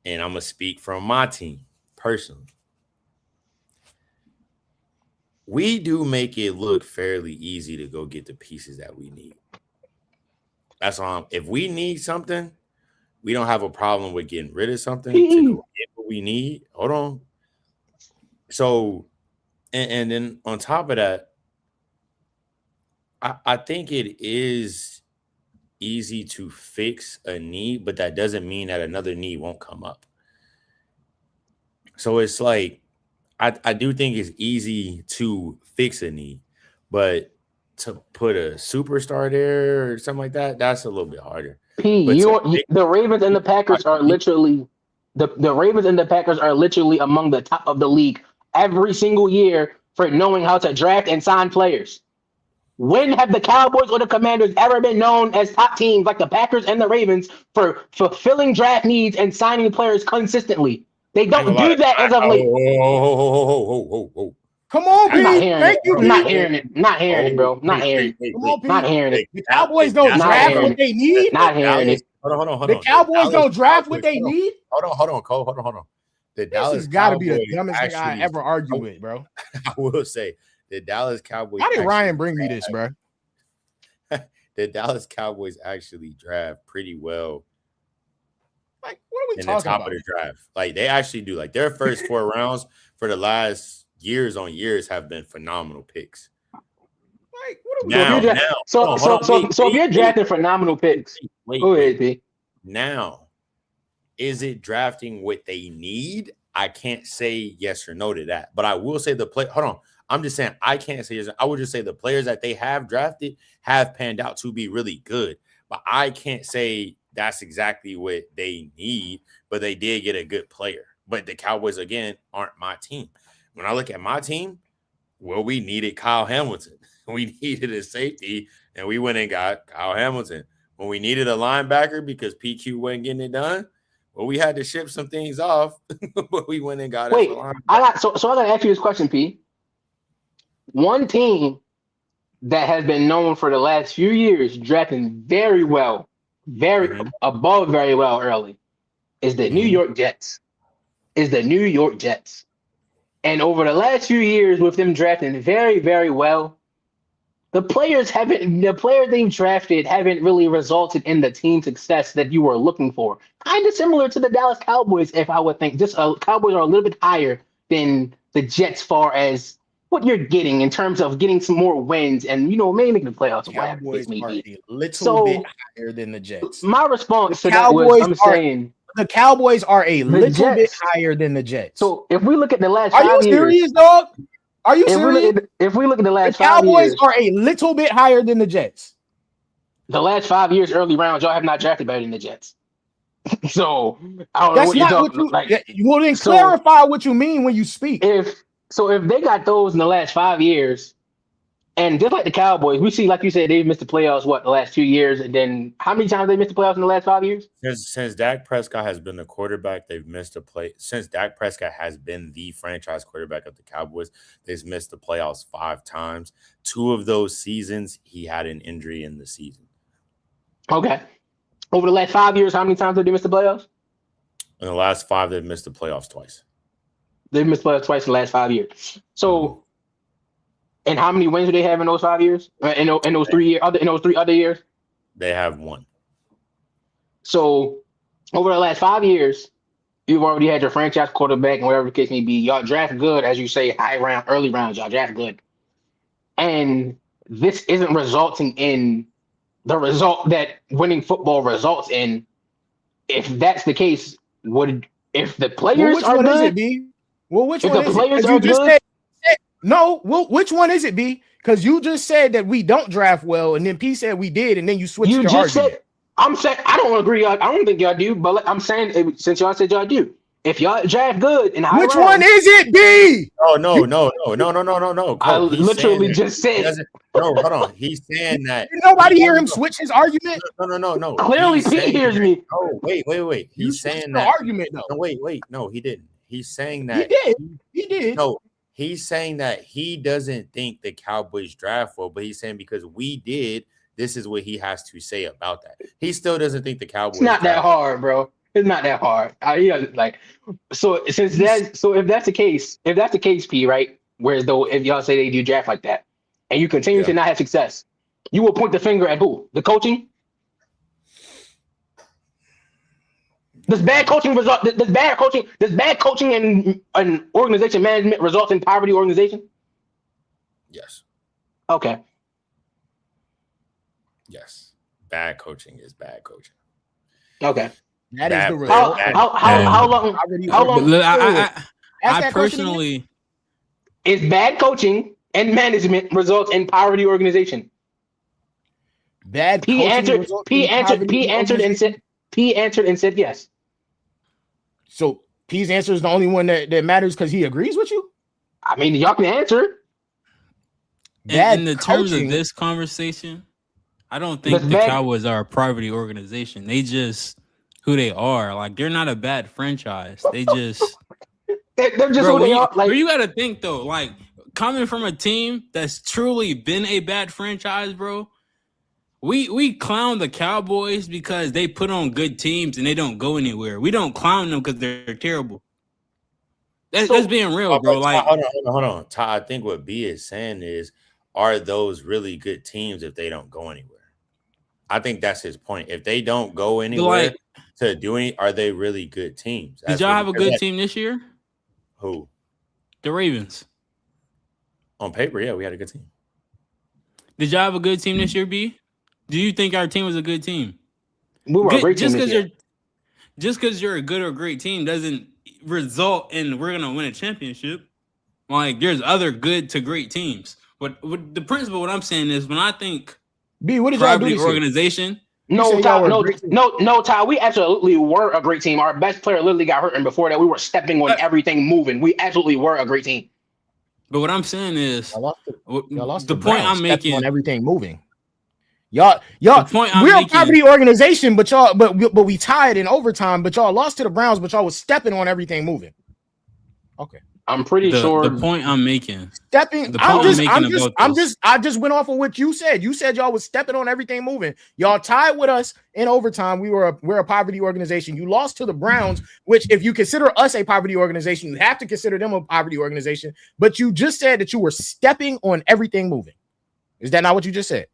And I'm going to speak from my team. Personally, we do make it look fairly easy to go get the pieces that we need. That's all. If we need something, we don't have a problem with getting rid of something to go get what we need. Hold on. So, and then on top of that, I think it is easy to fix a need, but that doesn't mean that another need won't come up. So it's like, I do think it's easy to fix a need, but to put a superstar there or something like that, that's a little bit harder. The Ravens and the Packers are literally the Ravens and the Packers are literally among the top of the league every single year for knowing how to draft and sign players. When have the Cowboys or the Commanders ever been known as top teams like the Packers and the Ravens for fulfilling draft needs and signing players consistently? They don't do that as of late. Come on, Pete. I'm not hearing it. Not hearing it, bro. Not hearing it. Come on, Pete. Not hearing it. The Cowboys don't draft what they need. Not hearing it. Hold on. The Cowboys don't draft what they need. Hold on, Cole. Hold on. The Dallas has got to be the dumbest thing I ever argue with, bro. I will say the Dallas Cowboys. How did Ryan bring me this, bro? The Dallas Cowboys actually draft pretty well. Like, what are we in talking the top about? of the draft? Like, they actually do. Like, their first 4 rounds for the last years on years have been phenomenal picks. Like, what are we doing? So if you're drafting phenomenal picks, go ahead, P. Now, is it drafting what they need? I can't say yes or no to that. But I will say hold on. I'm just saying I can't say yes. I would just say the players that they have drafted have panned out to be really good. But I can't say that's exactly what they need, but they did get a good player. But the Cowboys, again, aren't my team. When I look at my team, well, we needed Kyle Hamilton. We needed a safety, and we went and got Kyle Hamilton. When we needed a linebacker because PQ wasn't getting it done, well, we had to ship some things off, but we went and got it. I got to ask you this question, P. One team that has been known for the last few years drafting very well, above very well early, is the New York Jets. And over the last few years, with them drafting very, very well, the players they've drafted haven't really resulted in the team success that you were looking for. Kind of similar to the Dallas Cowboys, if I would think. Just Cowboys are a little bit higher than the Jets, far as what you're getting in terms of getting some more wins and maybe making the playoffs. Cowboys are a little bit higher than the Jets. My response to that was, saying the Cowboys are a little bit higher than the Jets. So if we look at the last, are you serious, dog? Are you serious? If we look at the The last 5 Cowboys years, are a little bit higher than the Jets. the last 5 years, early rounds, y'all have not drafted better than the Jets. So I don't know That's what you're not what talking you. like. Well, then So clarify what you mean when you speak. if they got those in the last 5 years, and just like the Cowboys, we see, like you said, they've missed the playoffs the last 2 years, and then how many times they missed the playoffs in the last 5 years? Since Dak Prescott has been the quarterback, they've missed a play. Since Dak Prescott has been the franchise quarterback of the Cowboys, they've missed the playoffs 5 times. 2 of those seasons, he had an injury in the season. Okay. Over the last 5 years, how many times have they missed the playoffs? In the last 5, they've missed the playoffs twice. They've missed the playoffs twice in the last 5 years. So, and how many wins do they have in those 5 years? In those 3 other years? They have 1. So, over the last 5 years, you've already had your franchise quarterback and whatever the case may be. Y'all draft good, as you say, early rounds. Y'all draft good, and this isn't resulting in the result that winning football results in. If that's the case, if the players which are one good? is it, B? Well, which If one the is players it? are good, no. Well, which one is it, B? Because you just said that we don't draft well, and then P said we did, and then you switched you your just argument. said. I'm saying I don't agree. I don't think y'all do, but I'm saying since y'all said y'all do, if y'all draft good in high Which rounds, one is it, B? Oh no. I Coach, literally just said. No, hold on. He's saying that. Did nobody hear him switch his argument? No. Clearly, He's Pete saying hears that- me. Oh, wait. You He's switched saying your that. argument though. No, wait. No, he didn't. He's saying He that. did. He did. No, he's saying that he doesn't think the Cowboys draft well, but he's saying because we did, this is what he has to say about that. He still doesn't think the Cowboys. It's not that draft hard, bro. It's not that hard. So if that's the case, P, right? Whereas though if y'all say they do draft like that, and you continue Yeah. to not have success, you will point the finger at who? The coaching? Does bad coaching and an organization management result in poverty organization? Yes. Okay. Yes. Bad coaching is bad coaching. Okay. That is Bad- the result. How long? How long? But Ask I that question again. personally, Is bad coaching and management results in poverty organization? Bad P coaching answered. results P in answered. poverty P answered and organization? said. P answered and said yes. So P's answer is the only one that matters because he agrees with you. I mean, y'all can answer. Bad in the terms coaching- of this conversation, I don't think But the bad- Cowboys are a poverty organization. They just who they are. Like they're not a bad franchise. They just They're just bro, who they are. Like you got to think though. Like coming from a team that's truly been a bad franchise, bro. We clown the Cowboys because they put on good teams and they don't go anywhere. We don't clown them because they're terrible. That's being real, bro. Like, hold on. Ty, I think what B is saying is, are those really good teams if they don't go anywhere? I think that's his point. If they don't go anywhere to do any, are they really good teams? did y'all have a good team this year? Who? The Ravens. On paper, yeah, we had a good team. Did y'all have a good team this year, B? Do you think our team was a good team? we were a great team this year. Just because you're a good or great team doesn't result in we're gonna win a championship. Like there's other good to great teams. But the principle, what I'm saying is when I think B, what did y'all do poverty this year? organization, No, said Ty, y'all were a great team. Ty. We absolutely were a great team. Our best player literally got hurt, and before that, we were stepping on everything moving. We absolutely were a great team. but what I'm saying is Y'all lost the to point Browns, I'm stepped making. on everything moving. Y'all, The point I'm we're a making- poverty organization, but we tied in overtime, but y'all lost to the Browns, but y'all was stepping on everything moving. Okay. I'm pretty sure. The point I'm making. Stepping. The point I'm making about this. I just went off of what you said. You said y'all was stepping on everything moving. Y'all tied with us in overtime. We're a poverty organization. You lost to the Browns, which if you consider us a poverty organization, you have to consider them a poverty organization. But you just said that you were stepping on everything moving. Is that not what you just said?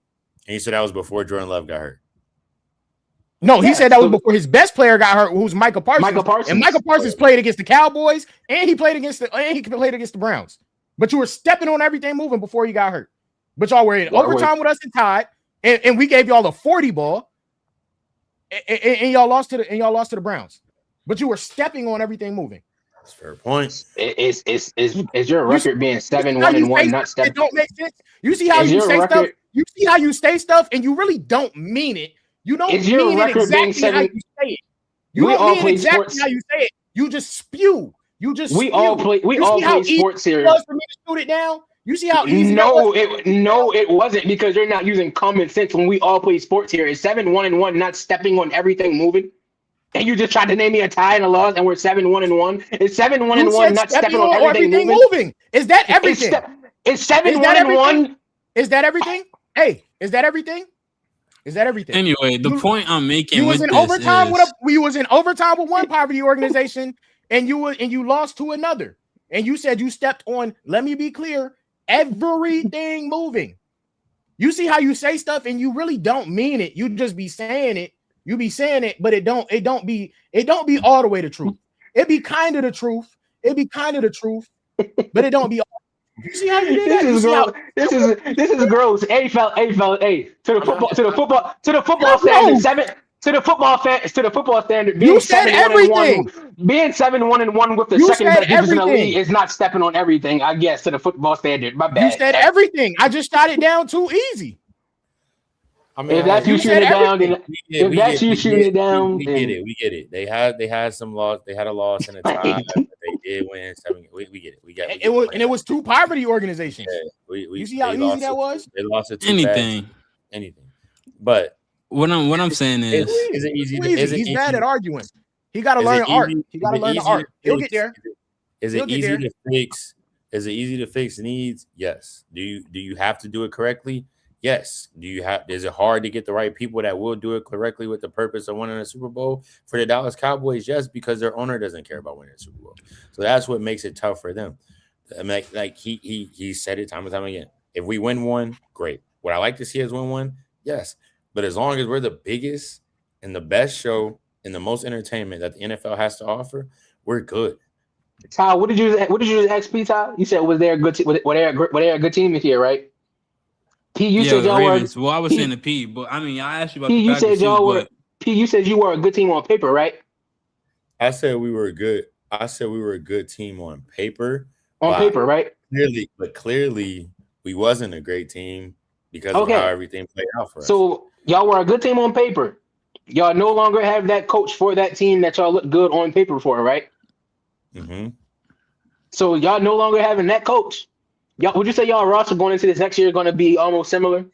And he said that was before Jordan Love got hurt. No, he said that was before his best player got hurt, who's Michael Parsons. And Michael Parsons played against the Cowboys, and he played against the Browns. But you were stepping on everything moving before he got hurt. But y'all were in overtime with us and tied, and we gave y'all the 40 ball, and y'all lost to the Browns. But you were stepping on everything moving. That's a fair point. Is your record being 7-1-1 not It step? don't make sense. You see how Is you your say stuff. record? You see how you say stuff, and you really don't mean it. You don't Is your mean it record being exactly how 7? you say it. You We don't all mean play exactly sports. how you say it. You just spew. You just We spew. all play. We You all see how play easy sports it here. was for me to shoot it down. You see how easy that No, was? it wasn't, because you're not using common sense when we all play sports here. Is 7-1-1 not stepping on everything moving? And you just tried to name me a tie and a loss, and we're 7-1-1. Is 7-1-1 You said not stepping stepping on everything moving? moving. Is that everything? Is 7-1-1? Is that everything? Hey, is that everything? Is that everything? Anyway, the point I'm making You with was in this overtime is we was in overtime with one poverty organization, and you lost to another. And you said you stepped on, let me be clear, everything moving. You see how you say stuff and you really don't mean it. You just be saying it. You be saying it, but it don't be all the way the truth. It be kind of the truth. It be kind of the truth, but it don't be all. You see how you did that? This is gross. Hey, fella, hey. To the football standard, being You said 7-1-1, being 7-1-1 with the second best defense in the league is not stepping on everything. I guess to the football standard. My bad. You said everything. I just shot it down too easy. I mean, if that's you shooting it down, then if that's you shooting it down, we get it. They had some loss. They had a loss and a tie, but they did win 7. We get it. We get it. It was two poverty organizations. Yeah, you see how easy that was? They lost it. anything. But what I'm saying is it easy? He's bad at arguing. He got to learn art. He got to learn the art. He'll get there. Is it easy to fix? Is it easy to fix needs? Yes. Do you have to do it correctly? Yes. Is it hard to get the right people that will do it correctly with the purpose of winning a Super Bowl? For the Dallas Cowboys, yes, because their owner doesn't care about winning a Super Bowl. So that's what makes it tough for them. I mean, like he said it time and time again. If we win one, great. Would I like to see us win one? Yes. But as long as we're the biggest and the best show and the most entertainment that the NFL has to offer, we're good. Ty, what did you just ask P, Ty? You said was there a good team? Were they a good team this year, right? P, you said y'all Ravens. were. Well, I was saying the P, but I mean, I asked you about P, the you Packers said y'all too, were. P, you said you were a good team on paper, right? I said we were good. I said we were a good team on paper. On paper, right? Clearly, we wasn't a great team because of how everything played out for us. So y'all were a good team on paper. Y'all no longer have that coach for that team that y'all look good on paper for, right? Mm-hmm. So y'all no longer having that coach. Would you say y'all roster going into this next year going to be almost similar?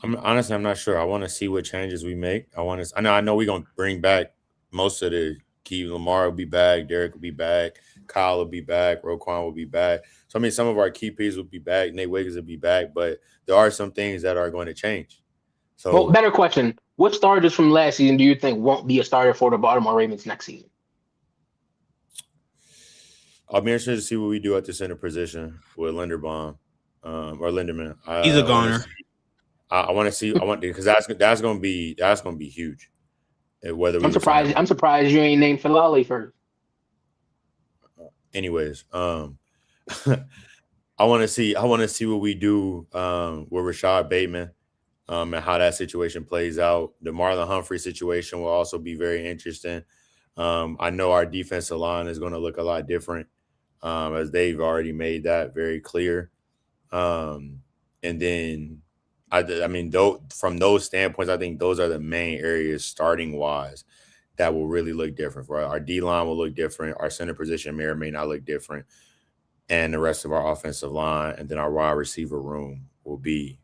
I'm not sure. I want to see what changes we make. I know we're gonna bring back most of the key. Lamar will be back. Derek will be back. Kyle will be back. Roquan will be back. So I mean, some of our key pieces will be back. Nate Wiggins will be back. But there are some things that are going to change. So, well, better question: what starters from last season do you think won't be a starter for the Baltimore Ravens next season? I'll be interested to see what we do at the center position with Linderbaum or Linderman. He's a goner. I want to see. Because that's going to be huge. Whether I'm surprised you ain't named Filali first. Anyways, I want to see what we do with Rashad Bateman and how that situation plays out. The Marlon Humphrey situation will also be very interesting. I know our defensive line is going to look a lot different, as they've already made that very clear. And then, I mean, from those standpoints, I think those are the main areas starting wise that will really look different. For our D line will look different. Our center position may or may not look different, and the rest of our offensive line, and then our wide receiver room will be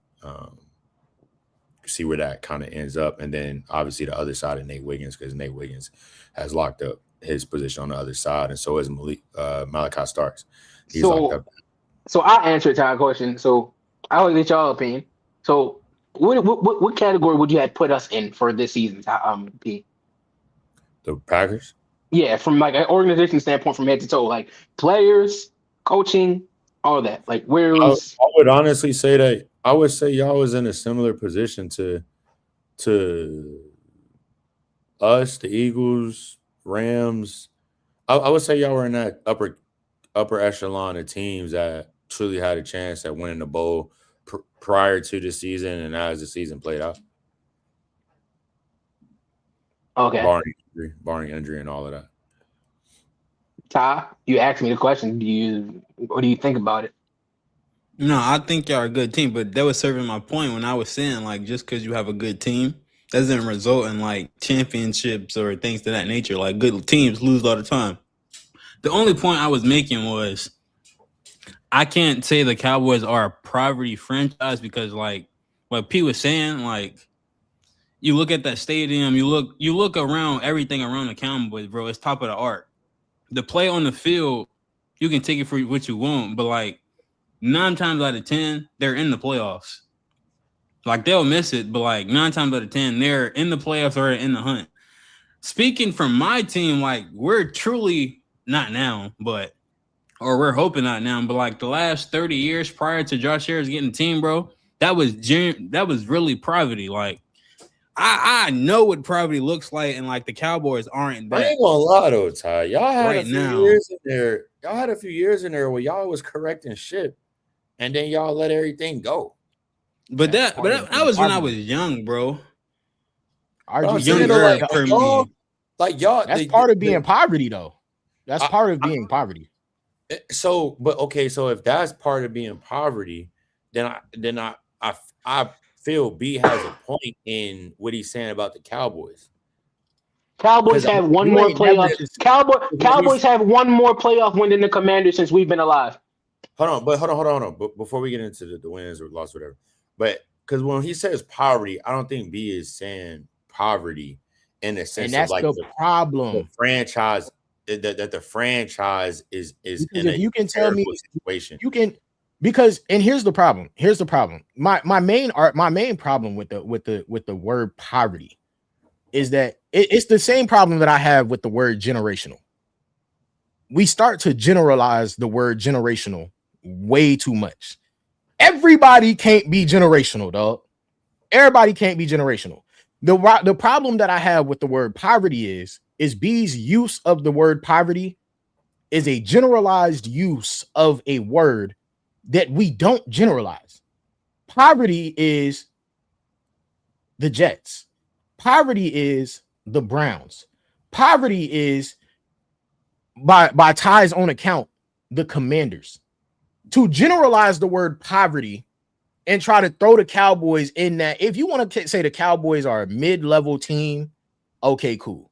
see where that kind of ends up, and then obviously the other side of Nate Wiggins, because Nate Wiggins has locked up his position on the other side, and so is Malachi Starks. He's locked up. So I answered Ty's question. So I will get y'all opinion. So what category would you have put us in for this season? P? The Packers? Yeah, from like an organization standpoint, from head to toe, like players, coaching, all that. Like where was I would honestly say that I would say y'all was in a similar position to us, the Eagles, Rams. I would say y'all were in that upper echelon of teams that truly had a chance at winning the bowl prior to the season and as the season played out. Okay. Barring injury and all of that. Ty, you asked me the question. What do you think about it? No, I think y'all are a good team, but that was serving my point when I was saying like just because you have a good team doesn't result in like championships or things to that nature. Like good teams lose all the time. The only point I was making was I can't say the Cowboys are a poverty franchise because like what P was saying, like you look at that stadium, you look around everything around the Cowboys, bro. It's top of the art. The play on the field, you can take it for what you want, but like 9 times out of 10, they're in the playoffs. Like they'll miss it, but like 9 times out of 10, they're in the playoffs or in the hunt. Speaking from my team, like we're truly not now, or we're hoping not now, but like the last 30 years prior to Josh Harris getting the team, bro, that was really poverty. Like I know what poverty looks like, and like the Cowboys aren't I that ain't gonna lie though, Ty. Y'all had right a few now. years in there. Y'all had a few years in there where y'all was correcting shit, and then y'all let everything go. But that was when I was young, bro. RG saying, Younger like, for y'all, me. like y'all, That's part of being poverty, though. That's part of being poverty. So, but okay, so if that's part of being poverty, then I feel B has a point in what he's saying about the Cowboys. Cowboys have one more playoff. Cowboys have one more playoff win than the Commanders since we've been alive. Hold on. But before we get into the wins or loss, whatever, but because when he says poverty, I don't think B is saying poverty in the sense And that's of like the problem. The franchise that the franchise is because in if you can tell me situation. You can because and here's the problem. My main problem with the word poverty is that it's the same problem that I have with the word generational. We start to generalize the word generational way too much. Everybody can't be generational, dog. Everybody can't be generational. The problem that I have with the word poverty is B's use of the word poverty is a generalized use of a word that we don't generalize. Poverty is the Jets. Poverty is the Browns. Poverty is, by Ty's own account, the Commanders. To generalize the word poverty and try to throw the Cowboys in that, if you want to say the Cowboys are a mid-level team, okay, cool.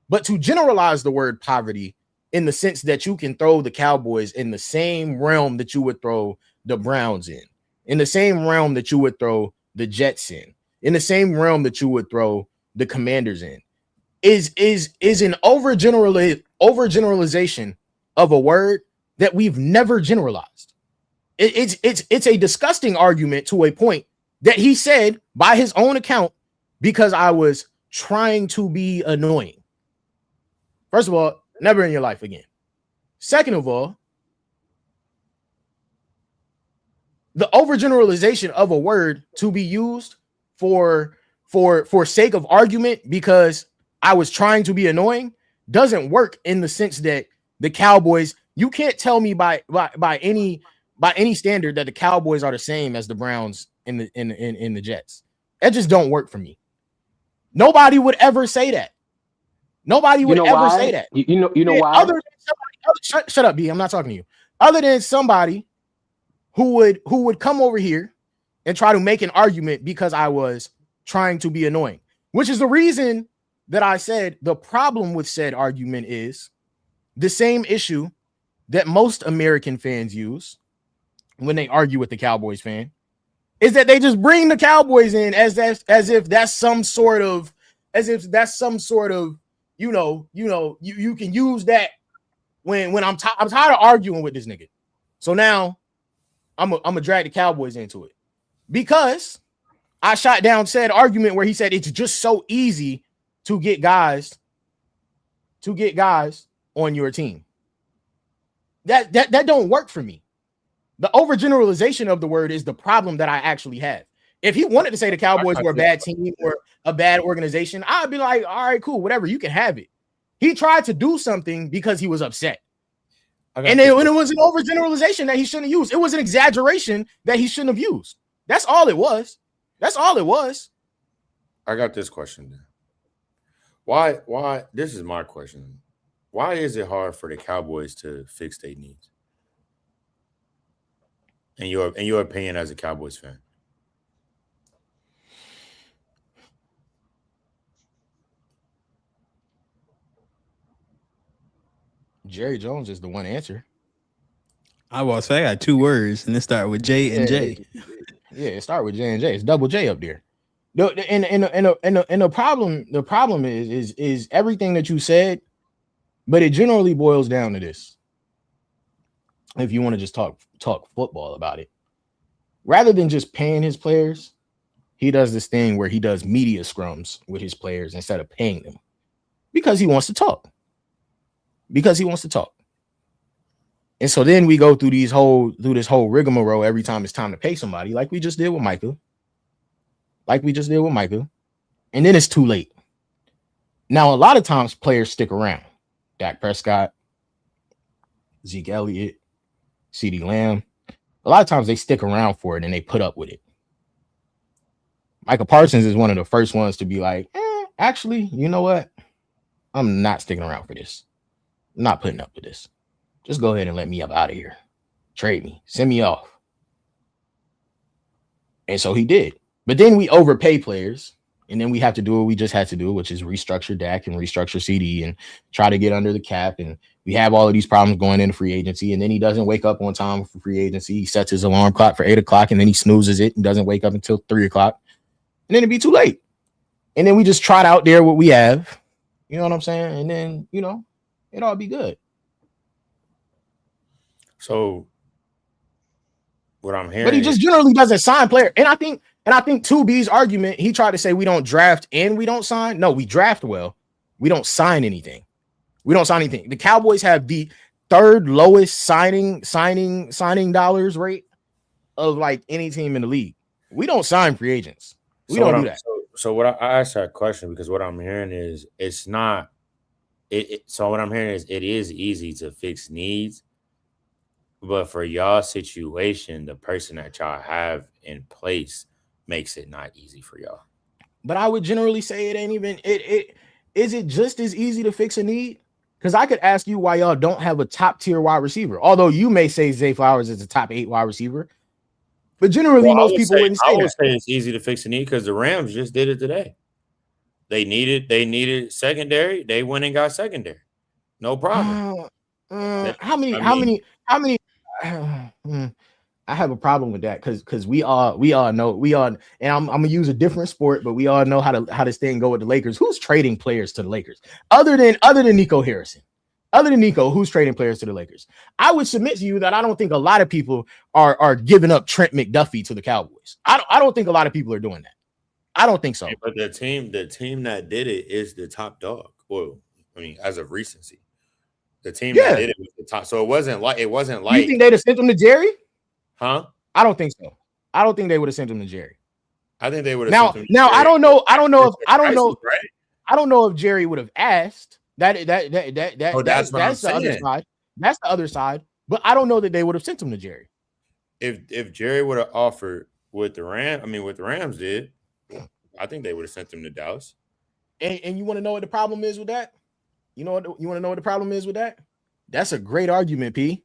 But to generalize the word poverty in the sense that you can throw the Cowboys in the same realm that you would throw the Browns in the same realm that you would throw the Jets in the same realm that you would throw the Commanders in, is an overgeneralization of a word that we've never generalized. It's a disgusting argument to a point that he said by his own account because I was trying to be annoying. First of all, never in your life again. Second of all, the overgeneralization of a word to be used for sake of argument because I was trying to be annoying doesn't work in the sense that the Cowboys, you can't tell me by any standard that the Cowboys are the same as the Browns in the Jets. That just don't work for me. Nobody would ever say that. Nobody would ever say that. You know why? Other than somebody, shut up, B. I'm not talking to you. Other than somebody who would come over here and try to make an argument because I was trying to be annoying, which is the reason that I said the problem with said argument is the same issue that most American fans use when they argue with the Cowboys fan, is that they just bring the Cowboys in as if that's some sort of you can use that when I'm tired of arguing with this nigga. So now I'm gonna drag the Cowboys into it because I shot down said argument where he said it's just so easy to get guys on your team. That don't work for me. The overgeneralization of the word is the problem that I actually have. If he wanted to say the Cowboys were a bad team or a bad organization, I'd be like, all right, cool, whatever, you can have it. He tried to do something because he was upset. And it was an overgeneralization that he shouldn't have used. It was an exaggeration that he shouldn't have used. That's all it was. That's all it was. I got this question. Why? This is my question. Why is it hard for the Cowboys to fix their needs? In your opinion as a Cowboys fan? Jerry Jones is the one answer. I was say I got 2 words, and it start with J and J. Yeah, it start with J and J. It's double J up there. And the problem is everything that you said, but it generally boils down to this. If you want to just talk football about it, rather than just paying his players, he does this thing where he does media scrums with his players instead of paying them because he wants to talk. And so then we go through this whole rigmarole every time it's time to pay somebody, like we just did with Micah. And then it's too late. Now, a lot of times players stick around. Dak Prescott, Zeke Elliott, CeeDee Lamb. A lot of times they stick around for it and they put up with it. Micah Parsons is one of the first ones to be like, actually, you know what? I'm not sticking around for this. I'm not putting up with this. Just go ahead and let me up out of here. Trade me. Send me off. And so he did. But then we overpay players. And then we have to do what we just had to do, which is restructure Dak and restructure CD and try to get under the cap. And we have all of these problems going into free agency. And then he doesn't wake up on time for free agency. He sets his alarm clock for 8 o'clock and then he snoozes it and doesn't wake up until 3 o'clock. And then it'd be too late. And then we just trot out there what we have. You know what I'm saying? And then, it all be good. So what I'm hearing, but he just generally doesn't sign player. And I think 2B's argument, he tried to say we don't draft and we don't sign. No, we draft well. We don't sign anything. The Cowboys have the 3rd lowest signing dollars rate of like any team in the league. We don't sign free agents. We don't do that. So what I asked that question because what I'm hearing is it's not. So what I'm hearing is it is easy to fix needs. But for y'all situation, the person that y'all have in place makes it not easy for y'all. But I would generally say it ain't even is it just as easy to fix a need? Because I could ask you why y'all don't have a top tier wide receiver. Although you may say Zay Flowers is a top 8 wide receiver. But generally, most people wouldn't say that. I would say it's easy to fix a need because the Rams just did it today. They needed secondary. They went and got secondary. No problem. How many? I have a problem with that because we all know and I'm gonna use a different sport, but we all know how this thing go with the Lakers. Who's trading players to the Lakers other than Nico Harrison? Other than Nico, who's trading players to the Lakers? I would submit to you that I don't think a lot of people are giving up Trent McDuffie to the Cowboys. I don't think a lot of people are doing that. I don't think so. But the team that did it is the top dog. Well, I mean, as of recency. The team that did it was the top. So it wasn't like You think they'd have sent him to Jerry? Huh? I don't think so. I don't think they would have sent him to Jerry. I think they would have sent him to Jerry. I don't know right? I don't know if Jerry would have asked. That's the other side. That's the other side. But I don't know that they would have sent him to Jerry. If Jerry would have offered what the Rams did, I think they would have sent him to Dallas. And you want to know what the problem is with that? You want to know what the problem is with that? That's a great argument, P.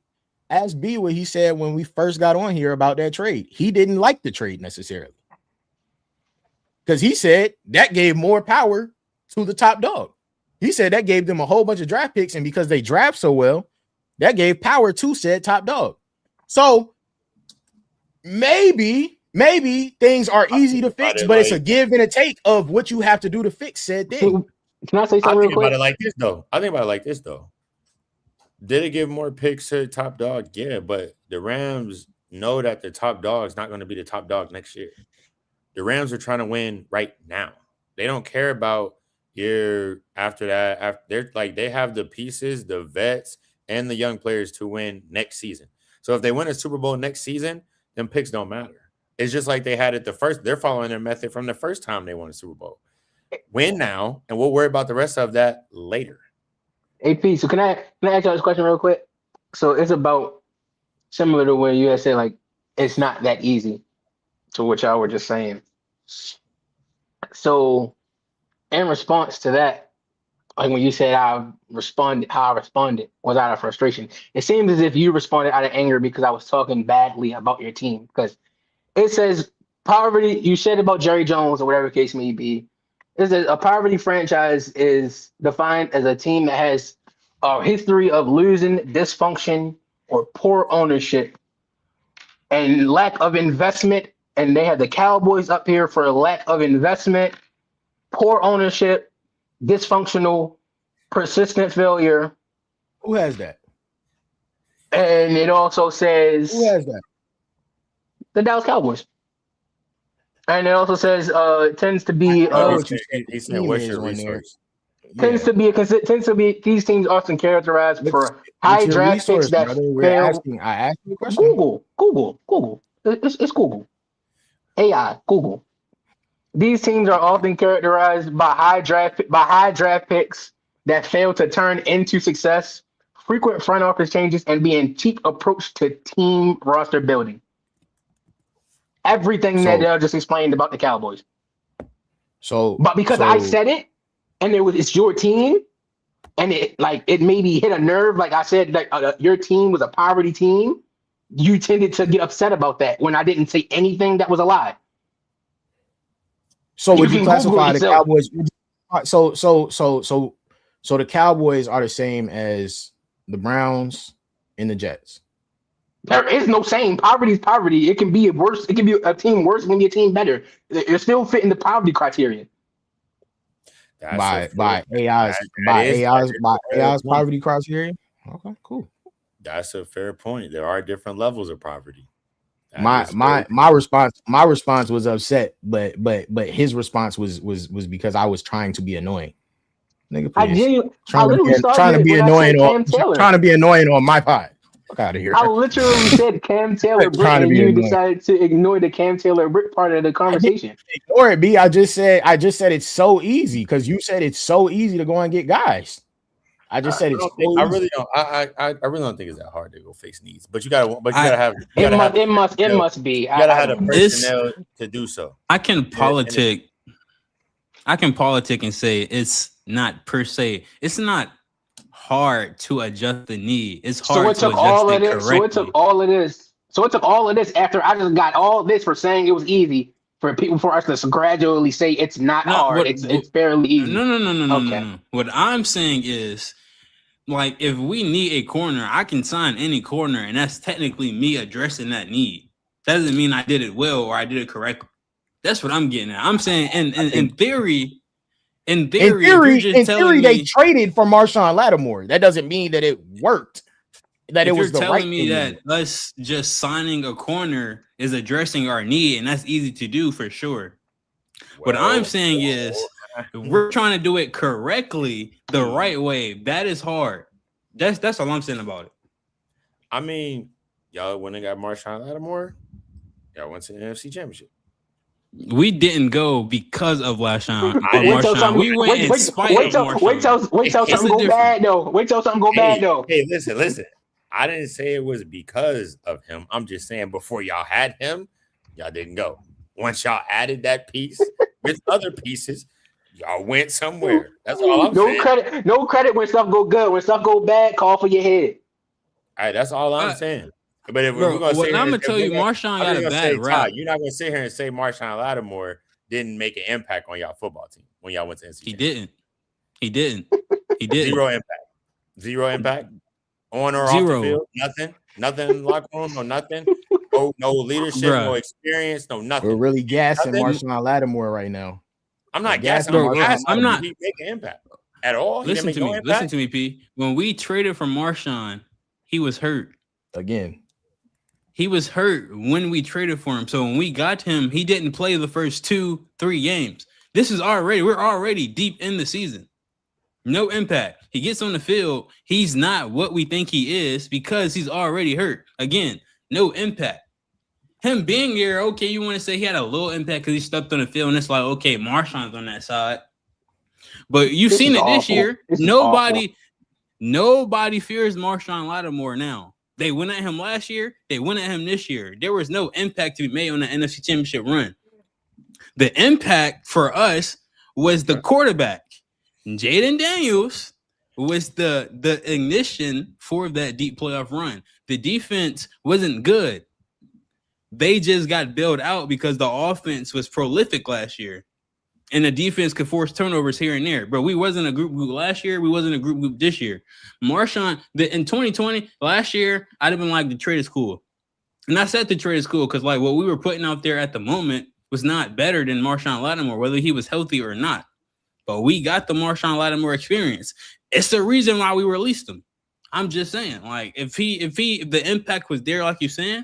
Ask B what he said when we first got on here about that trade. He didn't like the trade necessarily. Because he said that gave more power to the top dog. He said that gave them a whole bunch of draft picks, and because they draft so well, that gave power to said top dog. So maybe things are easy to fix, but it's a give and a take of what you have to do to fix said thing. Can I say something real quick? I think about it like this, though. Did it give more picks to the top dog? Yeah, but the Rams know that the top dog is not going to be the top dog next year. The Rams are trying to win right now. They don't care about year after that. They have the pieces, the vets, and the young players to win next season. So if they win a Super Bowl next season, then picks don't matter. It's just like they had it they're following their method from the first time they won a Super Bowl. Win now, and we'll worry about the rest of that later. AP, so can I ask y'all this question real quick? So it's about similar to where you had said, like, it's not that easy to what y'all were just saying. So in response to that, Like when you said how I responded was out of frustration. It seems as if you responded out of anger because I was talking badly about your team. Because it says poverty. You said about Jerry Jones or whatever the case may be. It says a poverty franchise is defined as a team that has a history of losing, dysfunction, or poor ownership and lack of investment. And they have the Cowboys up here for lack of investment, poor ownership, dysfunctional, persistent failure. Who has that? And it also says Who has that? the Dallas Cowboys. And it also says it tends to be He's saying, what's your resource? tends to be these teams often characterized for high draft picks that fail. I asked you a question. Google. It's Google. AI, Google. These teams are often characterized by high draft picks that fail to turn into success, frequent front office changes, and being cheap approach to team roster building. Everything that I just explained about the Cowboys. But because I said it, and it's your team, and it maybe hit a nerve. Like I said, your team was a poverty team. You tended to get upset about that when I didn't say anything that was a lie. So would you classify the Cowboys? So the Cowboys are the same as the Browns and the Jets. There is no saying poverty is poverty. It can be worse. It can be a team worse. It can be a team better. You're still fitting the poverty criteria. By AI's poverty criteria. Okay, cool. That's a fair point. There are different levels of poverty. My response was upset, but his response was because I was trying to be annoying. Nigga, please. Trying to be annoying on my pod. Fuck out of here. I literally said Cam Taylor Britt, and you decided to ignore the Cam Taylor Britt part of the conversation. Ignore it, B. I just said it's so easy because you said it's so easy to go and get guys. I just said it's. I really don't. I really don't think it's that hard to go fix needs, but you gotta have. It must be. You gotta have the personnel to do so. I can politic and say it's not per se. It's not hard to adjust the knee. It's hard to adjust it correctly. So it took all of this after I just got all this for saying it was easy for us to gradually say it's not hard. It's fairly easy. No. What I'm saying is, like, if we need a corner, I can sign any corner, and that's technically me addressing that need. That doesn't mean I did it well or I did it correctly. That's what I'm getting at. I'm saying, in theory, they traded for Marshawn Lattimore. That doesn't mean that it worked. That it was the right thing. You're telling me that us just signing a corner is addressing our need, and that's easy to do for sure. What I'm saying is, if we're trying to do it correctly, the right way, that is hard. That's all I'm saying about it. I mean, y'all when they got Marshawn Lattimore, y'all went to the NFC Championship. We didn't go because of Marshawn. We went in spite of Marshawn. Wait till something go bad though. Wait till something go bad though. Hey, listen. I didn't say it was because of him. I'm just saying before y'all had him, y'all didn't go. Once y'all added that piece with other pieces, y'all went somewhere. That's all I'm saying. No credit when stuff go good. When stuff go bad, call for your head. All right, that's all I'm saying. But if we're going to say, I'm gonna tell you, Marshawn got a bad rap. You're not going to sit here and say Marshawn Lattimore didn't make an impact on y'all football team when y'all went to NC. He didn't. Zero impact. On or off the field, nothing in the locker room, no nothing. No leadership, no experience, no nothing. We're really gassing Marshawn Lattimore right now. I'm not gassing him. I'm not making impact at all. Listen to me, P. When we traded for Marshawn, he was hurt. Again. He was hurt when we traded for him. So when we got him, he didn't play the first 2-3 games. We're already deep in the season. No impact. He gets on the field. He's not what we think he is because he's already hurt. Again, no impact. Him being here, okay, you want to say he had a little impact because he stepped on the field, and it's like, okay, Marshawn's on that side. But you've seen it this year. Nobody fears Marshawn Lattimore now. They went at him last year. They went at him this year. There was no impact to be made on the NFC Championship run. The impact for us was the quarterback. Jaden Daniels was the ignition for that deep playoff run. The defense wasn't good. They just got bailed out because the offense was prolific last year. And the defense could force turnovers here and there. But we wasn't a group last year. We wasn't a group this year. Marshawn, in 2020, last year, I'd have been like, the trade is cool. And I said the trade is cool because like what we were putting out there at the moment was not better than Marshawn Lattimore, whether he was healthy or not. But we got the Marshawn Lattimore experience. It's the reason why we released him. I'm just saying, like, if the impact was there, like you're saying,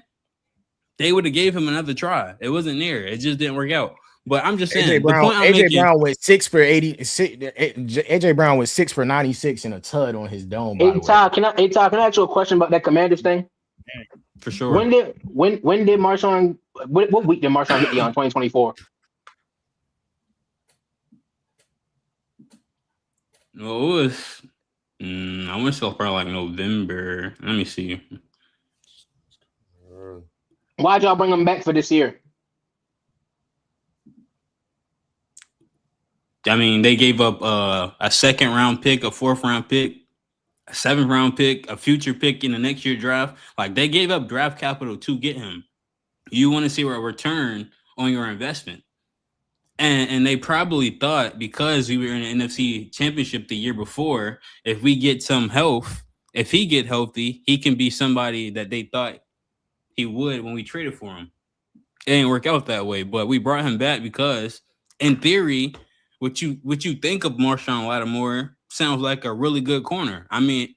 they would have gave him another try. It wasn't there. It just didn't work out. But I'm just saying, AJ Brown went 6 for 80. AJ Brown was 6 for 96 and a tud on his dome. Hey Todd, can I ask you a question about that Commanders thing? For sure. When did Marshawn? What week did Marshawn get you on 2024? No, it was. I want to say probably like November. Let me see. Why'd y'all bring him back for this year? I mean, they gave up a second round pick, a fourth round pick, a seventh round pick, a future pick in the next year draft. Like they gave up draft capital to get him. You want to see a return on your investment. And they probably thought because we were in the NFC Championship the year before, if we get some health, if he get healthy, he can be somebody that they thought he would when we traded for him. It didn't work out that way, but we brought him back because, in theory, what you think of Marshawn Lattimore sounds like a really good corner. I mean,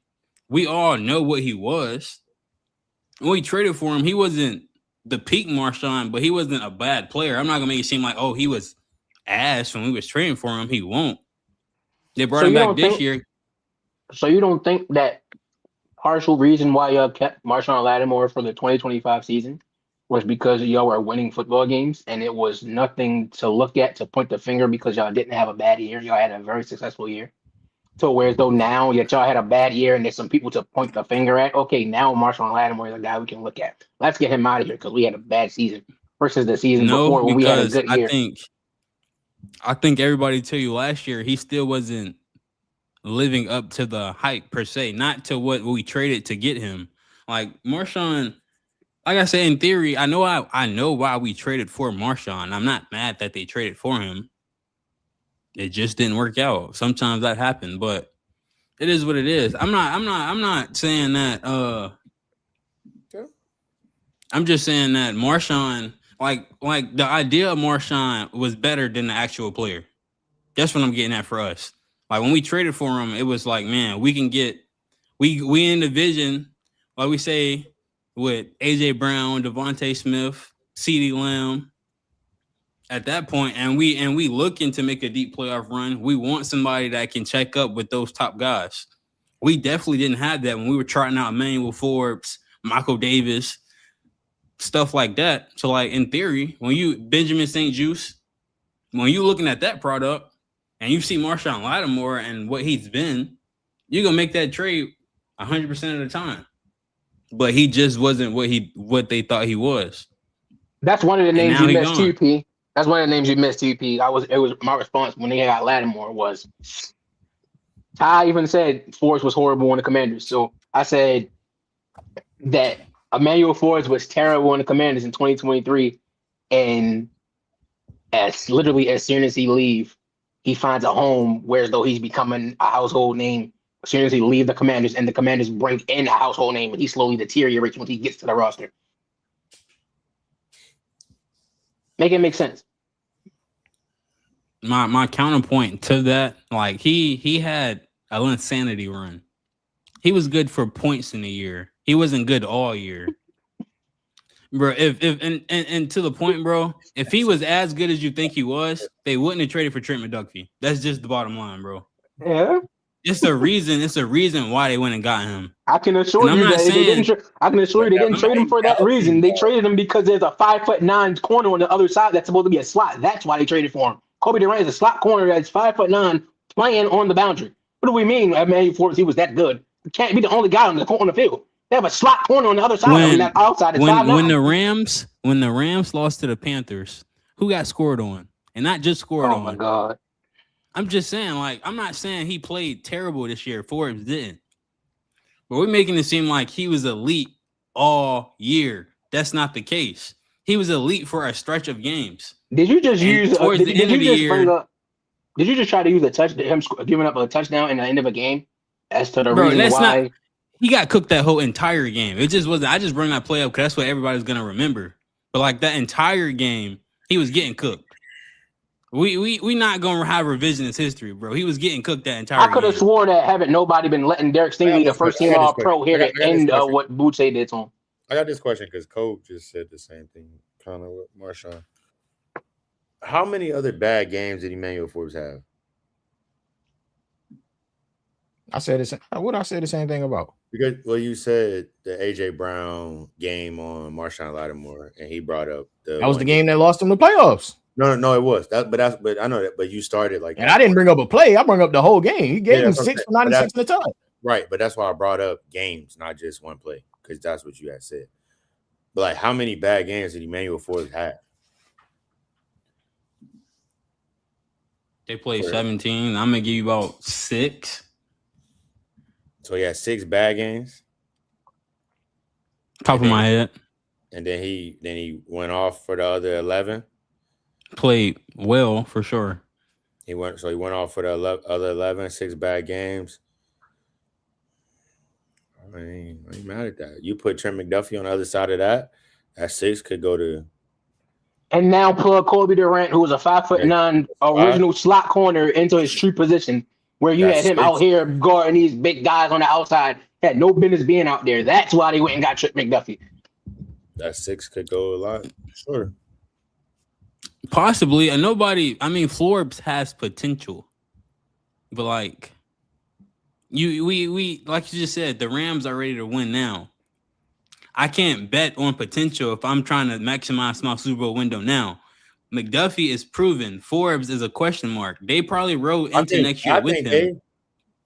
we all know what he was. When we traded for him, he wasn't the peak Marshawn, but he wasn't a bad player. I'm not gonna make it seem like, oh, he was ass when we was trading for him. He won't. They brought him back this year. So you don't think that partial reason why y'all kept Marshawn Lattimore for the 2025 season was because y'all were winning football games and it was nothing to look at to point the finger because y'all didn't have a bad year. Y'all had a very successful year. So whereas though now that y'all had a bad year and there's some people to point the finger at, okay, now Marshawn Lattimore is a guy we can look at. Let's get him out of here because we had a bad season versus the season before when we had a good year. I think everybody tell you last year he still wasn't living up to the hype per se, not to what we traded to get him. Like Marshawn, like I said, in theory, I know why we traded for Marshawn. I'm not mad that they traded for him. It just didn't work out. Sometimes that happens, but it is what it is. I'm not saying that. I'm just saying that Marshawn, like the idea of Marshawn was better than the actual player. That's what I'm getting at for us. Like when we traded for him, it was like, man, we can get we in the vision, like we say, with AJ Brown, Devontae Smith, CeeDee Lamb. At that point, and we looking to make a deep playoff run. We want somebody that can check up with those top guys. We definitely didn't have that when we were trotting out Emmanuel Forbes, Michael Davis, stuff like that. So, like in theory, when you Benjamin St. Juice, when you looking at that product and you see Marshawn Lattimore and what he's been, you're gonna make that trade 100% of the time. But he just wasn't what they thought he was. That's one of the names you missed too, P. That's one of the names you missed too, P. It was my response when they got Lattimore was I even said Forbes was horrible on the Commanders. So I said that Emmanuel Forbes was terrible on the Commanders in 2023, and as soon as he leave, he finds a home where as though he's becoming a household name. As soon as he leave the Commanders, and the Commanders bring in a household name, and he slowly deteriorates when he gets to the roster. Make it make sense. My counterpoint to that, like he had an insanity run. He was good for points in a year. He wasn't good all year. Bro, if and to the point, bro, if he was as good as you think he was, they wouldn't have traded for Trent McDuffie. That's just the bottom line, bro. Yeah. It's a reason why they went and got him. I can assure you that they didn't trade him for that reason. They traded him because there's a 5'9" corner on the other side that's supposed to be a slot. That's why they traded for him. Kobe Durant is a slot corner that's 5'9" playing on the boundary. What do we mean? Emmanuel Forbes, he was that good. He can't be the only guy on the field. They have a slot corner on the other side. That outside is 5'9". When the Rams lost to the Panthers, who got scored on? And not just scored on. Oh my God. I'm just saying, like, I'm not saying he played terrible this year. Forbes didn't. But we're making it seem like he was elite all year. That's not the case. He was elite for a stretch of games. Did you just And use? towards the Did end of you the just bring year, up? Did you just try to use him giving up a touchdown in the end of a game as to the bro, reason that's not. why? He got cooked that whole entire game. It just wasn't. I just bring that play up because that's what everybody's gonna remember. But like that entire game, he was getting cooked. We not gonna have revisionist history, bro. He was getting cooked that I entire could have game. sworn that haven't nobody been letting Derek I got Stingley, the this first question. team I got this All Pro, question. hear I the got this end of question. what Butte did to him. I got this question because Cole just said the same thing, kind of with Marshawn. How many other bad games did Emmanuel Forbes have? I said the same. What I said the same thing about? Because you said the AJ Brown game on Marshawn Lattimore, and he brought up That was the game that lost him the playoffs. No, it was that, but I know that. But you started like, and I didn't bring up a play. I bring up the whole game. He gave him 6 for 96 in the time. Right, but that's why I brought up games, not just one play, because that's what you had said. But like, how many bad games did Emmanuel Forbes have? They played 17. I'm gonna give you about 6. So he had 6 bad games. Top of my head. And then he went off for the other 11. Played well for sure. He went off for the other 11, 6 bad games. I mean, I ain't mad at that. You put Trent McDuffie on the other side of that 6 could go to. And now plug Kobe Durant, who was a 5'9" original slot corner, into his true position, where you had him out here guarding these big guys on the outside. Had no business being out there. That's why they went and got Trent McDuffie. That 6 could go a lot. Sure. Possibly. And nobody, I mean, Forbes has potential. But like we like you just said, the Rams are ready to win now. I can't bet on potential if I'm trying to maximize my Super Bowl window now. McDuffie is proven. Forbes is a question mark. They probably rode into next year with him.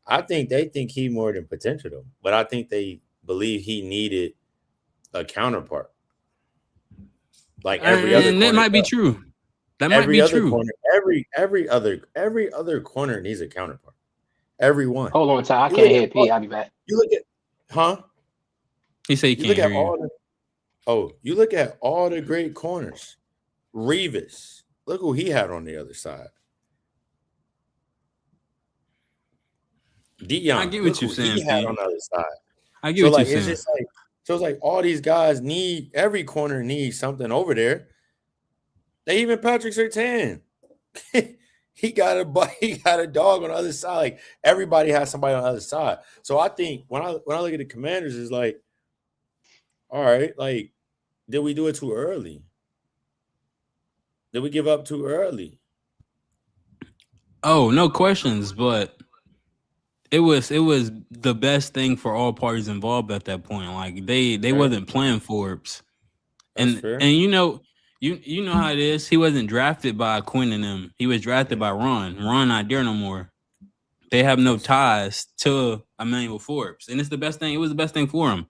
I think they think he more than potential though, but I think they believe he needed a counterpart. Like every other, and that might be true. That might be true. Corner, every other corner needs a counterpart. Everyone. Hold on, Ty. I can't hear P. I'll be back. You look at, He said you can't hear you. You look at all the great corners. Revis, look who he had on the other side. Dion, I get what you're saying. He had on the other side. I get what you're saying. It's like all these guys every corner needs something over there. They even Patrick Surtain. he got a dog on the other side. Like everybody has somebody on the other side. So I think when I look at the Commanders, it's like, all right, like, did we do it too early? Did we give up too early? Oh, no questions, but it was the best thing for all parties involved at that point. Like they wasn't playing Forbes. And you know how it is. He wasn't drafted by Quinn and them. He was drafted by Ron. Ron not there no more. They have no ties to Emmanuel Forbes. And it's the best thing. It was the best thing for him.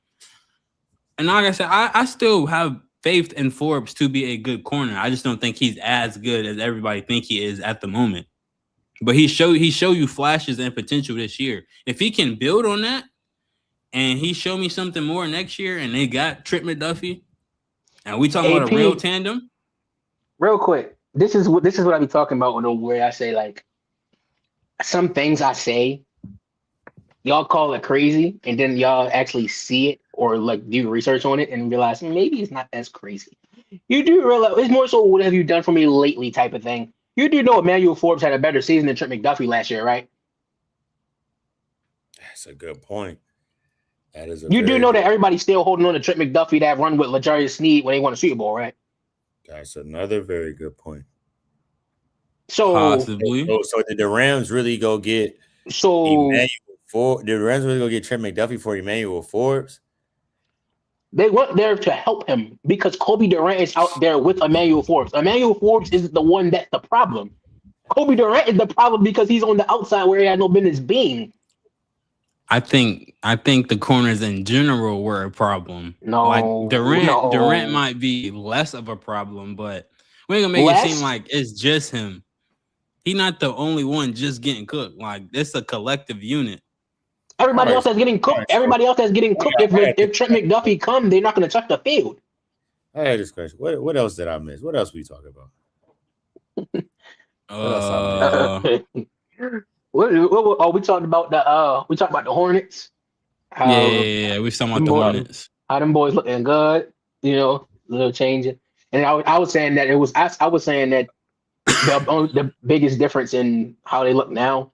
And like I said, I still have faith in Forbes to be a good corner. I just don't think he's as good as everybody think he is at the moment. But he show you flashes and potential this year. If he can build on that, and he show me something more next year, and they got Trent McDuffie, and we talking about a real tandem. Real quick, this is what I be talking about where I say like some things I say, y'all call it crazy, and then y'all actually see it or like do research on it and realize maybe it's not as crazy. You do realize it's more so what have you done for me lately type of thing. You do know Emmanuel Forbes had a better season than Trent McDuffie last year, right? That's a good point. That is. You do know that everybody's still holding on to Trent McDuffie that run with L'Jarius Sneed when they won a Super Bowl, right? That's another very good point. So possibly. So did the Rams really go get Emmanuel Forbes? Did the Rams really go get Trent McDuffie for Emmanuel Forbes? They weren't there to help him because Kobe Durant is out there with Emmanuel Forbes. Emmanuel Forbes is the one that's the problem. Kobe Durant is the problem because he's on the outside where he had no business being. I think the corners in general were a problem. No, like Durant might be less of a problem, but we ain't gonna make it seem like it's just him. He's not the only one just getting cooked. Like, it's a collective unit. Everybody All else right, that's getting cooked. all right, so- Everybody else that's getting cooked. If Trent McDuffie come, they're not going to touch the field. I had this question. What else did I miss? What else we talking about? What else I We talked about the Hornets. Yeah. We talking about the Hornets. How them boys looking good. A little changing. And I was saying that I was saying that the biggest difference in how they look now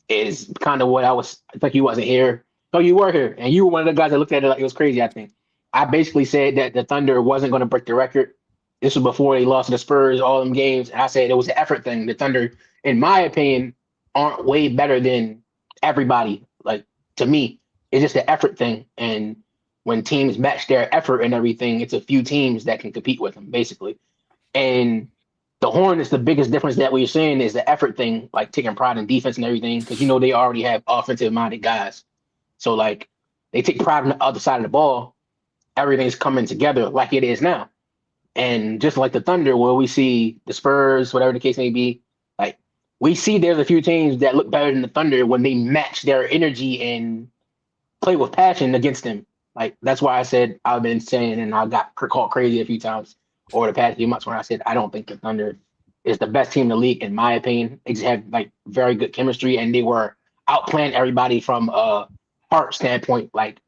is kind of what I think you wasn't here. No, you were here, and you were one of the guys that looked at it like it was crazy. I think I basically said that the Thunder wasn't going to break the record. This was before they lost to the Spurs, all them games, and I said it was an effort thing. The Thunder, in my opinion, aren't way better than everybody. Like, to me, it's just an effort thing, and when teams match their effort and everything, it's a few teams that can compete with them, basically. And the Hornets, the biggest difference that we're seeing is the effort thing, like taking pride in defense and everything, because they already have offensive-minded guys. So, like, they take pride on the other side of the ball. Everything's coming together like it is now. And just like the Thunder, where we see the Spurs, whatever the case may be, like, we see there's a few teams that look better than the Thunder when they match their energy and play with passion against them. Like, that's why I said I've been saying, and I got called crazy a few times over the past few months when I said I don't think the Thunder is the best team in the league, in my opinion. They just have, like, very good chemistry, and they were outplaying everybody from a heart standpoint, like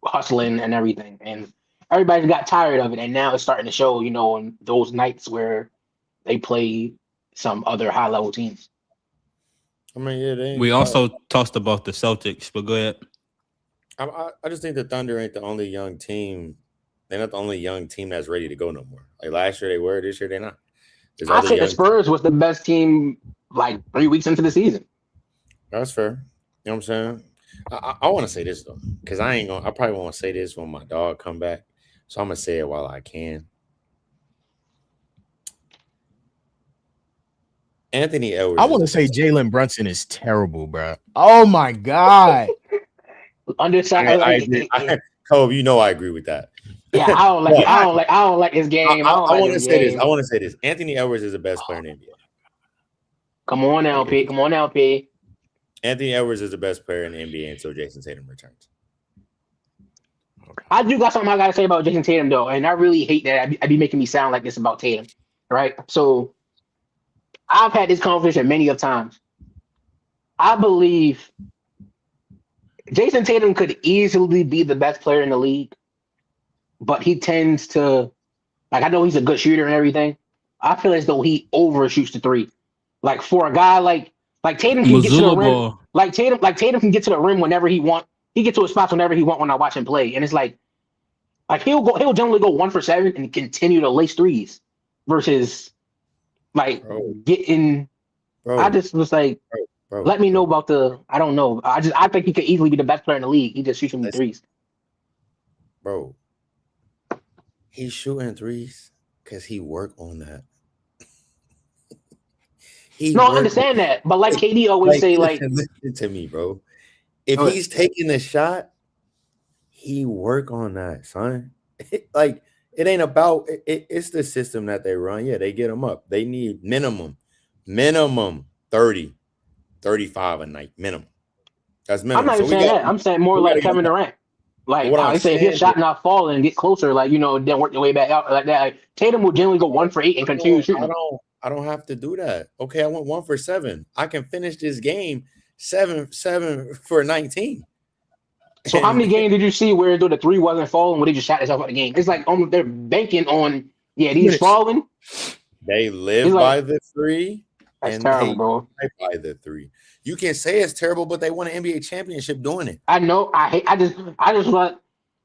hustling and everything. And everybody got tired of it, and now it's starting to show, on those nights where they play some other high-level teams. I mean, yeah, We also talked about the Celtics, but go ahead. I just think the Thunder ain't the only young team. They're not the only young team that's ready to go no more. Like, last year they were, this year they're not. I say the Spurs was the best team like 3 weeks into the season. That's fair. You know what I'm saying? I want to say this though, because I probably won't say this when my dog come back. So I'm gonna say it while I can. Anthony Edwards. I want to say Jalen Brunson is terrible, bro. Oh my god. Underside. I agree. Kobe, I agree with that. Yeah, I don't like his game. I want to say this. I want to say this. Anthony Edwards is the best player in the NBA. Come on, LP. Come on, LP. Anthony Edwards is the best player in the NBA until Jason Tatum returns. I do got something I got to say about Jason Tatum, though, and I really hate that I be making me sound like this about Tatum, right? So I've had this conversation many of times. I believe Jason Tatum could easily be the best player in the league, but he tends to, like, I know he's a good shooter and everything. I feel as though he overshoots the three. Like, for a guy like Tatum can get to the rim. Like Tatum can get to the rim whenever he want. He gets to his spots whenever he want when I watch him play. And it's like he'll generally go 1 for 7 and continue to lace threes versus getting. I just was like, let me know about I don't know. I think he could easily be the best player in the league. He just shoots them threes. Bro, he's shooting threes because he worked on that. I understand that, but like KD always say, listen to me, bro. If he's taking the shot, he work on that, son. Like, it ain't about it's the system that they run. Yeah, they get them up. They need minimum 30, 35 a night minimum. That's minimum. I'm not saying that. I'm saying more like Kevin Durant. Like, I say, if his shot not fall and get closer, like, then work your way back out like that. Like, Tatum will generally go 1 for 8 and continue shooting. I don't have to do that. Okay, I went 1 for 7. I can finish this game 7 for 19. So how many games did you see where the 3 wasn't falling, where they just shot themselves out of the game? It's like they're banking on these falling. They live by the 3. That's terrible, bro. By the 3. You can say it's terrible, but they won an NBA championship doing it. I know. I just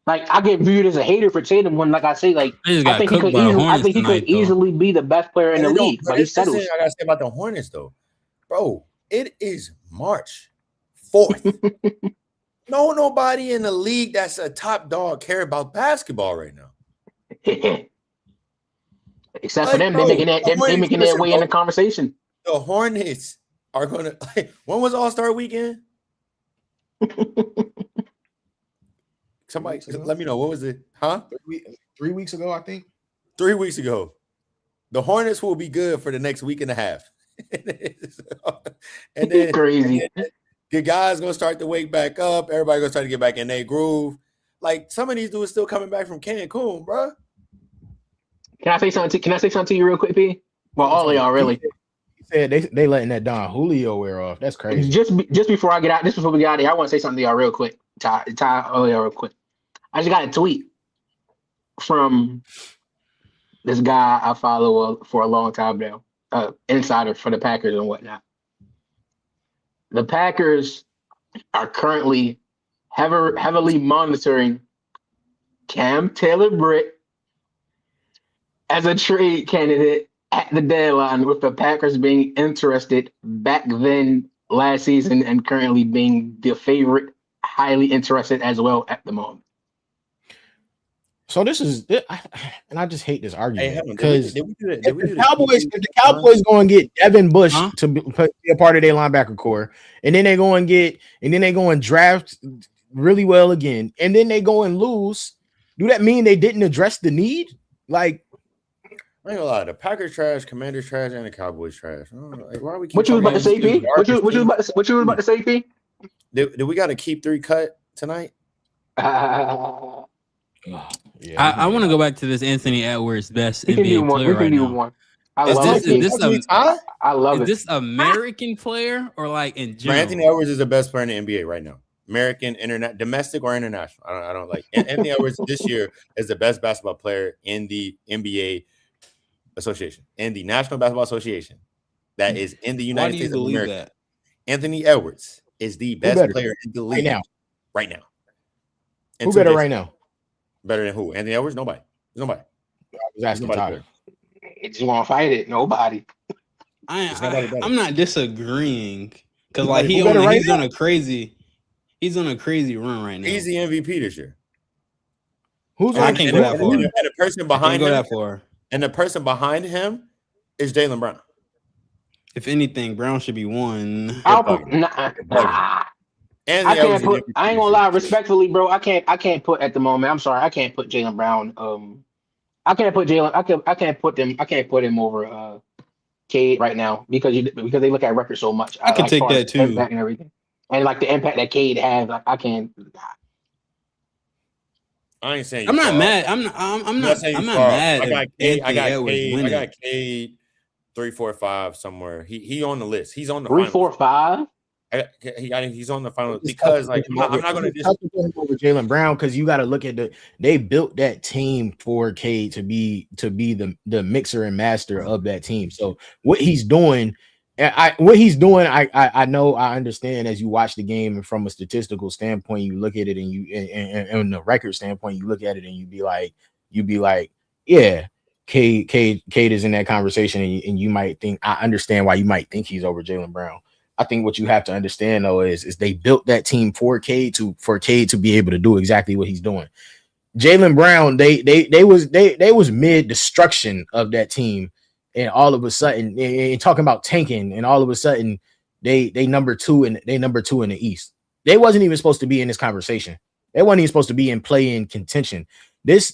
I get viewed as a hater for Tatum when, like I say, like I think he could easily be the best player in the league, but he settles. I gotta say about the Hornets though, bro. It is March 4th. Nobody in the league that's a top dog care about basketball right now. Except for them, they're making their way in the conversation. The Hornets are gonna. When was All-Star Weekend? Somebody let me know. What was it? Huh? 3 weeks ago, I think. 3 weeks ago. The Hornets will be good for the next week and a half. and then Crazy. the guys gonna start to wake back up. Everybody gonna start to get back in their groove. Like some of these dudes still coming back from Cancun, bro. Can I say something? Can I say something to you real quick, P? Well, all of y'all really. He said they letting that Don Julio wear off. That's crazy. Just before I get out, just before we get out of here, I want to say something to y'all real quick. Ty, all y'all real quick. I just got a tweet from this guy I follow for a long time now, insider for the Packers and whatnot. The Packers are currently heavily monitoring Cam Taylor-Britt as a trade candidate at the deadline, with the Packers being interested back then last season and currently being the favorite, highly interested as well at the moment. So this is, and I just hate this argument because if the Cowboys going to get Devin Bush to be a part of their linebacker core, and then they go and draft really well again, and then they go and lose. Do that mean they didn't address the need? Like, I ain't gonna lie, the Packers trash, Commanders trash, and the Cowboys trash. Like, why are we What you was about to say, P? What you was about to say, P? Did we got to keep 3 cut tonight? Yeah, I want to go back to this Anthony Edwards best We can do NBA one. player We can right do now. one. I love it. I love Is it. this American player or like in general? Anthony Edwards is the best player in the NBA right now. American, domestic or international. I don't like Anthony Edwards this year is the best basketball player in the NBA Association, in the National Basketball Association, that is in the United States of America. That? Anthony Edwards is the best player in the league right now. Who better right now? Better than who? Anthony Edwards? Nobody. Nobody. I was asking Tyler. Just want to fight it. Nobody. I'm not disagreeing because like he's on a crazy run right now. He's the MVP this year. I can't go that far. And the person behind him, that far. And the person behind him is Jaylen Brown. If anything, Brown should be one. I ain't gonna lie, respectfully, bro. I can't put at the moment. I'm sorry, I can't put Jaylen Brown. I can't put Jaylen. I can't put him over Cade right now because they look at record so much. I can take that too. And everything, and like the impact that Cade has, like I can't. I ain't saying I'm not mad. I'm not mad. I got Cade 3, 4, 5 somewhere. He on the list. He's on the 3, 4, 5. He's on the final because like I'm not going to just over Jaylen Brown because you got to look at they built that team for Cade to be the mixer and master of that team. So what he's doing. I know, I understand as you watch the game and from a statistical standpoint, you look at it and the record standpoint, you look at it and you be like, yeah, Cade is in that conversation and you might think, I understand why you might think he's over Jaylen Brown. I think what you have to understand though is they built that team for Cade to be able to do exactly what he's doing. Jaylen Brown, they was mid destruction of that team. And all of a sudden, and talking about tanking, and all of a sudden, they number 2 in the East. They wasn't even supposed to be in this conversation. They wasn't even supposed to be in play-in contention. This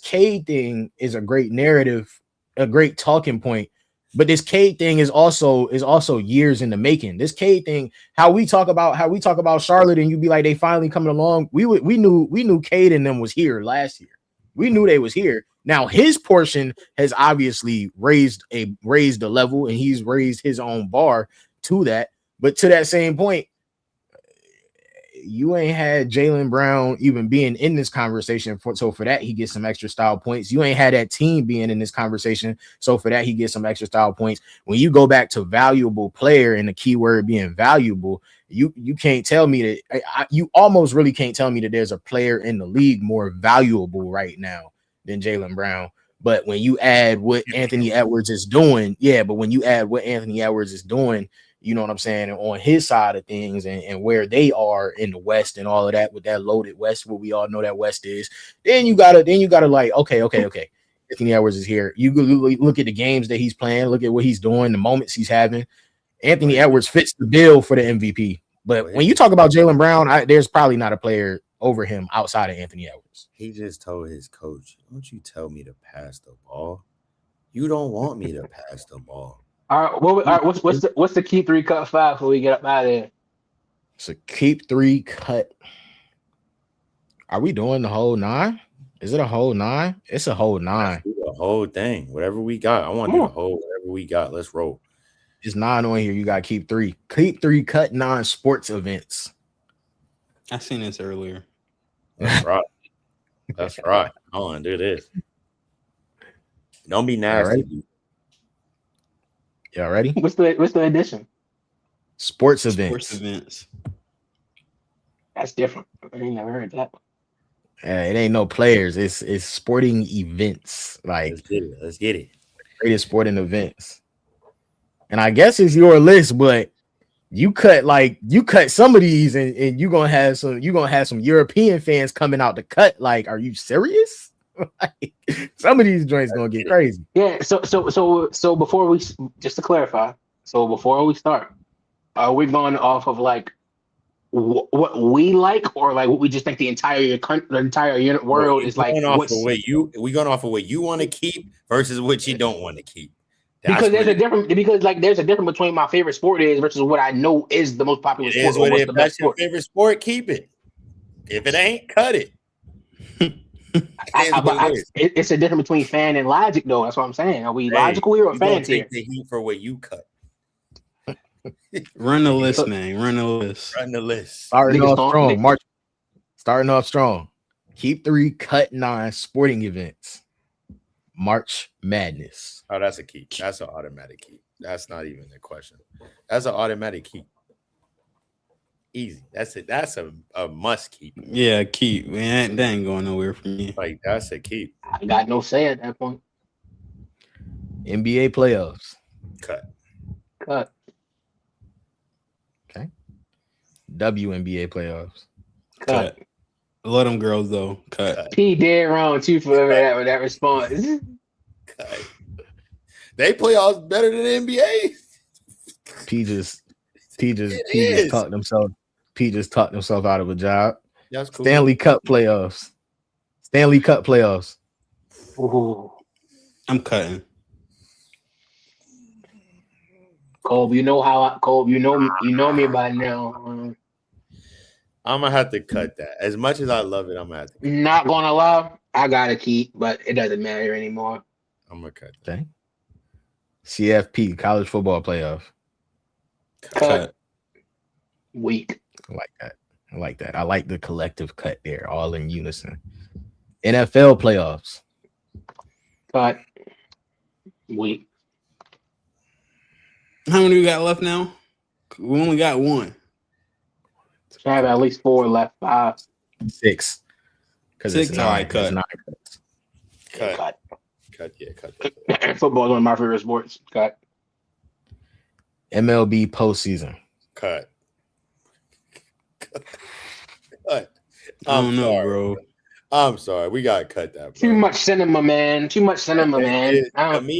Cade thing is a great narrative, a great talking point. But this Cade thing is also years in the making. This Cade thing, how we talk about Charlotte, and you be like they finally coming along. We knew Cade and them was here last year. We knew they was here. Now his portion has obviously raised a level, and he's raised his own bar to that. But to that same point, you ain't had Jaylen Brown even being in this conversation. So for that, he gets some extra style points. You ain't had that team being in this conversation. So for that, he gets some extra style points. When you go back to valuable player and the key word being valuable, you can't tell me that you almost really can't tell me that there's a player in the league more valuable right now than Jaylen Brown. But when you add what Anthony Edwards is doing, you know what I'm saying, on his side of things and where they are in the West and all of that, with that loaded West, what we all know that West is, then you gotta like, okay. Anthony Edwards is here. You look at the games that he's playing, look at what he's doing, the moments he's having. Anthony Edwards fits the bill for the MVP. But when you talk about Jaylen Brown, there's probably not a player over him outside of Anthony Edwards. He just told his coach, "Don't you tell me to pass the ball. You don't want me to pass the ball." All right. What's the key 3 cut 5 before we get up out of there? So keep 3 cut. Are we doing the whole 9? Is it a whole 9? It's a whole 9. Do the whole thing. Whatever we got. I want to do the whole whatever we got. Let's roll. It's 9 on here. You got to keep 3. Keep 3 cut 9 sports events. I seen this earlier. That's right. That's right. I want to do this. Don't be nasty. Y'all ready? What's the addition? Sports events. Sports events. That's different. I ain't never heard that. It ain't no players. It's sporting events. Like Let's get it. Greatest sporting events. And I guess it's your list, but you cut some of these, and you're gonna have some European fans coming out to cut. Like, are you serious? Like, some of these joints gonna get crazy. Yeah. So before we just to clarify, so before we start, are we going off of like what we like, or like what we just think the entire unit world is like? We going off of what you want to keep versus what you don't want to keep. Because there's a difference between my favorite sport is versus what I know is the most popular sport. Or what's the best sport. Your favorite sport, keep it. If it ain't, cut it. It's a difference between fan and logic, though. That's what I'm saying. Are we logical here or fans here? The heat for what you cut. Run the list, man. Run the list. Run the list. Starting off strong. Keep 3 cut 9 sporting events. March Madness. Oh, that's a keep. That's an automatic keep. That's not even a question. That's an automatic keep. Easy. That's it. That's a must keep. Yeah, keep. Man, that ain't going nowhere from me. Like, that's a keep. I got no say at that point. NBA playoffs. Cut. Okay. WNBA playoffs. Cut. Let them girls though. Cut. P dead wrong too for that response. Cut. They playoffs better than the NBA. P just talked himself. P just talked himself out of a job. That's cool. Stanley Cup playoffs. Ooh. I'm cutting. Colb, you know me by now. I'm gonna have to cut that. As much as I love it, I'm gonna have to. Not gonna lie, I gotta keep, but it doesn't matter anymore. I'm gonna cut that. Okay. CFP, college football playoff. Cut. Weak. I like that. I like the collective cut there, all in unison. NFL playoffs. Cut. Weak. How many we got left now? We only got 1. I have at least 4 left. 5. 6. Because it's 9. Alright, cut. 9 Cut. Yeah, cut. Football is one of my favorite sports. Cut. MLB postseason. Cut. I don't know, bro. I'm sorry. We gotta cut that, bro. Too much cinema, man. To me,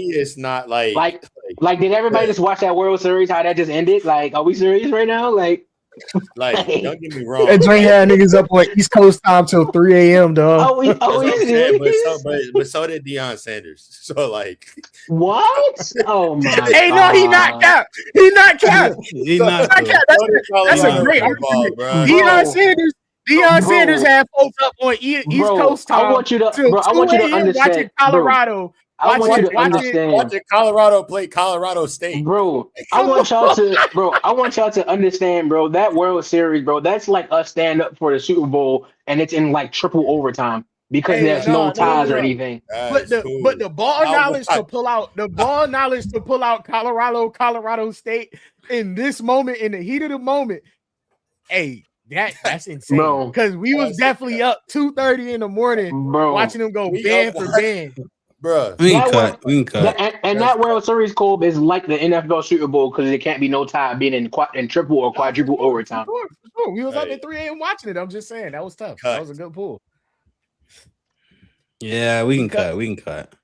it's not like did everybody just watch that World Series? How that just ended? Like, are we serious right now? Like, don't get me wrong. That joint had niggas up on East Coast time till 3 a.m. dog. But so did Deion Sanders. So like, what? Oh my! Hey, no, he not capped. He not capped. That's a great argument, bro. Deion Sanders had folks up on East Coast time. I want you to understand. Watching Colorado. Watching Colorado play Colorado State, bro. I want y'all to understand, bro. That World Series, bro. That's like us stand up for the Super Bowl, and it's in like triple overtime because there's no ties or anything. But the ball knowledge to pull out Colorado State in this moment, in the heat of the moment. Hey, that's insane, bro. Because we was definitely up 2:30 in the morning, bro, watching them go band for band. Bro, we can cut. That World Series, Colb, is like the NFL Super Bowl because it can't be no tie being in triple or quadruple overtime. For sure. We was up at 3 a.m. watching it. I'm just saying that was tough. That was a good pull. Yeah, we can cut. We can cut.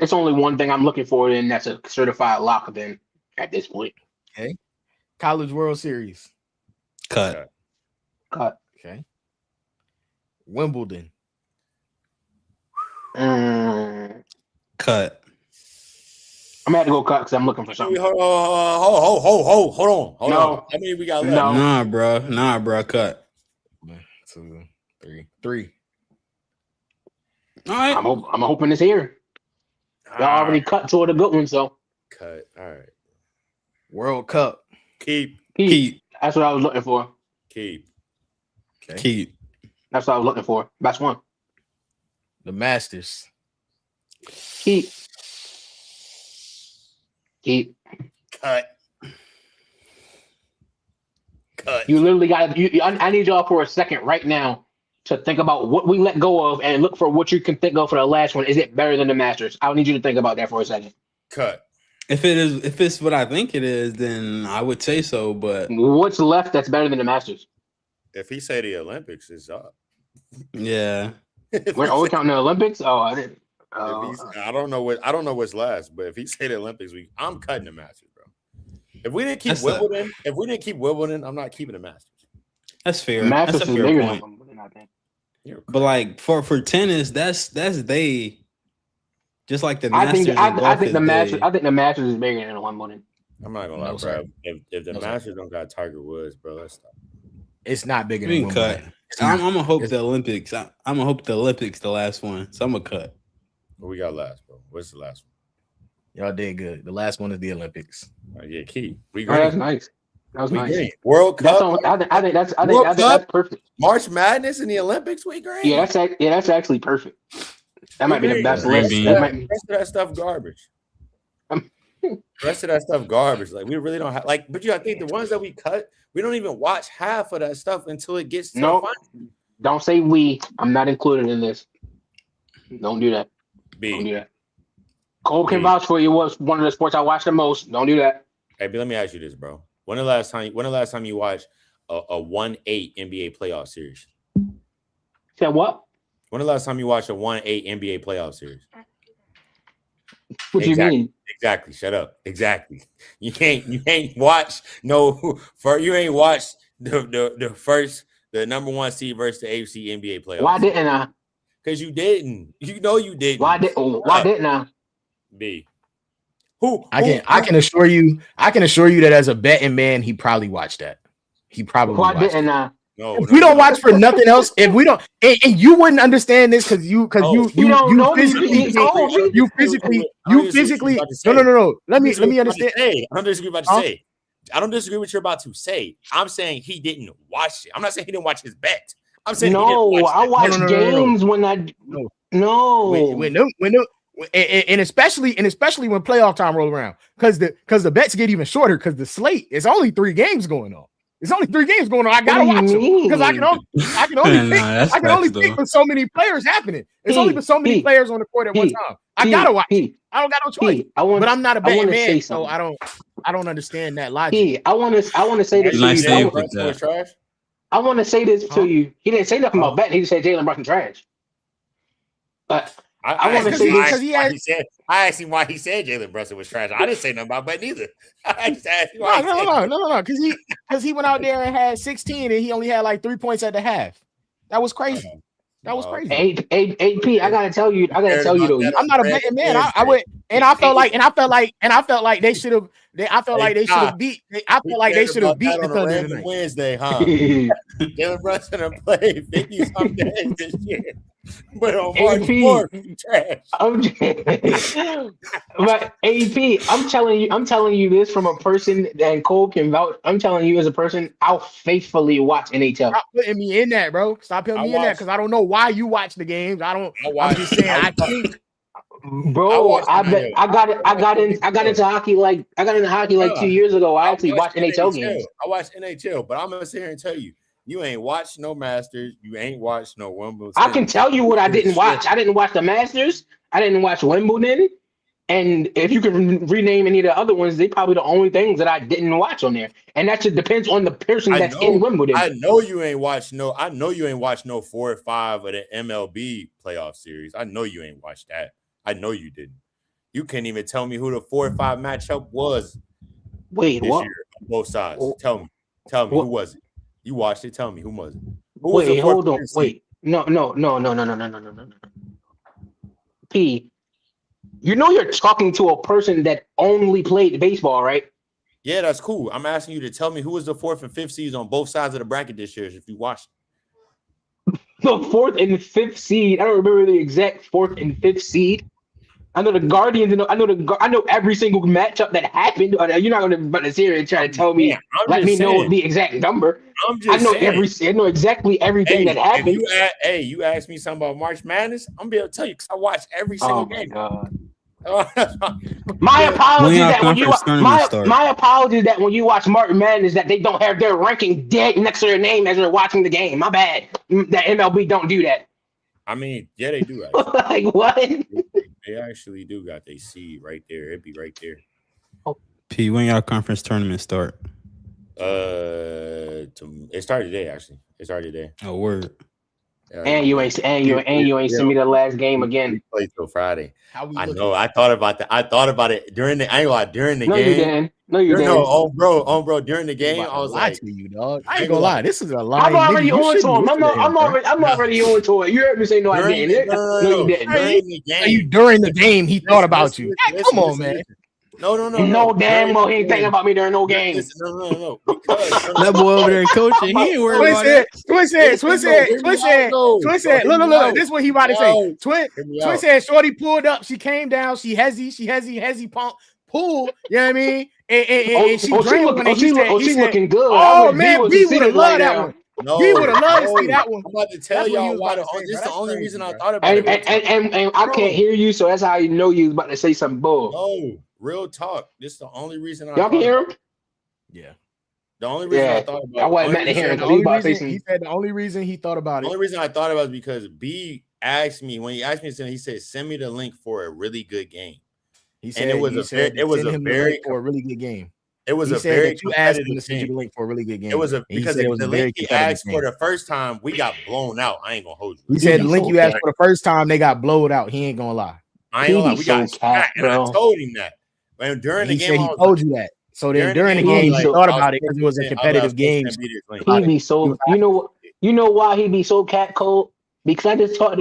It's only one thing I'm looking for, and that's a certified lock then at this point. Okay. College World Series. Cut. Okay. Wimbledon. Cut. I'm gonna have to go cut because I'm looking for something. Hold on. No. How many we got left? No. Nah, bro. Cut. 1, 2, 3. All right. I'm hoping it's here. Y'all already cut toward a good one, so Cut. All right. World Cup. Keep. That's what I was looking for. Okay. Keep. That's what I was looking for. That's one. The Masters. Keep. Cut. You literally got. I need y'all for a second right now to think about what we let go of and look for what you can think of for the last one. Is it better than the Masters? I need you to think about that for a second. Cut. If it's what I think it is, then I would say so. But What's left that's better than the Masters? If he say the Olympics is up. yeah, We're counting the Olympics. Oh, I didn't. I don't know what's last, but if he say the Olympics, I'm cutting the Masters, bro. If we didn't keep Wimbledon, I'm not keeping the Masters. that's fair. Masters That's a is fair bigger point. than Wimbledon, I think. But like for tennis, that's they. Just like the I Masters. think the Masters. I think the Masters is bigger than Wimbledon. I'm not gonna lie, bro. If the Masters don't got Tiger Woods, bro, let's stop. It's not bigger We than can cut. Wimbledon. I'm gonna hope the Olympics. I'm gonna hope the Olympics the last one. So I'm gonna cut. What we got last, bro? What's the last one? Y'all did good. The last one is the Olympics. Yeah, Key. We Oh, that's green. nice. That was We nice. green. World Cup. I think that's World that's perfect. March Madness in the Olympics. We green. Yeah, that's actually perfect. That might be the best Green list. bean. That might be- Rest of that stuff garbage. Rest of that stuff garbage. Like we really don't have but I think the ones that we cut, we don't even watch half of that stuff until it gets to the Nope. final. Don't say we. I'm not included in this. Don't do that. B. Don't do that. Cole can vouch for you. Was one of the sports I watched the most. Don't do that. Hey, but let me ask you this, bro. When the last time you watched a 1-8 NBA playoff series? Said what? When the last time you watched a 1-8 NBA playoff series? What you mean? Exactly. Shut up. Exactly. You ain't watched the number one seed versus the AFC NBA playoffs. Why didn't I? Because you didn't. You know you didn't. Why didn't I? B. I can assure you that as a betting man, he probably watched that. He probably Why watched didn't it. I? No, If we don't watch for nothing else, if we don't, and you wouldn't understand this because you don't know me. you physically no. Let me understand. I don't disagree about to say. I don't disagree with what you're about to say. I'm saying he didn't watch it. I'm not saying he didn't watch his bet. I'm saying I watch games when I and especially when playoff time roll around because the bets get even shorter because the slate is only 3 games going on. It's only 3 games going on. I gotta watch them because I can only pick with so many players happening. It's only with so many players on the court at one time. I gotta watch. I don't got no choice. But I'm not a betting man, so I don't understand that logic. I want to say this to you. I want to say this to you. He didn't say nothing about betting. He just said Jalen Brunson trash. But I want to say this because I asked him why he said Jalen Brunson was trash. I didn't say nothing about betting either. I just asked him why. No. Because he went out there and had 16 and he only had like 3 points at the half. That was crazy. That was crazy. AP. I gotta tell you though. I'm not a betting man. I felt like they should have. I felt like they should have beat the Thunder tonight. Wednesday, huh? Jalen Brunson have played 50 some days this year. But on March 4th, trash. But AP, I'm telling you this from a person that Cole can vouch. I'm telling you as a person, I'll faithfully watch NHL. Stop putting me in that, bro. Stop putting me in that because I don't know why you watch the games. I'm just saying I think. Bro, I got into hockey like 2 years ago. I actually watched NHL games. I watched NHL, but I'm gonna sit here and tell you, you ain't watched no Masters, you ain't watched no Wimbledon. I can tell you what I didn't watch. I didn't watch the Masters. I didn't watch Wimbledon. And if you can rename any of the other ones, they probably the only things that I didn't watch on there. And that just depends on the person that's in Wimbledon. I know you ain't watched no 4 or 5 of the MLB playoff series. I know you ain't watched that. I know you didn't. You can't even tell me who the 4 or 5 matchup was. Wait, what? Year on both sides. Tell me who was it? You watched it. Tell me who was it? Wait, hold on. Wait. No. P. You know you're talking to a person that only played baseball, right? Yeah, that's cool. I'm asking you to tell me who was the 4th and 5th seeds on both sides of the bracket this year. If you watched, The 4th and 5th seed. I don't remember the exact 4th and 5th seed. I know the Guardians. I know every single matchup that happened. You're not going to but sit here and try to tell me, let me know the exact number. I'm just I know exactly everything that happened. You asked me something about March Madness, I'm gonna be able to tell you because I watched every single game. God. My apologies that when you watch March Madness that they don't have their ranking dead next to their name as they're watching the game. My bad. That MLB don't do that. I mean, yeah, they do. Actually. Like what? They actually do got their seed right there. It'd be right there. P, when y'all conference tournament start? It started today. Actually, it started today. Oh, word. And you ain't send me the last game again. We play till Friday. I know. I thought about that. I thought about it during the game. No, you didn't. No, bro. During the game, I was like, to you, dog. I ain't gonna lie. This is a lie. I'm already on to him. I'm already on to it. You heard me say no, I didn't. No, you didn't. During the game, he thought about you. Come on, man. No. No damn well he ain't thinking about me during no game. No. That boy over there coaching, he ain't worried about that. Twin said, look, this is what he about to say. Twin said, shorty pulled up, she came down, she hezzy pulled, you know what I mean? And she looking good. Oh man, we would have loved that one. No, we would have loved to see that one. I'm about to tell y'all why. This is the only reason I thought about it. And I can't hear you, so that's how you know you was about to say some bull. No, real talk. This is the only reason y'all can hear him. Yeah. The only reason I thought about it. I wasn't meant to hear him. He said the only reason he thought about it. The only reason I thought about it is because B asked me when he asked me to send. He said, "Send me the link for a really good game." He said it was a very really good game. It was a very you asked him to send you the link for a really good game. It was because the link he asked for the first time, we got blown out. I ain't gonna hold you. He said the link you asked for the first time, they got blown out. He ain't gonna lie. I ain't gonna lie. We got smacked, and I told him that. And during the game, he told you that. So then during the game, he thought about it because it was a competitive game. He be so you know why he be so cat cold? Because I just talked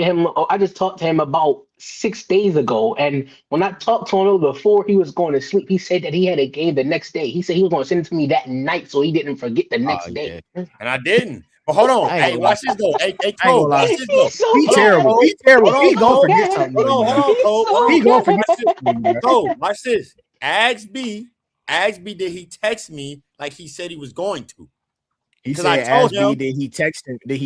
to him about 6 days ago, and when I talked to him before he was going to sleep, he said that he had a game the next day. He said he was going to send it to me that night so he didn't forget the next day. And I didn't. But hold on. Hey, watch this though. Hey, Cole, watch this though. Be terrible. He gonna forget something. Hold on, Cole. He gonna forget something. Cole, watch this. Ask B, did he text me like he said he was going to? He said, ask B, did he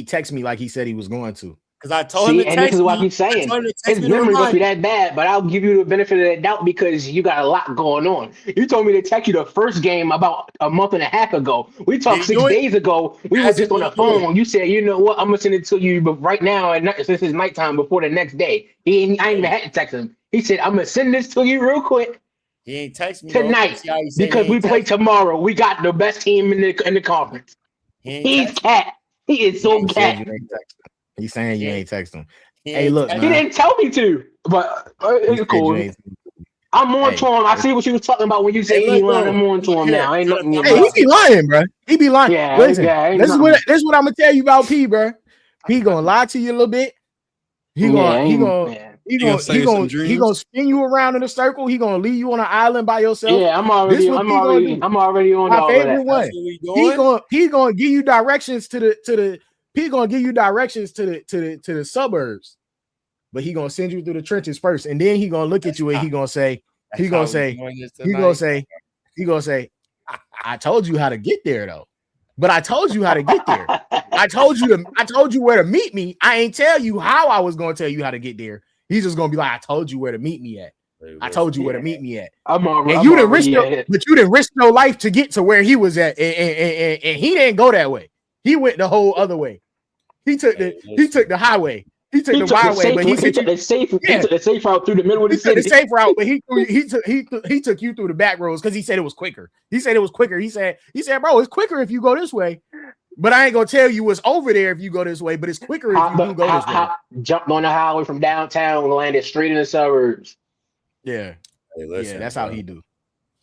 text me like he said he was going to? Because I told him to text me. And this is what he's saying. His memory must be that bad, but I'll give you the benefit of that doubt because you got a lot going on. You told me to text you the first game about a month and a half ago. We talked 6 days ago. We were just on the phone. You said, you know what, I'm going to send it to you but right now, and since it's nighttime before the next day. I ain't even had to text him. He said, I'm going to send this to you real quick. He ain't text me tonight because we play tomorrow. We got the best team in the conference. He's cat. He is so cat. He's saying you ain't text him. Hey, look, he didn't tell me to, but it's cool. I'm on to him. I see what you was talking about when you say he lying. I'm on to him now. Ain't nothing. Hey, he be lying, bro. He be lying. Yeah, listen, this is what I'm gonna tell you about P, bro. P gonna lie to you a little bit. He gonna spin you around in a circle. He gonna leave you on an island by yourself. Yeah, I'm already on my favorite one. He gonna give you directions to the suburbs, but he gonna send you through the trenches first, and then he gonna look at you and he gonna say, I told you how to get there though. But I told you how to get there. I told you where to meet me. I ain't tell you how I was gonna tell you how to get there. He's just gonna be like, I told you where to meet me at. I told you where to meet me at. You didn't risk your life to get to where he was at, and he didn't go that way. He went the whole other way. He took the highway. He took the byway, but he took the safe route through the middle of the city. The safe route, but he took you through the back roads because he said it was quicker. He said, bro, it's quicker if you go this way. But I ain't gonna tell you what's over there if you go this way. But it's quicker if you do go this way. Jumped on the highway from downtown and landed straight in the suburbs. Yeah, that's how he do.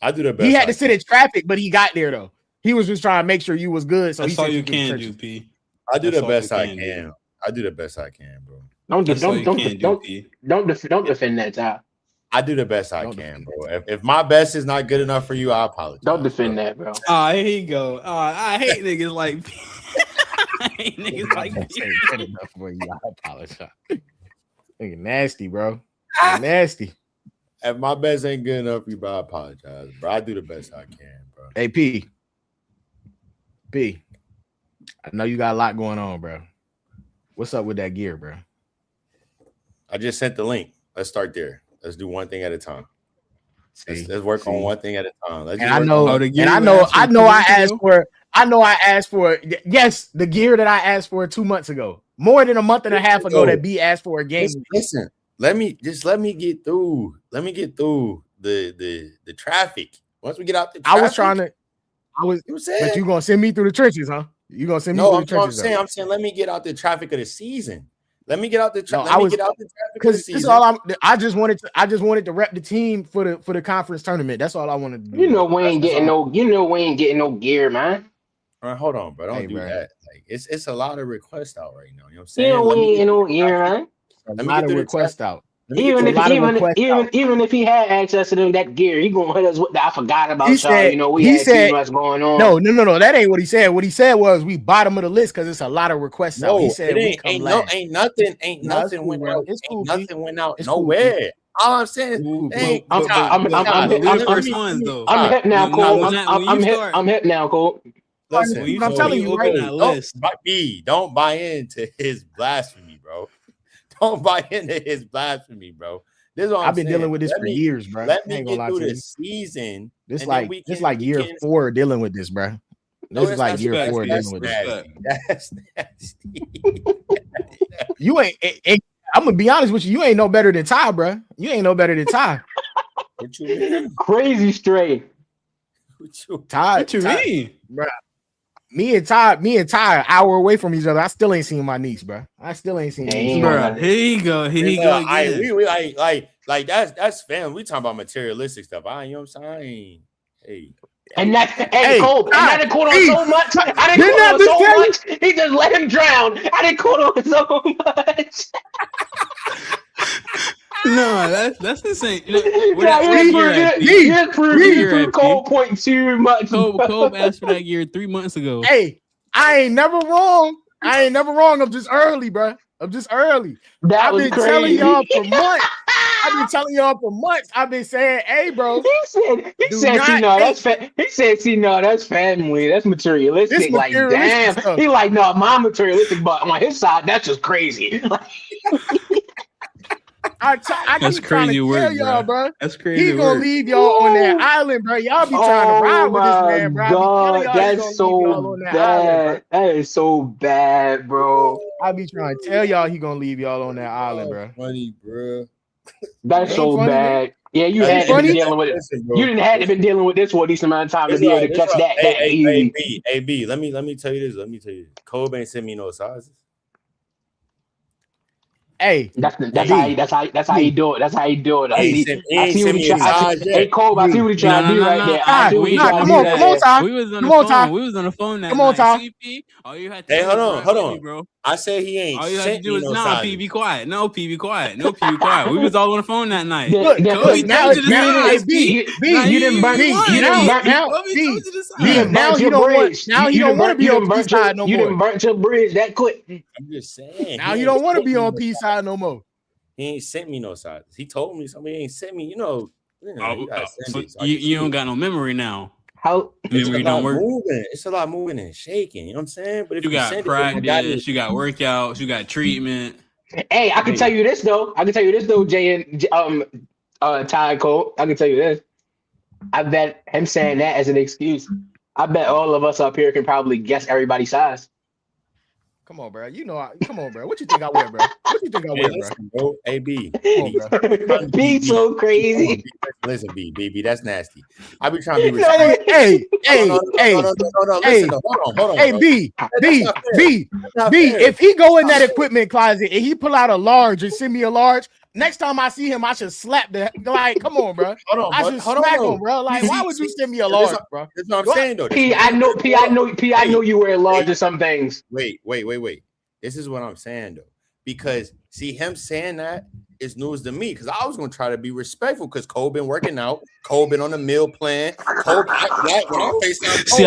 I do the best. He had to sit in traffic, but he got there though. He was just trying to make sure you was good. So that's all you can do, P. I do the best I can. I do the best I can, bro. Don't defend that, Ty. I do the best I can, bro. If my best is not good enough for you, I apologize. Don't defend that, bro. Here you go. I hate niggas like I hate niggas like good enough for you. I apologize. Nigga nasty, bro. Nasty. If my best ain't good enough for you, bro, I apologize, bro. I do the best I can, bro. Hey, P, I know you got a lot going on, bro. What's up with that gear, bro? I just sent the link. Let's start there. Let's do one thing at a time. Let's work on one thing at a time. I asked for yes, the gear that I asked for 2 months ago. More than a month and a half ago that B asked for a game. Listen, let me get through. Let me get through the traffic. Once we get out the traffic, but you gonna send me through the trenches, huh? You gonna send me through the trenches? I'm saying let me get out the traffic of the season. Let me get out the traffic because this is all I just wanted to rep the team for the conference tournament. That's all I wanted to do. You know we ain't getting no gear, man. All right, hold on, bro. Don't do bro. that. Like it's a lot of requests out right now. You know what I'm saying? You know we ain't getting no gear, man. A lot of requests out. Even if he had access to that gear, he gonna hit us with that. I forgot about y'all. Said, we had too much going on. No. That ain't what he said. What he said was we bottom of the list because it's a lot of requests out. He said ain't nothing went out. Nothing went out nowhere. All I'm saying, I'm first ones though. I'm hip now, Cole. I'm hip now, Cole. Listen, I'm telling you, right? Don't buy into his blasphemy, bro. Don't buy into his blasphemy, bro. This is what I've been dealing with this for years, bro. Let me get through the season. This like year 4 dealing with this, bro. This is like year 4 dealing with this. That's nasty. You ain't. I'm gonna be honest with you. You ain't no better than Ty, bro. You ain't no better than Ty. What you mean? Crazy straight. Ty, what you mean, bro? Me and Ty, an hour away from each other. I still ain't seen my niece, bro. I still ain't seen my niece, bro. Here you go. We that's family. We talking about materialistic stuff. You know what I'm saying? Hey. And Cole, I didn't quote on so much. I didn't quote on so much. He just let him drown. I didn't quote on so much. No, that's insane. Here's proof Cole point too much. Cole asked for that gear 3 months ago. Hey, I ain't never wrong. I'm just early, bro. I've been telling y'all for months. I've been saying, hey, bro. He said, see, no, that's family. That's materialistic. This materialistic damn. He like, no, my materialistic, but on his side, that's just crazy. I that's keep crazy trying to tell y'all, bro. That's crazy. He gonna leave y'all on that island, bro. Y'all be trying to ride with this man, bro. God, that's so bad. That is so bad, bro. I be trying to tell y'all he gonna leave y'all on that island, bro. Funny, bro. That's so bad. Man. Yeah, you had to be dealing with it. You didn't have to been dealing with this for a decent amount of time to be able to catch that. Hey, B, let me tell you this. Kobe ain't sent me no sizes. Hey, that's how he do it. That's how he do it. I see what he trying. Hey, Cole, I see what he trying to do right there. Come on, Ty. We was on the phone that Come on, Ty. CP, all you had to do hold on, bro. I said he ain't. All you had to do was P, be quiet. No, P, be quiet. No, P, be quiet. We was all on the phone that night. Look, now you didn't burn now you don't want. Now he don't want to be on P side no more. You didn't burn your bridge that quick. I'm just saying. Now he don't want to be on P side no more. He ain't sent me no sizes. He told me something. He ain't sent me. You don't got no memory now. How memory don't work. It's a lot moving and shaking. You know what I'm saying? But if you got practice, you got workouts, you got treatment. Hey, I can tell you this though. Jay and Ty Cole. I can tell you this. I bet him saying that as an excuse. I bet all of us up here can probably guess everybody's size. Come on, bro. Come on, bro. What you think I wear, bro? Bro? Hey, B. B so crazy. Listen, B, that's nasty. I be trying to be Hey, B. If he go in that equipment closet and he pull out a large and send me a large, next time I see him, I should slap the come on, bro. I should smack him, bro. Like, why would you send me a large, bro? That's what I'm saying, though. I know you wear large or some things. Wait. This is what I'm saying, though. because see him saying that is news to me because I was gonna try to be respectful because Cole been working out, Cole been on the meal plan, Cole when I FaceTime Cole,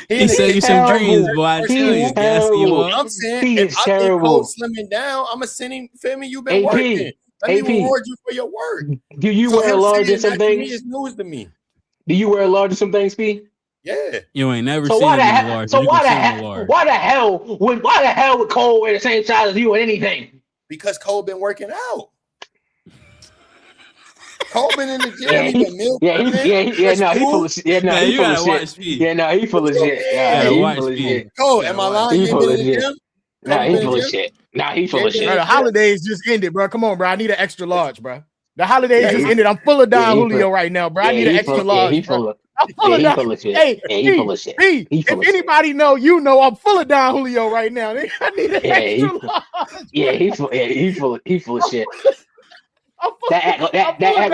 he said you some dreams, boy. I tell you, gassing you up. I'm saying He if is I think terrible. Cole's slimming down, I'm gonna send him. Feel me? You've been AP, working. Let me AP. reward you for your work. Do you So wear him large saying in some that to me things? is news to me. Do you wear large in some things, P? Yeah. You ain't never So seen why the him in a hell? large. So You why can the see him in a hell? large. Why the hell would Cole wear the same size as you or anything? Because Cole been working out. Cole been in the gym. Yeah, He been meal he prepping. full of shit. Yeah, no, Man, he you full gotta of watch shit. Speed. Yeah, no, he full of shit. Yeah, gotta he watch full of Speed. shit. Cole, Yeah, am I watch. lying? He You ain't full been of in the shit. gym? Nah, Cole he been in full the of gym? shit. Nah, he full Yeah, of Bro, shit. the holidays just ended, bro. Come on, bro. I need an extra large, bro. The holidays Yeah, just he- ended. I'm full of Don yeah, he Julio full- right now, bro. I Yeah, need an he extra full. Yeah, large, he bro. full of. I'm full Yeah, of he Don. full of shit. Hey, Yeah, he full of shit. P, He if full of shit. anybody know, you know, I'm full of Don Julio right now. I need an Yeah, extra large. Yeah, he full of shit. I'm full, That I'm full of Don Julio.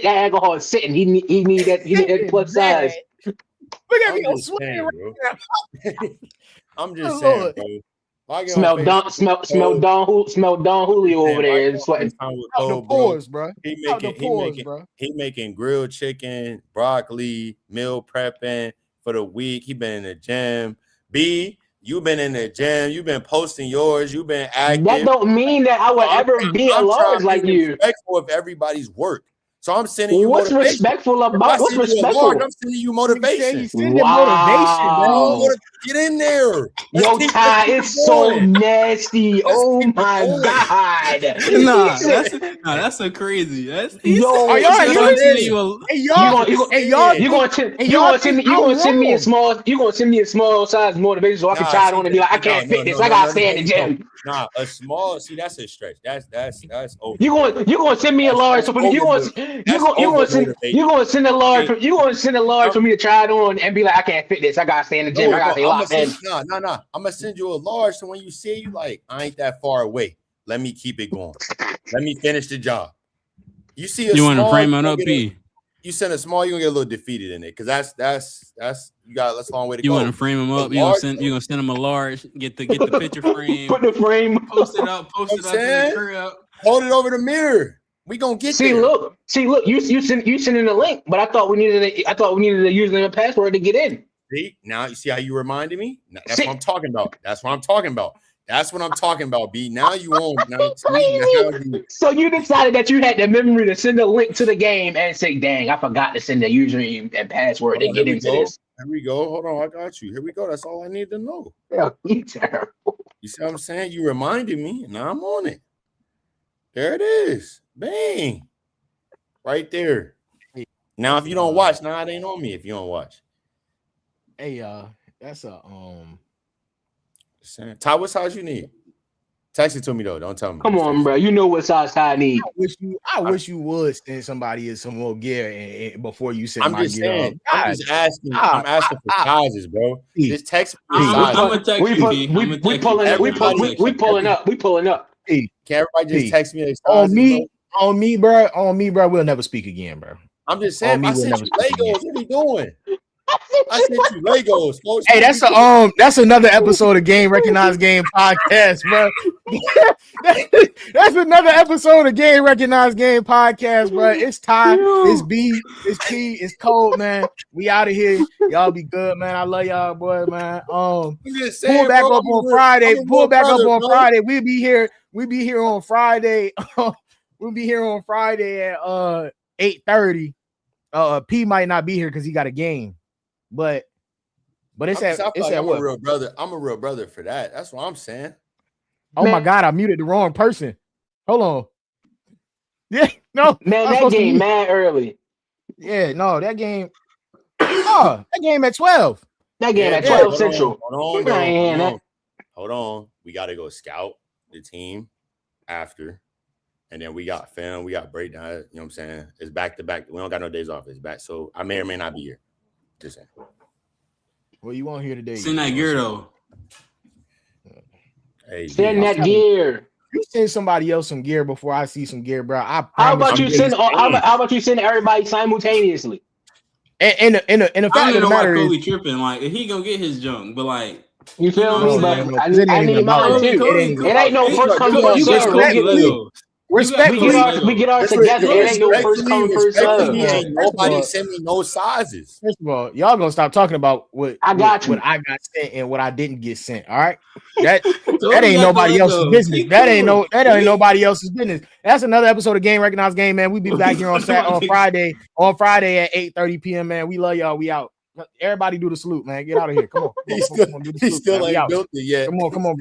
alcohol is sitting. He need that plus Man, size. look at me, I'm I'm just sweating saying, right bro. now. I'm Oh, just saying, Lord. bro. If I get on Smell FaceTime, Don Julio over if I there get and on sweating. FaceTime with Out the Cole, bro, pores, bro. he Out the making pores, bro. he making grilled chicken, broccoli, meal prepping for the week. He been in the gym. B, you been in the gym. You been posting yours. You been That active. don't mean that I would ever be a I'm trying large to like be you. respectful of everybody's work. So I'm sending you What's motivation. respectful If I about? What's send you a large, respectful? I'm sending you Nigga said motivation. he's sending motivation, bro. Wow. Get in there. Yo, Let's Ty, keep it's it so going. nasty. Let's Oh keep it my going. God. Nah, He said, that's a crazy. yo, Are y'all That's what hearing I'm this? saying. Hey, you y'all, gonna hey, y'all you think, gonna hey, you y'all gonna send think me I'm wrong. you gonna send me a small size motivation so I can try it on and be like, I can't fit this. I gotta stay in the gym. Nah, a small. See, that's a stretch. That's over. You gonna send me a large That's for me. That's over motivated. You gonna send a large Hey, for you gonna send a large for me to try it on and be like, I can't fit this. I gotta stay in the gym. I gotta stay I'm gonna locked send in. nah. I'm gonna send you a large. So when you see it, you like, I ain't that far away. Let me keep it going. Let me finish the job. You see a You want to small, frame you it gonna up, get P? you send a small, you're gonna get a little defeated in it because that's that's a long way to You go. want to frame him up? You gonna send him a large? Get the picture frame. Put the frame. Post it up. Post it up in the crib. Hold it over the mirror. We gonna get See, there. look. You sending a link, but I thought we needed a username and password to get in. See, now you see how you reminded me? That's See- what I'm talking about. That's what I'm talking about, B. Now you on. Now, Crazy. So you decided that you had the memory to send a link to the game and say, dang, I forgot to send the username and password to get into this. Here we go. Hold on, I got you. Here we go. That's all I need to know. Yeah, you terrible. You see what I'm saying? You reminded me. Now I'm on it. There it is. Bang. Right there. Now, if you don't watch, now it ain't on me if you don't watch. Hey, that's a Ty, what size you need? Text it to me though. Don't tell me. Come on, bro. You know what size I need. I wish you would send somebody some more gear and before you send my gear. Saying, I'm just asking. I'm asking for sizes, bro. Just text me. I'm gonna text you. We pulling up. Can everybody just text me their on sizes, me, bro? On me, bro. We'll never speak again, bro. I'm just saying. I sent you Legos. What are we doing? I sent you Legos, folks. Hey, that's another episode of Game Recognized Game Podcast, bro. That's another episode of Game Recognized Game Podcast, bro. It's Ty, it's B, it's P, it's Cold, man. We out of here. Y'all be good, man. I love y'all, boy, man. Pull back up on Friday. Pull back up on Friday. We'll be here on Friday. We'll be here on Friday at 8:30. P might not be here because he got a game. But it's at what? I'm a real brother. I'm a real brother for that. That's what I'm saying. Oh my God, I muted the wrong person. Hold on. Yeah, no, man, that game mad early. Yeah, no, that game. Oh, that game at 12. That game at 12 Central. Hold on. We got to go scout the team after. And then we got film, we got breakdown. You know what I'm saying? It's back to back. We don't got no days off. It's back. So I may or may not be here. Just saying. Well, you won't hear today. Send that gear though. Hey, send that gear. You send somebody else some gear before I see some gear, bro. How about you send everybody simultaneously? And the fact of the matter is, Kobe tripping. Like, he gonna get his junk, but like, You feel know me? what No, I'm But no, no. I 'Cause it ain't even need about mine that. too. It ain't even It ain't no first come first You got serve. We Legos. Respectfully, get ours together. It ain't no first come first serve. Respectfully, ain't First of nobody all, send me no sizes. First of all, y'all gonna stop talking about what I got you. I got sent and what I didn't get sent. All right, that Toby ain't got the nobody else's Legos. business. He That ain't cool. nobody else's business. That's another episode of Game Recognized Game, man. We be back here on Friday at 8:30 p.m. Man, we love y'all. We out. Everybody do the salute, man. Get out of here. Come on. He Come on, do the salute, still man. We ain't out. built it yet. Come on.